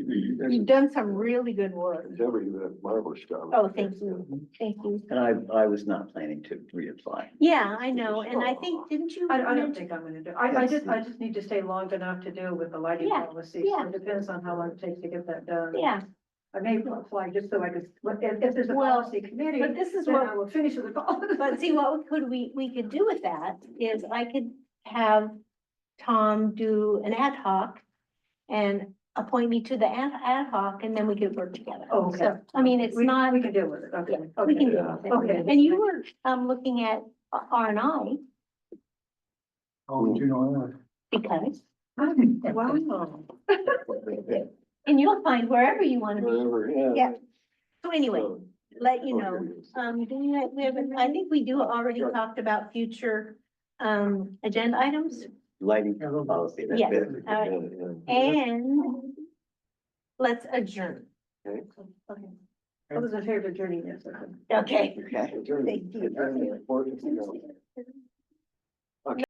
Speaker 1: You've done some really good work.
Speaker 2: Deborah, you did a marvelous job.
Speaker 1: Oh, thank you. Thank you.
Speaker 3: And I was not planning to reapply.
Speaker 1: Yeah, I know. And I think, didn't you?
Speaker 4: I don't
Speaker 1: mention-
Speaker 4: think I'm gonna do, I just need to stay long enough to deal with the lighting
Speaker 1: Yeah,
Speaker 4: policy.
Speaker 1: yeah.
Speaker 4: So it depends on how long it takes to get that done.
Speaker 1: Yeah,
Speaker 4: I may apply just so I could, if there's a
Speaker 1: Well,
Speaker 4: policy committee,
Speaker 1: but this is
Speaker 4: then I
Speaker 1: what,
Speaker 4: will finish with the policy.
Speaker 1: but see, what we could do with that is I could have Tom do an ad hoc and appoint me to the ad hoc, and then we could work together.
Speaker 4: Oh, okay.
Speaker 1: So, I mean, it's
Speaker 4: We
Speaker 1: not,
Speaker 4: we can deal with it, okay.
Speaker 1: yeah, we can do it.
Speaker 4: Okay.
Speaker 1: And you were, looking at R&I
Speaker 5: Oh, you know,
Speaker 1: because,
Speaker 4: Wow.
Speaker 1: and you'll find wherever you want to be.
Speaker 2: Wherever, yeah.
Speaker 1: Yeah. So anyway,
Speaker 2: So,
Speaker 1: let you
Speaker 2: oh,
Speaker 1: know.
Speaker 2: here it is.
Speaker 1: We haven't, I think we do already
Speaker 2: Sure.
Speaker 1: talked about future, agenda items.
Speaker 3: Lighting policy, that's
Speaker 1: Yeah.
Speaker 3: it.
Speaker 1: All right.
Speaker 2: Yeah, yeah.
Speaker 1: And let's adjourn.
Speaker 2: Okay.
Speaker 1: Okay.
Speaker 4: I was in favor of journey, yes.
Speaker 1: Okay.
Speaker 3: Okay.
Speaker 2: Adjourn.
Speaker 1: Thank you.
Speaker 2: Adjourn. 4:59.